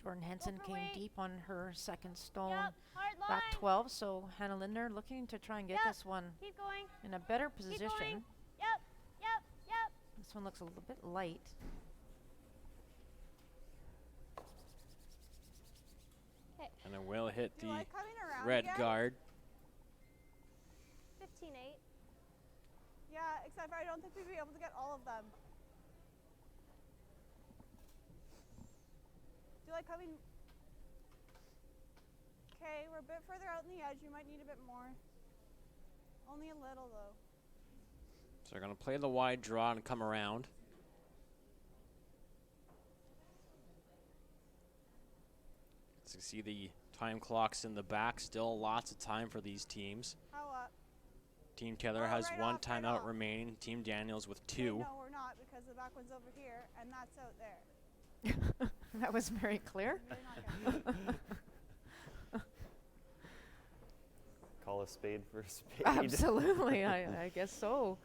Jordan Henson Over came weight. deep on her second stone. Yep, hard line. Back 12, so Hannah Lindner looking to try and get Yep, this one keep going. in a better Keep position. going. Yep, yep, yep. This one looks a little bit light. Okay. And it will hit Do the you like coming around red again? guard. 15-8. Yeah, except for I don't think we'd be able to get all of them. Do you like coming? Okay, we're a bit further out on the edge. You might need a bit more. Only a little though. So they're going to play the wide draw and come around. So you see the time clocks in the back. Still lots of time for these teams. How up? Team Taylor Oh, has right one off, right timeout off. remaining. Team Daniels with Okay, 2. no, we're not because the back one's over here and that's out there. That was very clear. call a spade for a spade. Absolutely, I guess so.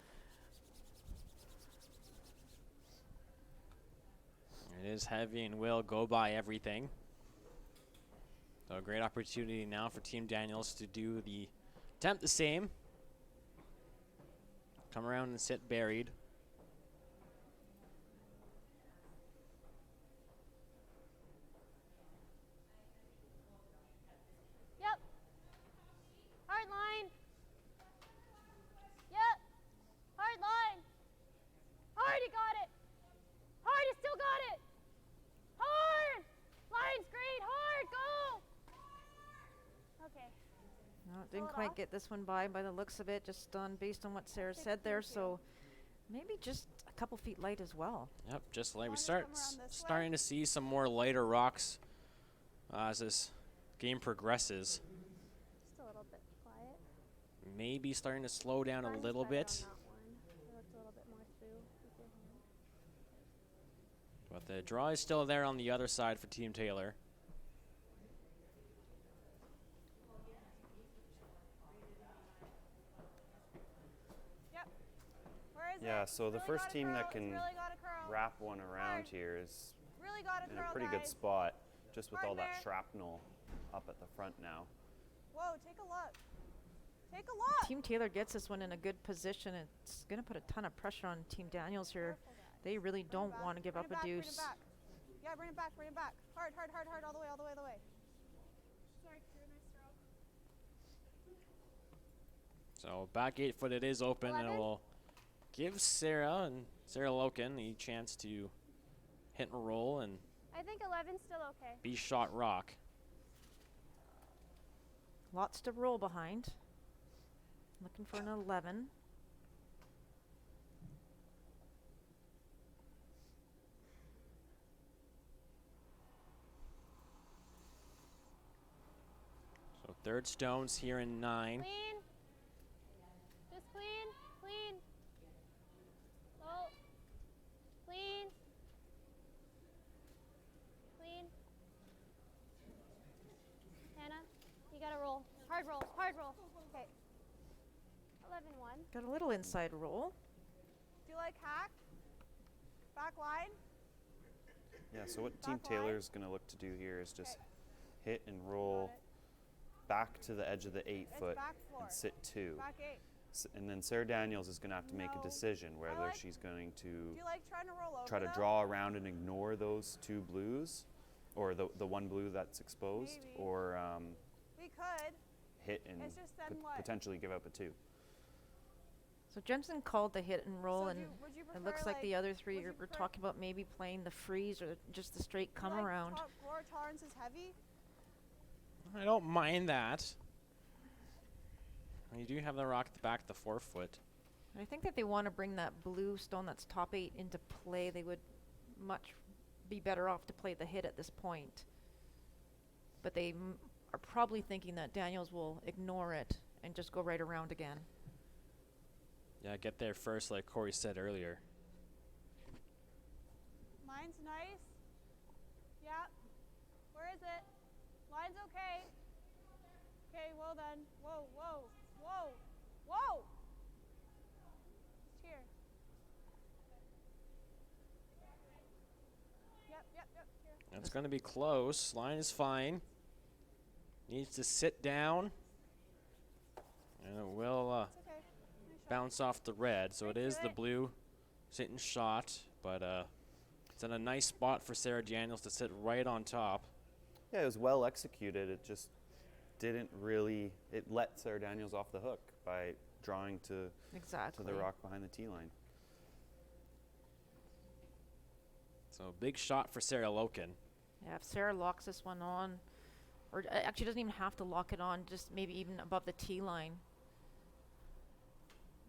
It is heavy and will go by everything. So a great opportunity now for Team Daniels to attempt the same. Come around and sit buried. Yep. Hard line. Yep. Hard line. Hard, you got it. Hard, you still got it. Hard. Line's great. Hard, go. Okay. No, it didn't quite get this one by the looks of it, just based on what Sarah said there. So maybe just a couple feet light as well. Yep, just like we starting to see some more lighter rocks as this game progresses. Just a little bit quiet. Maybe starting to slow down a Line's little better bit. on that one. It looked a little bit more through with your hand. But the draw is still there on the other side for Team Taylor. Yep. Where is it? Yeah, so the Really first gotta team curl. that It's can really gotta curl. wrap one around Hard. here is Really gotta in curl, a pretty good guys. spot, just with Hard all that there. shrapnel up at the front now. Whoa, take a look. Take a look. Team Taylor gets this one in a good position. It's going to put a ton of pressure on Team Daniels here. They really don't want to give up a Bring it deuce. back. Yeah, bring it back, bring it back. Hard, hard, hard, hard, all the way, all the way, all the way. Sorry, Drew, nice throw. So back 8 foot, it is open, and it 11. will give Sarah Loken the chance to hit and roll and I think 11's still okay. be shot rock. Lots to roll behind. Looking for an 11. So third stones here in 9. Clean. Just clean. Clean. Low. Clean. Clean. Hannah, you gotta roll. Hard roll. Hard roll. Okay. 11-1. Got a little inside roll. Do you like hack? Back line? Yeah, so what Team Back line. Taylor's going to look to do here is just hit and roll back to the edge of the 8 foot back 4. and sit 2. Back 8. And then Sarah Daniels is going to have to make a No. decision whether like- she's going Do you like trying to roll over try to though? draw around and ignore those 2 blues, or the one blue that's exposed, Maybe. or We could. hit and It's just then what? potentially give up a 2. So Jensen called the hit and roll, So and would you it prefer, looks like the other three would you were prefer- talking about maybe playing the freeze or just the straight come like around. Floor tolerance is heavy. I don't mind that. You do have the rock at the back of the 4 foot. And I think that they want to bring that blue stone that's top 8 into play. They would much be better off to play the hit at this point. But they are probably thinking that Daniels will ignore it and just go right around again. Yeah, get there first, like Corey said earlier. Line's nice. Yeah. Where is it? Line's okay. Okay, well done. Whoa, whoa, whoa, whoa! It's here. Yep, here. It's going to be close. Line is fine. Needs to sit down. And it will It's okay. bounce off the red. So it is the blue sitting shot. But it's in a nice spot for Sarah Daniels to sit right on top. Yeah, it was well executed. It just didn't really. It let Sarah Daniels off the hook by drawing to Exactly. the rock behind the tee line. So big shot for Sarah Loken. Yeah, if Sarah locks this one on, or actually doesn't even have to lock it on, just maybe even above the tee line.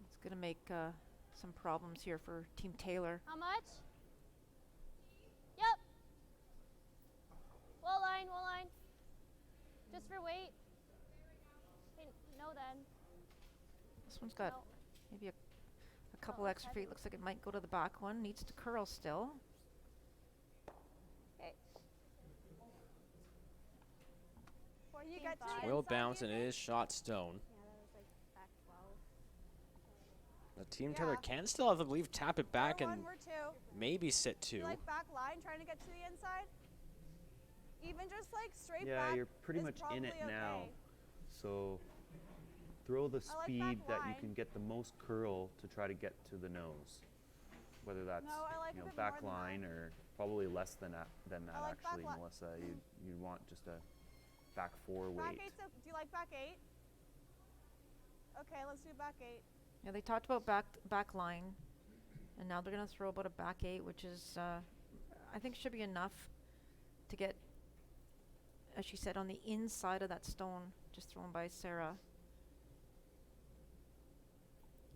It's going to make some problems here for Team Taylor. How much? Yep. Wall line. Just for weight. Okay, no then. This one's got No. maybe a couple extra feet. Looks like it might go to the back one. Needs to curl still. Okay. Before you get to the Will inside, bounce you and it think? is shot stone. Yeah, that was like back 12. The Team Taylor can still, I believe, tap it back We're and one, we're 2. maybe sit Do 2. you like back line, trying to get to the inside? Even just like straight Yeah, back. you're pretty is much in it probably now. okay. So throw the I like speed back that you line. can get the most curl to try to get to the nose. Whether that's No, I like a bit back more than line or probably less than that I like back actually, li- Melissa. You want just a back 4 Back weight. 8's do you like back 8? Okay, let's do back 8. Yeah, they talked about back line, and now they're going to throw about a back 8, which is, I think, should be enough to get, as she said, on the inside of that stone, just thrown by Sarah.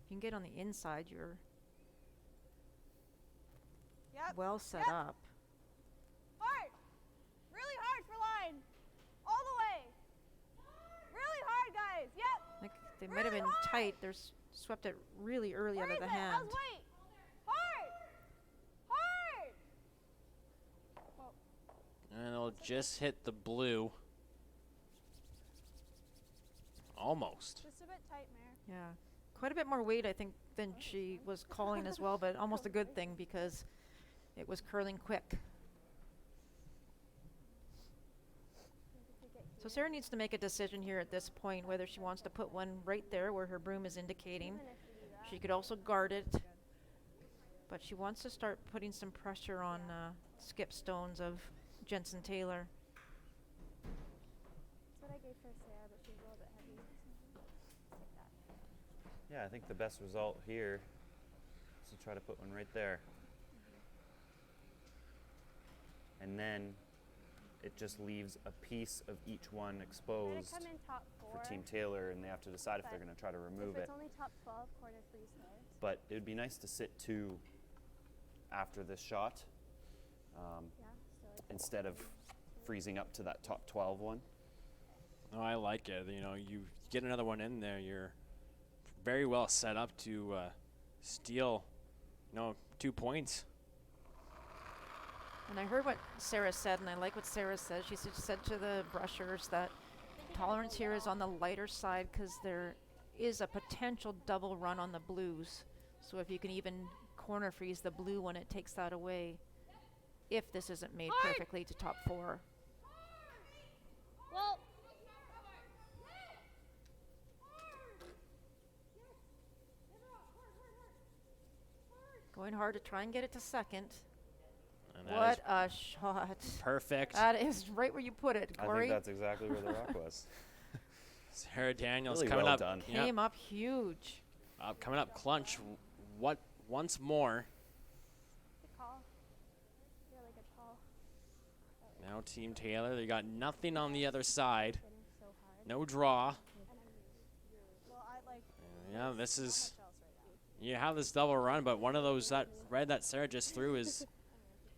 If you can get on the inside, you're Yep. well set Yep. up. Hard. Really hard for line. All the way. Really hard, guys. Yep. Like they might have Really been hard. tight. They're swept it really early Where out of is the it? hand. How's weight? Hard. Hard. Whoa. And it'll just hit the blue. Almost. Just a bit tight, Mare. Yeah, quite a bit more weight, I think, than she was calling as well, but almost a good thing because it was curling quick. So Sarah needs to make a decision here at this point, whether she wants to put one right there where her broom is indicating. She could also guard it, but she wants to start putting some pressure on skip stones of Jensen Taylor. That's what I gave for Sarah, but she's a little bit heavy. Like that. Yeah, I think the best result here is to try to put one right there. And then it just leaves a piece of each one I'm gonna exposed come in top 4. for Team Taylor, and they have to decide if they're But going to try to remove if it. it's only top 12, corner freeze there. But it would be nice to sit 2 after this shot Yeah, so instead of freezing up to that top 12 one. Oh, I like it. You know, you get another one in there, you're very well set up to steal, 2 points. And I heard what Sarah said, and I like what Sarah said. She said to the brushers that tolerance here is on the lighter side because they're is a potential double run on the blues. So if you can even corner freeze the blue when it takes that away, if this isn't made perfectly to top 4. Well, Going hard to try and get it to second. And that What is a shot. perfect. That is right where you put it, I Corey. think that's exactly where the rock was. Sarah Daniels Really coming well up. done. Yeah, Came up huge. coming up clutch. What once more? good call. Really good call. Now Team Taylor, they got nothing on the other side. Getting so hard. No draw. Well, I like. Yeah, this is. Chelsea right now. You have this double run, but one of those that red that Sarah just threw is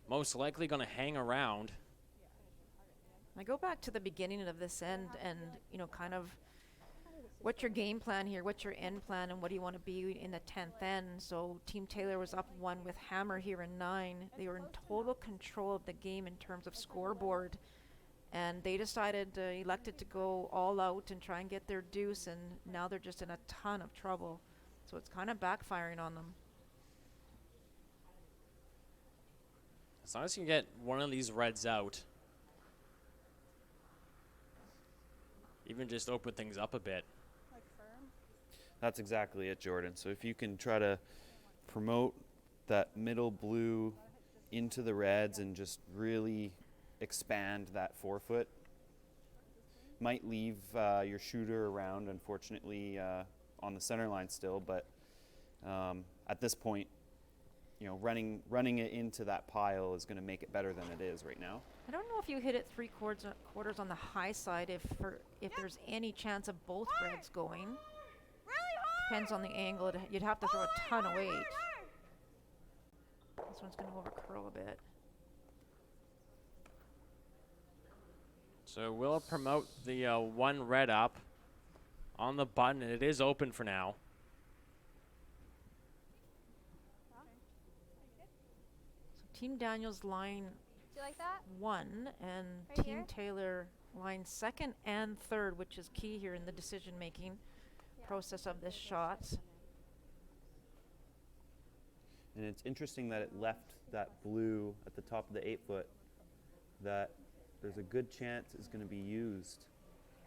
most likely going to hang around. I go back to the beginning of this end and, you know, kind of what's your game plan here? What's your end plan? And what do you want to be in the 10th end? So Team Taylor was up 1 with Hammer here in 9. They were in total control of the game in terms of scoreboard. And they decided, elected to go all out and try and get their deuce. And now they're just in a ton of trouble. So it's kind of backfiring on them. As long as you can get one of these reds out, even just open things up a bit. Like firm. That's exactly it, Jordan. So if you can try to promote that middle blue into the reds and just really expand that forefoot, might leave your shooter around, unfortunately, on the center line still. But at this point, you know, running it into that pile is going to make it better than it is right now. I don't know if you hit it 3 quarters on the high side if there's any chance of both reds going. Depends on the angle. You'd have to throw a ton of weight. This one's going to over curl a bit. So we'll promote the 1 red up on the button, and it is open for now. So Team Daniels line Do you like that? 1 and Right Team here? Taylor line 2nd and 3rd, which is key here in the decision-making process of this shot. And it's interesting that it left that blue at the top of the 8-foot that there's a good chance is going to be used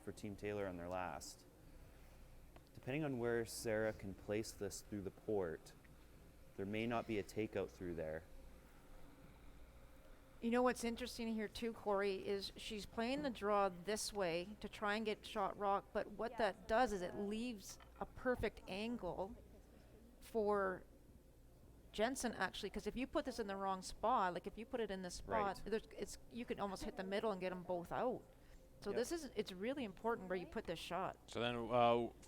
for Team Taylor on their last. Depending on where Sarah can place this through the port, there may not be a takeout through there. You know what's interesting here too, Corey, is she's playing the draw this way to try and get shot rock, but what that does is it leaves a perfect angle for Jensen actually, because if you put this in the wrong spot, like if you put it in this spot, you could almost hit the middle and get them both out. So it's really important where you put this shot. So then,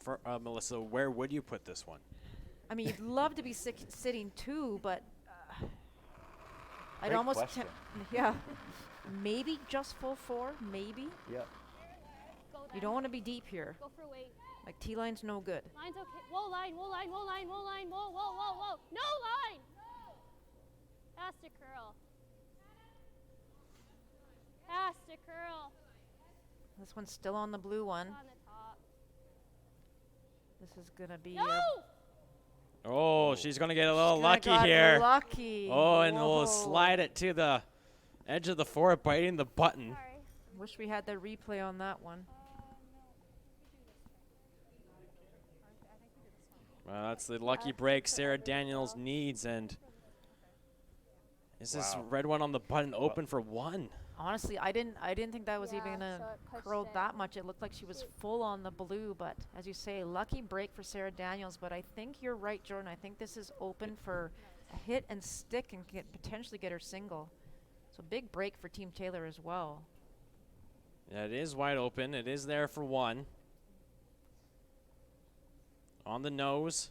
for Melissa, where would you put this one? I mean, you'd love to be sitting 2, but I'd Great almost question. yeah, maybe just full 4, maybe. Yep. Go You then. don't want to be deep here. Go for weight. Like T-line's no good. Line's okay. Whoa, line, whoa, line, whoa, line, whoa, line, whoa, whoa, whoa, whoa. No line! Pass to curl. Pass to curl. This one's still on the blue one. On the top. This is gonna be No! Oh, she's going to get a little Kinda lucky got here. lucky. Oh, and we'll Whoa. slide it to the edge of the fort, biting the button. Sorry. Wish we had the replay on that one. Well, that's the lucky break Sarah Daniels needs, and is this Wow. red one on the button open for 1? Honestly, I didn't think that was even Yeah, gonna so it pushed curl it. that much. It looked like she was full on the blue, but as you say, lucky break for Sarah Daniels. But I think you're right, Jordan. I think this is open for a hit and stick and potentially get her single. So big break for Team Taylor as well. Yeah, it is wide open. It is there for 1. On the nose.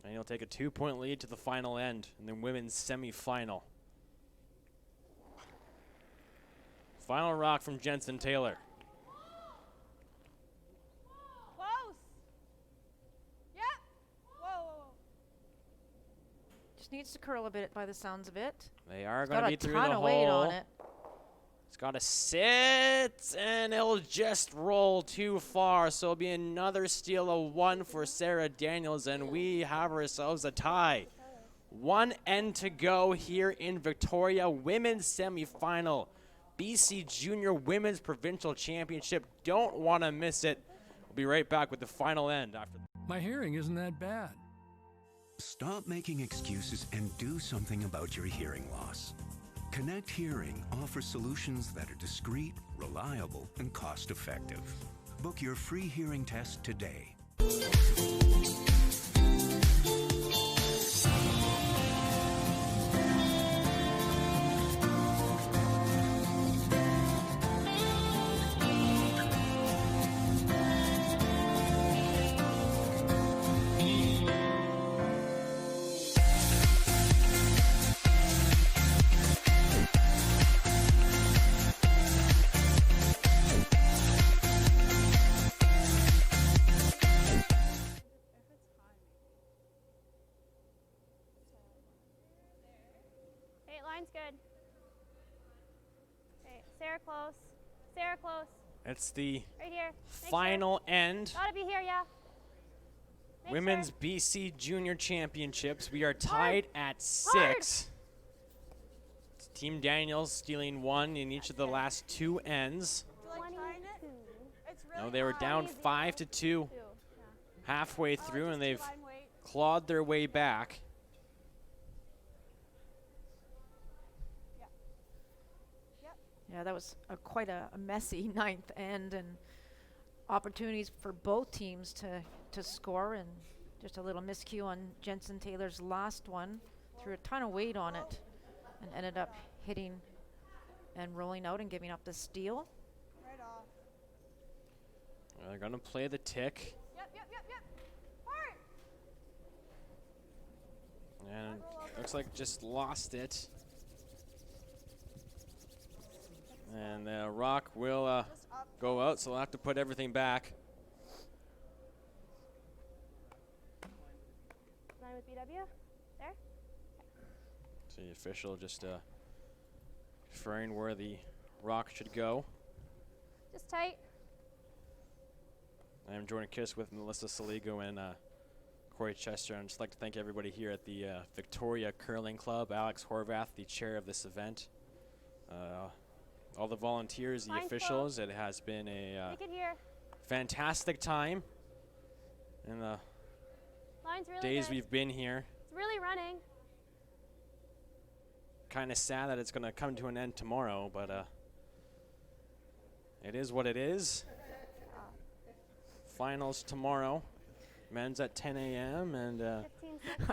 And he'll take a 2-point lead to the final end in the women's semifinal. Final rock from Jensen Taylor. Close. Yeah. Whoa, whoa, whoa. Just needs to curl a bit by the sounds of it. They are It's going got to be a through ton the of weight hole. on it. It's got to sit, and it'll just roll too far. So it'll be another steal of 1 for Sarah Daniels, and we have ourselves a tie. 1 end to go here in Victoria. Women's semifinal. BC Junior Women's Provincial Championship. Don't want to miss it. We'll be right back with the final end after. My hearing isn't that bad. Stop making excuses and do something about your hearing loss. Connect Hearing offers solutions that are discreet, reliable, and cost-effective. Book your free hearing test today. Line's good. Okay, Sarah close. Sarah close. It's the Right here. final end. Gotta be here, yeah. Women's BC Junior Championships. We are tied at 6. It's Team Daniels stealing 1 in each of the last 2 ends. No, they were down 5-2 halfway through, and they've clawed their way back. Yeah, that was quite a messy ninth end, and opportunities for both teams to score, and just a little miscue on Jensen Taylor's last one. Threw a ton of weight on it and ended up hitting and rolling out and giving up the steal. Right off. They're going to play the tick. Yep. Hard. And looks like just lost it. And the rock will go out, so we'll have to put everything back. Line with BW. There. So the official just referring where the rock should go. Just tight. I'm Jordan Kiss with Melissa Saligo and Corey Chester. I'd just like to thank everybody here at the Victoria Curling Club. Alex Horvath, the chair of this event. All the volunteers, the officials. It has been a fantastic time in the days we've been here. It's really running. Kind of sad that it's going to come to an end tomorrow, but it is what it is. Finals tomorrow. Men's at 10 a.m. and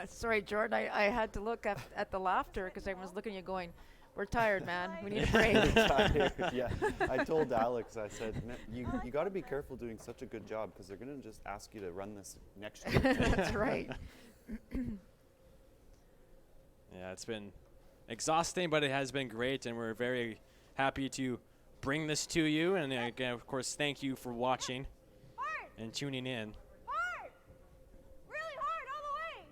sorry, Jordan, I had to look at the laughter because everyone's looking at you going, we're tired, man. We need a break. Yeah, I told Alex, I said, you got to be careful doing such a good job because they're going to just ask you to run this next year. That's right. Yeah, it's been exhausting, but it has been great, and we're very happy to bring this to you. And again, of course, thank you for watching and tuning in. Hard. Really hard all the way.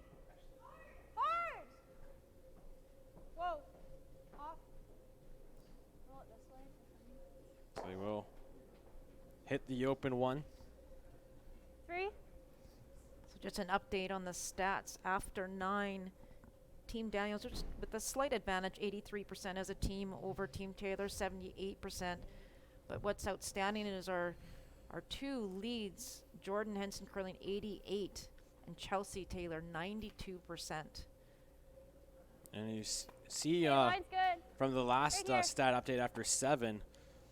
Hard. Whoa. Off. Roll it this way. So we will hit the open one. 3. So just an update on the stats after 9. Team Daniels with a slight advantage, 83% as a team over Team Taylor, 78%. But what's outstanding is our 2 leads, Jordan Henson Curling 88 and Chelsea Taylor 92%. And you see from the last stat update after 7,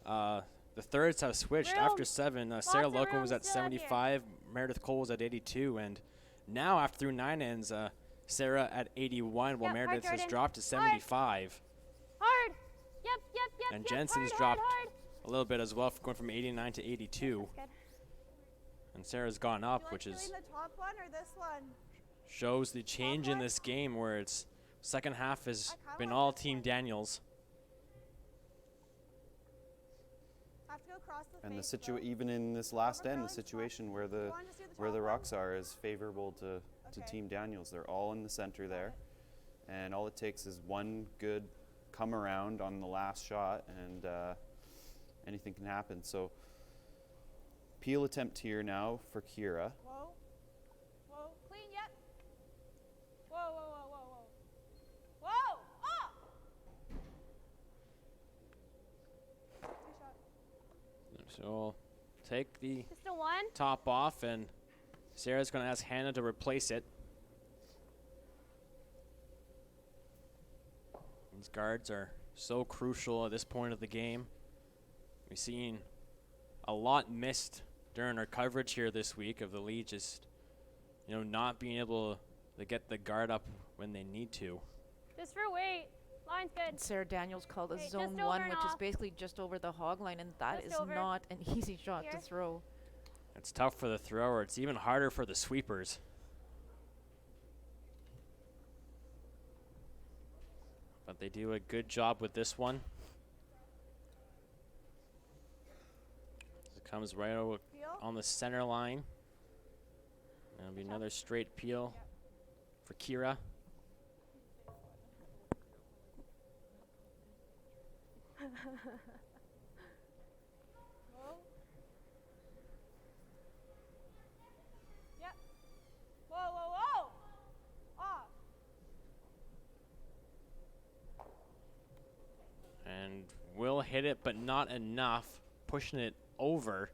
the thirds have switched. After 7, Sarah Loco was at 75, Meredith Cole was at 82, and now after through 9 ends, Sarah at 81, while Meredith has dropped to 75. Hard. Yep. And Jensen's dropped a little bit as well, going from 89 to 82. And Sarah's gone up, which is the top one or this one? shows the change in this game, where it's second half has been all Team Daniels. Have to go across the And face, even in this last end, the situation where the rocks are is favorable to Team Daniels. They're all in the center there, and all it takes is one good come around on the last shot, and anything can happen. So peel attempt here now for Kira. Whoa. Whoa. Clean, yep. Whoa, whoa, whoa, whoa, whoa. Whoa! Oh! Good shot. So we'll take the Just a one. top off, and Sarah's going to ask Hannah to replace it. These guards are so crucial at this point of the game. We've seen a lot missed during our coverage here this week of the lead, just not being able to get the guard up when they need to. Just for weight. Line's good. And Sarah Daniels called a Okay, zone just over 1, and which is off. basically just over the hog line, and that Just is over. not an easy shot to Here. throw. It's tough for the thrower. It's even harder for the sweepers. But they do a good job with this one. It comes right over on the center line. That'll be another straight peel for Kira. Whoa. Yep. Whoa, whoa, whoa! Off. And will hit it, but not enough. Pushing it over.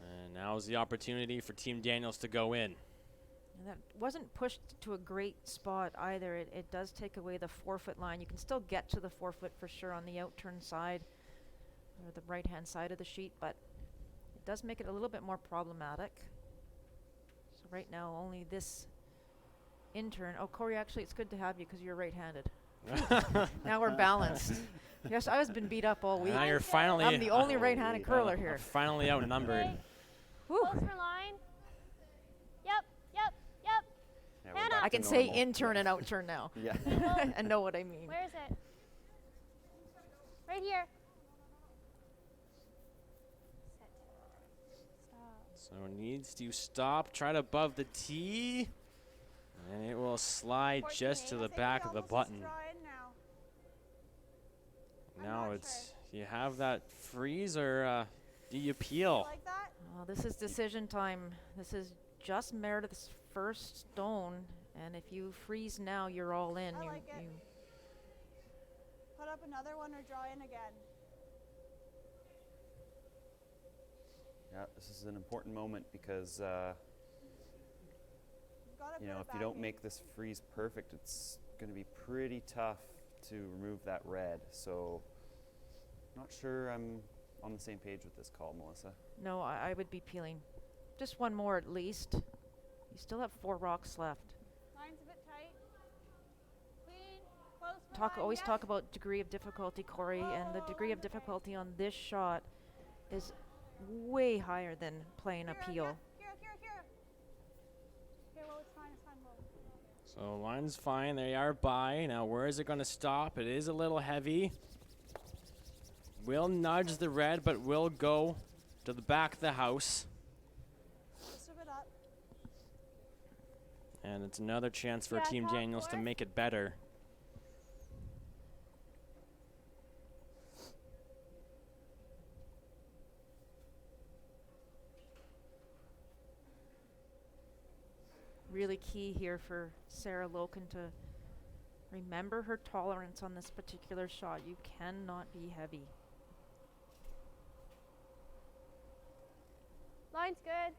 And now's the opportunity for Team Daniels to go in. And that wasn't pushed to a great spot either. It does take away the 4-foot line. You can still get to the 4-foot for sure on the outturn side, or the right-hand side of the sheet, but it does make it a little bit more problematic. So right now, only this in-turn. Oh, Corey, actually, it's good to have you because you're right-handed. Now we're balanced. Yes, I was been beat up all week. Now you're finally. I'm the only right-handed curler here. Finally outnumbered. Okay. Close for line. Yep, yep, yep. Yeah, we're Hannah. back I to can say normal. in-turn and out-turn now. Yeah. And know what I mean. Where is it? Right here. Sit. Stop. So needs to stop, try to above the tee, and it will slide 14, just to the I think back we of the almost button. draw in now. I'm Now not it's, sure. you have that freeze, or do you peel? Like that? Oh, this is decision time. This is just Meredith's first stone, and if you freeze now, you're all in. I You, like it. you Put up another one or draw in again. Yeah, this is an important moment because You've gotta put if it you back don't in. make this freeze perfect, it's going to be pretty tough to remove that red. So, not sure I'm on the same page with this call, Melissa. no, I would be peeling. Just one more at least. You still have 4 rocks left. Line's a bit tight. Clean. Close for line. Always Yep. talk about degree of difficulty, Corey, and the degree of difficulty on this shot is way higher than playing a Kira, peel. yep. Kira. Okay, well, it's fine, Will. So line's fine, they are by. Now where is it going to stop? It is a little heavy. Will nudge the red, but will go to the back of the house. Just a bit up. And it's another chance for Yeah, Team top Daniels to four. make it better. Really key here for Sarah Loken to remember her tolerance on this particular shot. You cannot be heavy. Line's good.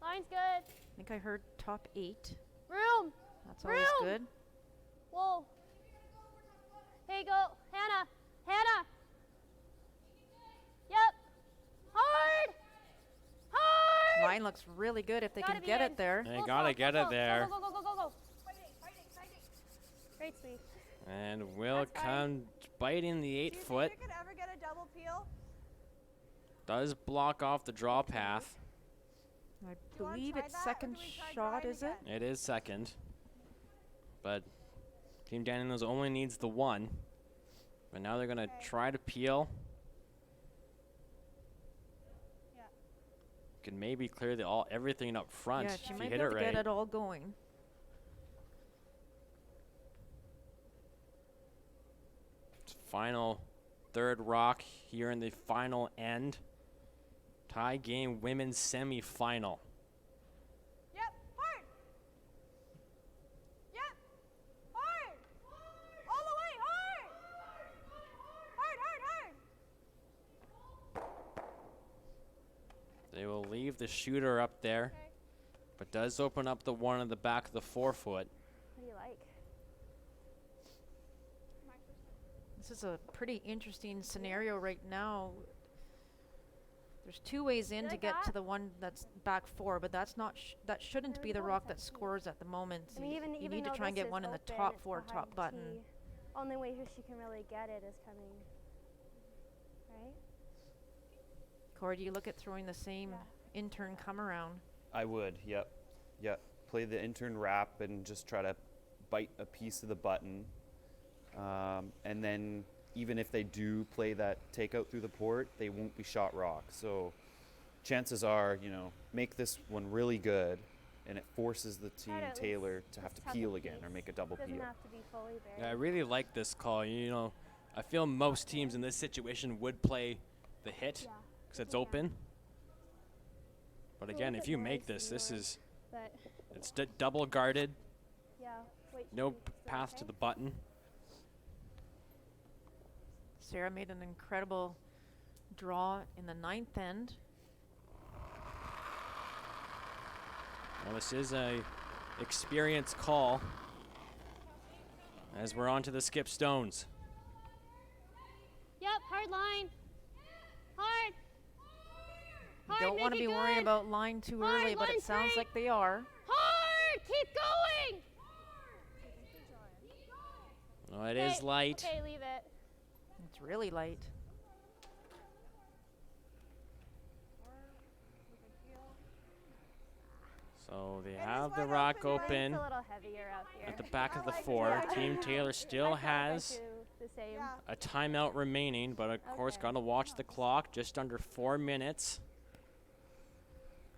Line's good. I think I heard top 8. Room. That's always Room. good. Whoa. Hey, go. Hannah. Hannah. Yep. Hard. Hard. Line looks really good if they Gotta can be get in. it there. They Go, gotta go, get go, it go. there. Go, go, go, go, go. Great sweep. And will That's fine. come biting the Do 8 you foot. think you could ever get a double peel? Does block off the draw path. I you wanna believe try it's that, or second do we try shot, drawing is it? again? It is second. But Team Daniels only needs the 1. But now they're gonna Okay. try to peel. Yeah. Can maybe clear everything up front Yeah, if she you might hit be it able to right. get it all going. Final third rock here in the final end. Tie game women's semifinal. Yep, hard. Yep, hard. All the way, hard. Hard, hard, hard. They will leave the shooter up there, but does open up the one in the back of the forefoot. What do you like? This is a pretty interesting scenario right now. There's two ways in to get to the one that's back four, but that's not that shouldn't be the rock that scores at the moment. I mean, You even need to though try and this get is one in the open, top it's four, behind top the button. tee. Only way she can really get it is coming, right? Corey, do you look at throwing the same in-turn come around? I would, yep. Yep. Play the intern wrap and just try to bite a piece of the button. And then even if they do play that takeout through the port, they won't be shot rock. So chances are, you know, make this one really good, and it forces the team Taylor to have to peel again or make a double Doesn't peel. have to be fully buried. Yeah, I really like this call. You know, I feel most teams in this situation would play the hit because it's open. But again, if you make this, this is it's double guarded. Yeah. Wait, No path to the button. Sarah made an incredible draw in the ninth end. Well, this is a experienced call as we're on to the skip stones. Yep, hard line. Hard. You don't want to be worrying about line too early, but it sounds like they are. Hard. Keep going. Oh, it is light. Okay, leave it. It's really light. So they have the rock open It's a little heavier out here. at the back of the four. Team Taylor still has the same. a timeout remaining, but of course got to watch the clock. Just under 4 minutes.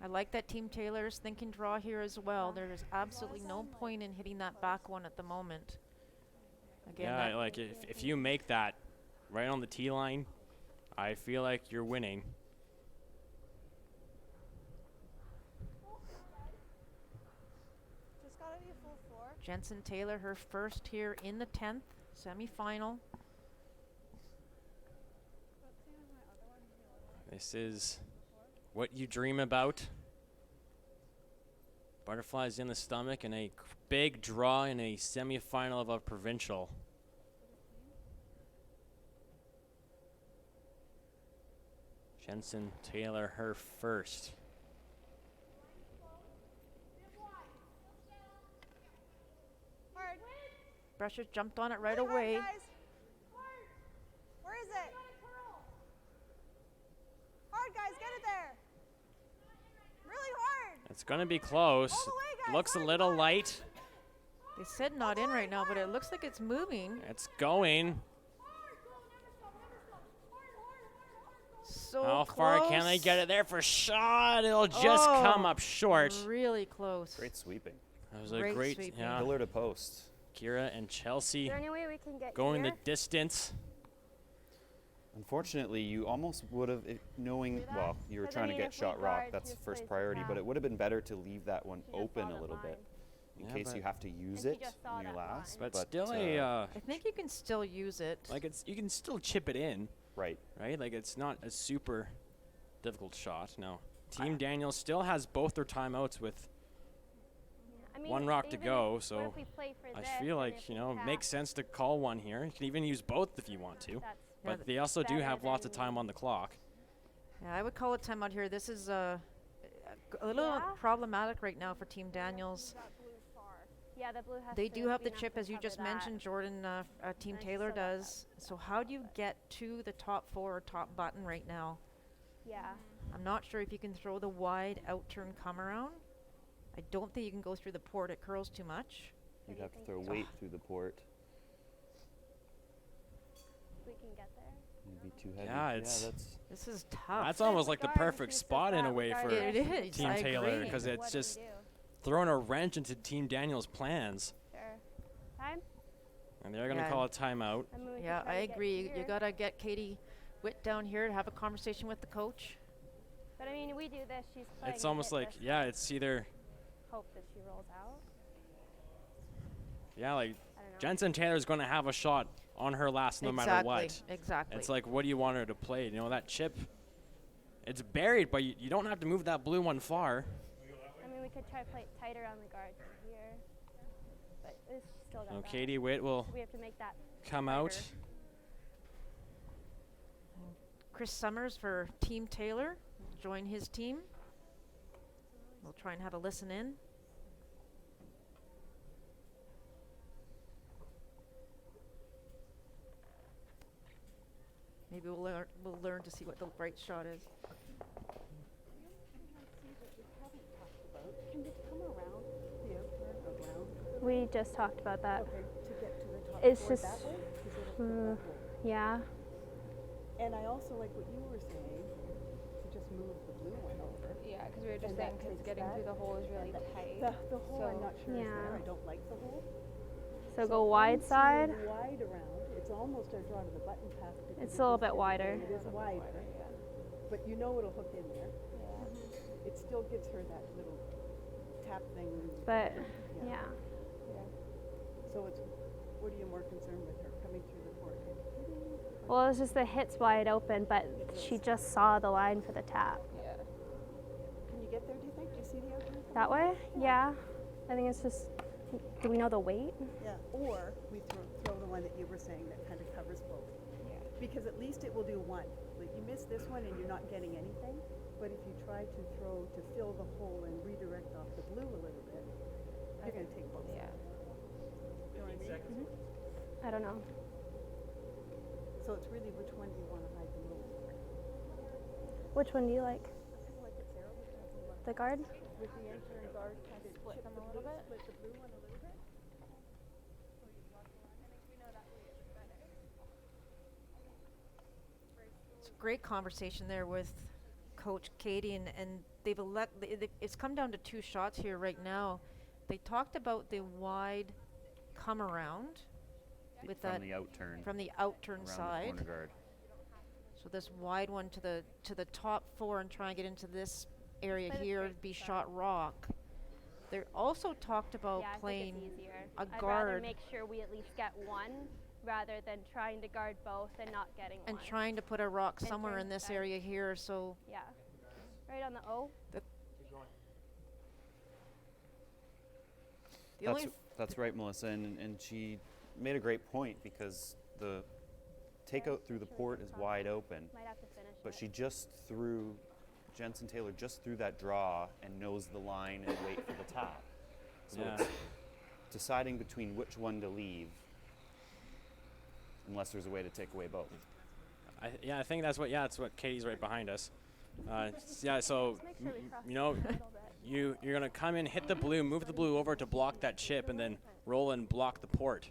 I like that Team Taylor's thinking draw here as well. There's absolutely no point in hitting that back one at the moment. Again, Yeah, that like if you make that right on the tee line, I feel like you're winning. Just gotta be a full four. Jensen Taylor, her first here in the 10th semifinal. This is what you dream about. Butterflies in the stomach and a big draw in a semifinal of a provincial. Jensen Taylor, her first. Hard. Brusher jumped on it right Really away. hard, guys. Where is it? Hard, guys, get it there. Really hard. It's going to be close. All the way, guys. Looks a little light. They said not in right now, but it looks like it's moving. It's going. So How far can they get it there for shot? It'll just Oh, come up short. Really close. Great sweeping. That was a Great great, sweeping. yeah. Pillar to post. Kira and Chelsea Is there any way we can get going here? the distance. Unfortunately, you almost would have, knowing, well, you were Because, I trying to mean, get if we shot rock, guard, that's she first plays priority, but down. it would have been better to leave that one She just open saw a that little bit line. in Yeah, case but- you have to use she it just saw on your that last. line. But still a I think you can still use it. like you can still chip it in, right. right? Like it's not a super difficult shot. No. Team Daniels still has both their timeouts with I mean, one rock to even go, if so we play for I this feel and like, if you we know, pass, makes sense to call one here. You can even use both if you want to. that's But they also do better have lots of than- time on the clock. Yeah, I would call it timeout here. This is a little Yeah. problematic right now for Team Daniels. Yeah, the blue has They to do have be the enough chip, to as you cover just that. mentioned, Jordan. Team And she Taylor still got does. So how do you get to the top four or top button right now? Yeah. I'm not sure if you can throw the wide out turn come around. I don't think you can go through the port. It curls too much. You'd have to throw weight through the port. We can get there. It'd be too heavy. Yeah, it's This is tough. that's almost like the perfect spot in a way for It is, Team I Taylor agree. because What it's do we just do? throwing a wrench into Team Daniels' plans. Sure. Time? And they're going to Yeah. call a timeout. I mean, we could Yeah, try I to get agree. You here. got to get Katie Witt down here to have a conversation with the coach. But I mean, we do this. She's playing. It's almost like, yeah, it's either, Hope that she rolls out. yeah, like I don't know. Jensen Taylor's going to have a shot on her last no matter what. Exactly. It's like, what do you want her to play? You know, that chip, it's buried, but you don't have to move that blue one far. I mean, we could try to play it tighter on the guard here. But it's still got So that. Katie Witt will We have to make that come out. tighter. Chris Summers for Team Taylor. Join his team. We'll try and have a listen in. Maybe we'll learn to see what the right shot is. We just talked about that. Okay, to get to the top It's board just, that way? 'Cause it'll fill that hole. yeah. And I also like what you were saying, to just move the blue one over. Yeah, because we were just And saying that because takes getting that- through the hole is really tight. The hole I'm So- not sure is Yeah. there. I don't like the hole. So go wide I'm side. seeing wide around. It's almost a draw to the button path. because It's it a little goes bit in wider. and It is wider. But you know it'll hook in there. It still gives her that little tap thing. But, yeah. So it's, what are you more concerned with her coming through the court? Well, it's just the hit's wide open, but she just saw the line for the tap. Can you get there, do you think? Do you see the outcome? That way? Yeah. I think it's just, do we know the weight? Yeah, or we throw the one that you were saying that kind of covers both. Yeah. Because at least it will do one. Like you miss this one and you're not getting anything, but if you try to throw to fill the hole and redirect off the blue a little bit, you're going to take both. Yeah. You know what I mean? I don't know. So it's really which one do you want to hide the most? Which one do you like? The guard? With the anchor and guard, kind of split them a little bit? Split the blue one a little bit? It's a great conversation there with Coach Katie, and it's come down to two shots here right now. They talked about the wide come around with From that the outturn. from the outturn around the side. corner guard. So this wide one to the top four and try and get into this area Play the here, straight be side. shot rock. They also talked about Yeah, I think playing it's easier. a I'd rather guard make sure we at least get one rather than trying to guard both and not getting and one. trying to put a rock And somewhere turn in this side. area here. So Yeah. Right on the O. the That's, only that's right, Melissa, and she made a great point because the takeout through the port is wide open, Might have to finish but it. she just threw, Jensen Taylor just threw that draw and knows the line and wait for the tap. So Yeah. it's deciding between which one to leave, unless there's a way to take away both. I think that's what Katie's right behind us. Yeah, so Make sure we cross you know, a little bit. you're gonna come in, hit the blue, move the blue over to block that chip, and then roll and block the port.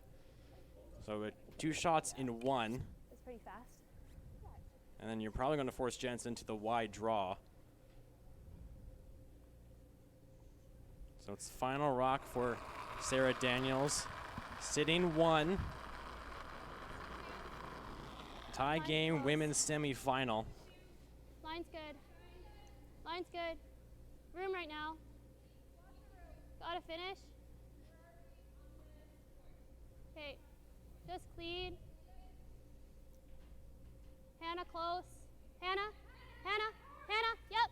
So 2 shots in one, It's pretty fast. and then you're probably gonna force Jensen to the wide draw. So it's final rock for Sarah Daniels, sitting 1. Tie game, women's semifinal. Line's good. Line's good. Room right now. Gotta finish. Okay. Just clean. Hannah close. Hannah. Hannah. Hannah. Yep.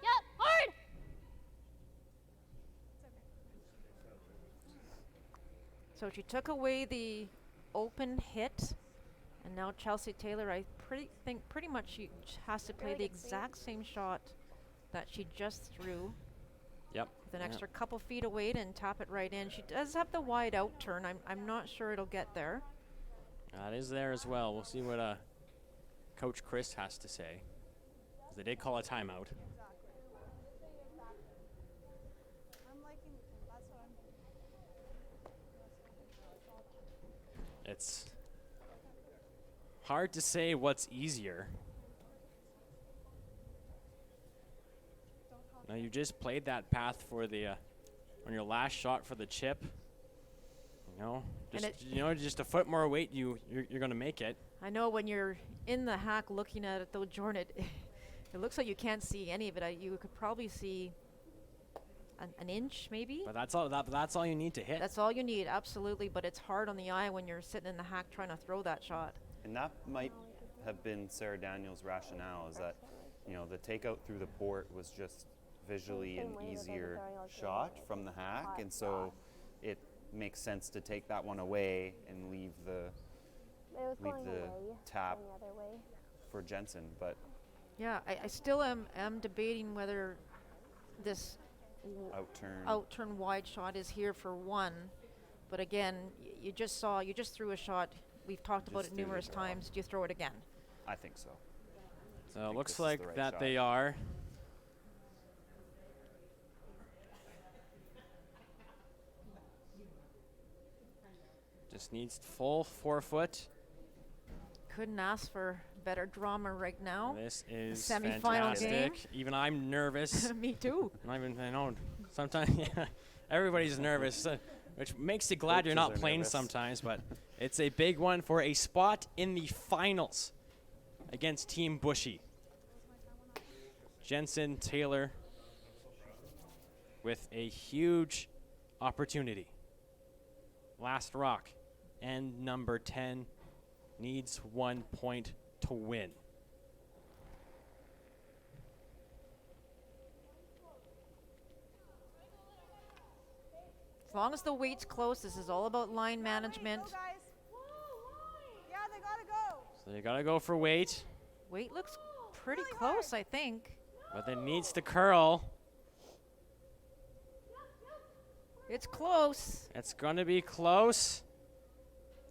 Yep. Hard. So she took away the open hit, and now Chelsea Taylor, I think pretty much she has to play Really the good exact same shot that she just threw. Yep. With an Yep. extra couple feet away and tap it right in. She does have the wide out turn. I'm not sure it'll get there. That is there as well. We'll see what Coach Chris has to say. 'Cause they did call a timeout. I'm liking, that's what I'm. It's hard to say what's easier. Now you just played that path for the on your last shot for the chip. Just a foot more weight, you're going to make it. I know when you're in the hack looking at it, though, Jordan, it looks like you can't see any of it. You could probably see an inch, maybe. But that's all. That's all you need to hit. That's all you need, absolutely. But it's hard on the eye when you're sitting in the hack trying to throw that shot. And that might have been Sarah Daniels' rationale, is that, the takeout through the port was just visually an easier shot from the hack, and so it makes sense to take that one away and leave the tap for Jensen. But yeah, I still am debating whether this outturn wide shot is here for one. But again, you just threw a shot. We've talked about it numerous times. Do you throw it again? I think so. So it looks like that they are. Just needs full 4 foot. Couldn't ask for better drama right now. This is semifinal fantastic. game. Even I'm nervous. Me too. I know. Sometimes, everybody's nervous, which makes you glad you're not playing sometimes. But it's a big one for a spot in the finals against Team Bushy. Jensen Taylor with a huge opportunity. Last rock and number 10 needs 1 point to win. As long as the weight's close, this is all about line management. Yeah, they gotta go. So you gotta go for weight. Weight looks pretty close, I think. But it needs to curl. It's close. It's gonna be close.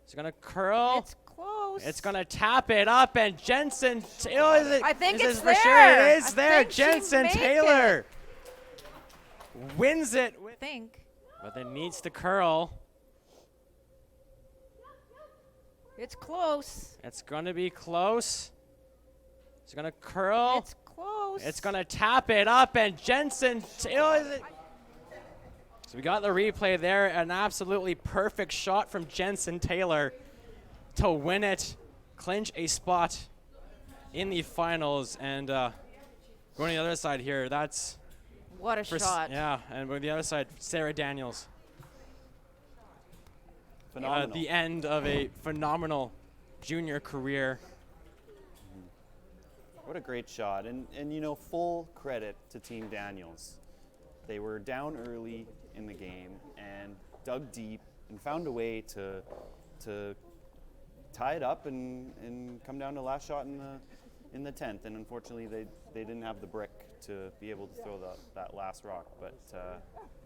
It's gonna curl. It's close. It's gonna tap it up, and Jensen Taylor. I think it's there. For sure it is I there. think Jensen she made Taylor wins it. I think. But it needs to curl. It's close. It's gonna be close. It's gonna curl. It's close. It's gonna tap it up, and Jensen Taylor. So we got the replay there, an absolutely perfect shot from Jensen Taylor to win it, clinch a spot in the finals. And going to the other side here, that's what a shot. Yeah, and on the other side, Sarah Daniels. Phenomenal. The end of a phenomenal junior career. What a great shot. And full credit to Team Daniels. They were down early in the game and dug deep and found a way to tie it up and come down to last shot in the 10th. And unfortunately, they didn't have the brick to be able to throw that last rock. But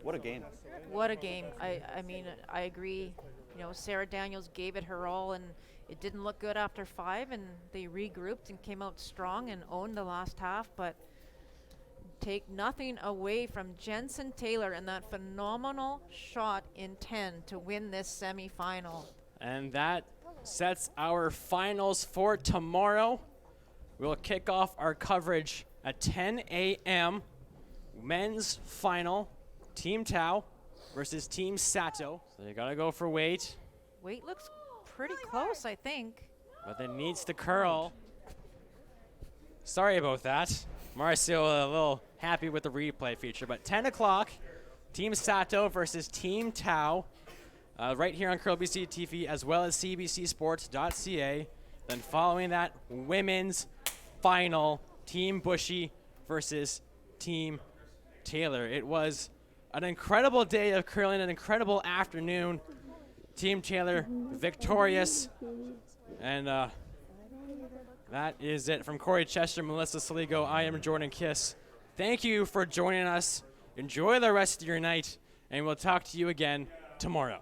what a game. What a game. I mean, I agree. Sarah Daniels gave it her all, and it didn't look good after 5, and they regrouped and came out strong and owned the last half. But take nothing away from Jensen Taylor and that phenomenal shot in 10 to win this semifinal. And that sets our finals for tomorrow. We'll kick off our coverage at 10 a.m. Men's final, Team Tau versus Team Sato. So you gotta go for weight. Weight looks pretty close, I think. But it needs to curl. Sorry about that. Marcio a little happy with the replay feature, but 10 o'clock, Team Sato versus Team Tau, right here on Curl BC TV as well as cbcsports.ca. Then following that, women's final, Team Bushy versus Team Taylor. It was an incredible day of curling, an incredible afternoon. Team Taylor victorious, and that is it. From Corey Chester, Melissa Saligo, I am Jordan Kiss. Thank you for joining us. Enjoy the rest of your night, and we'll talk to you again tomorrow.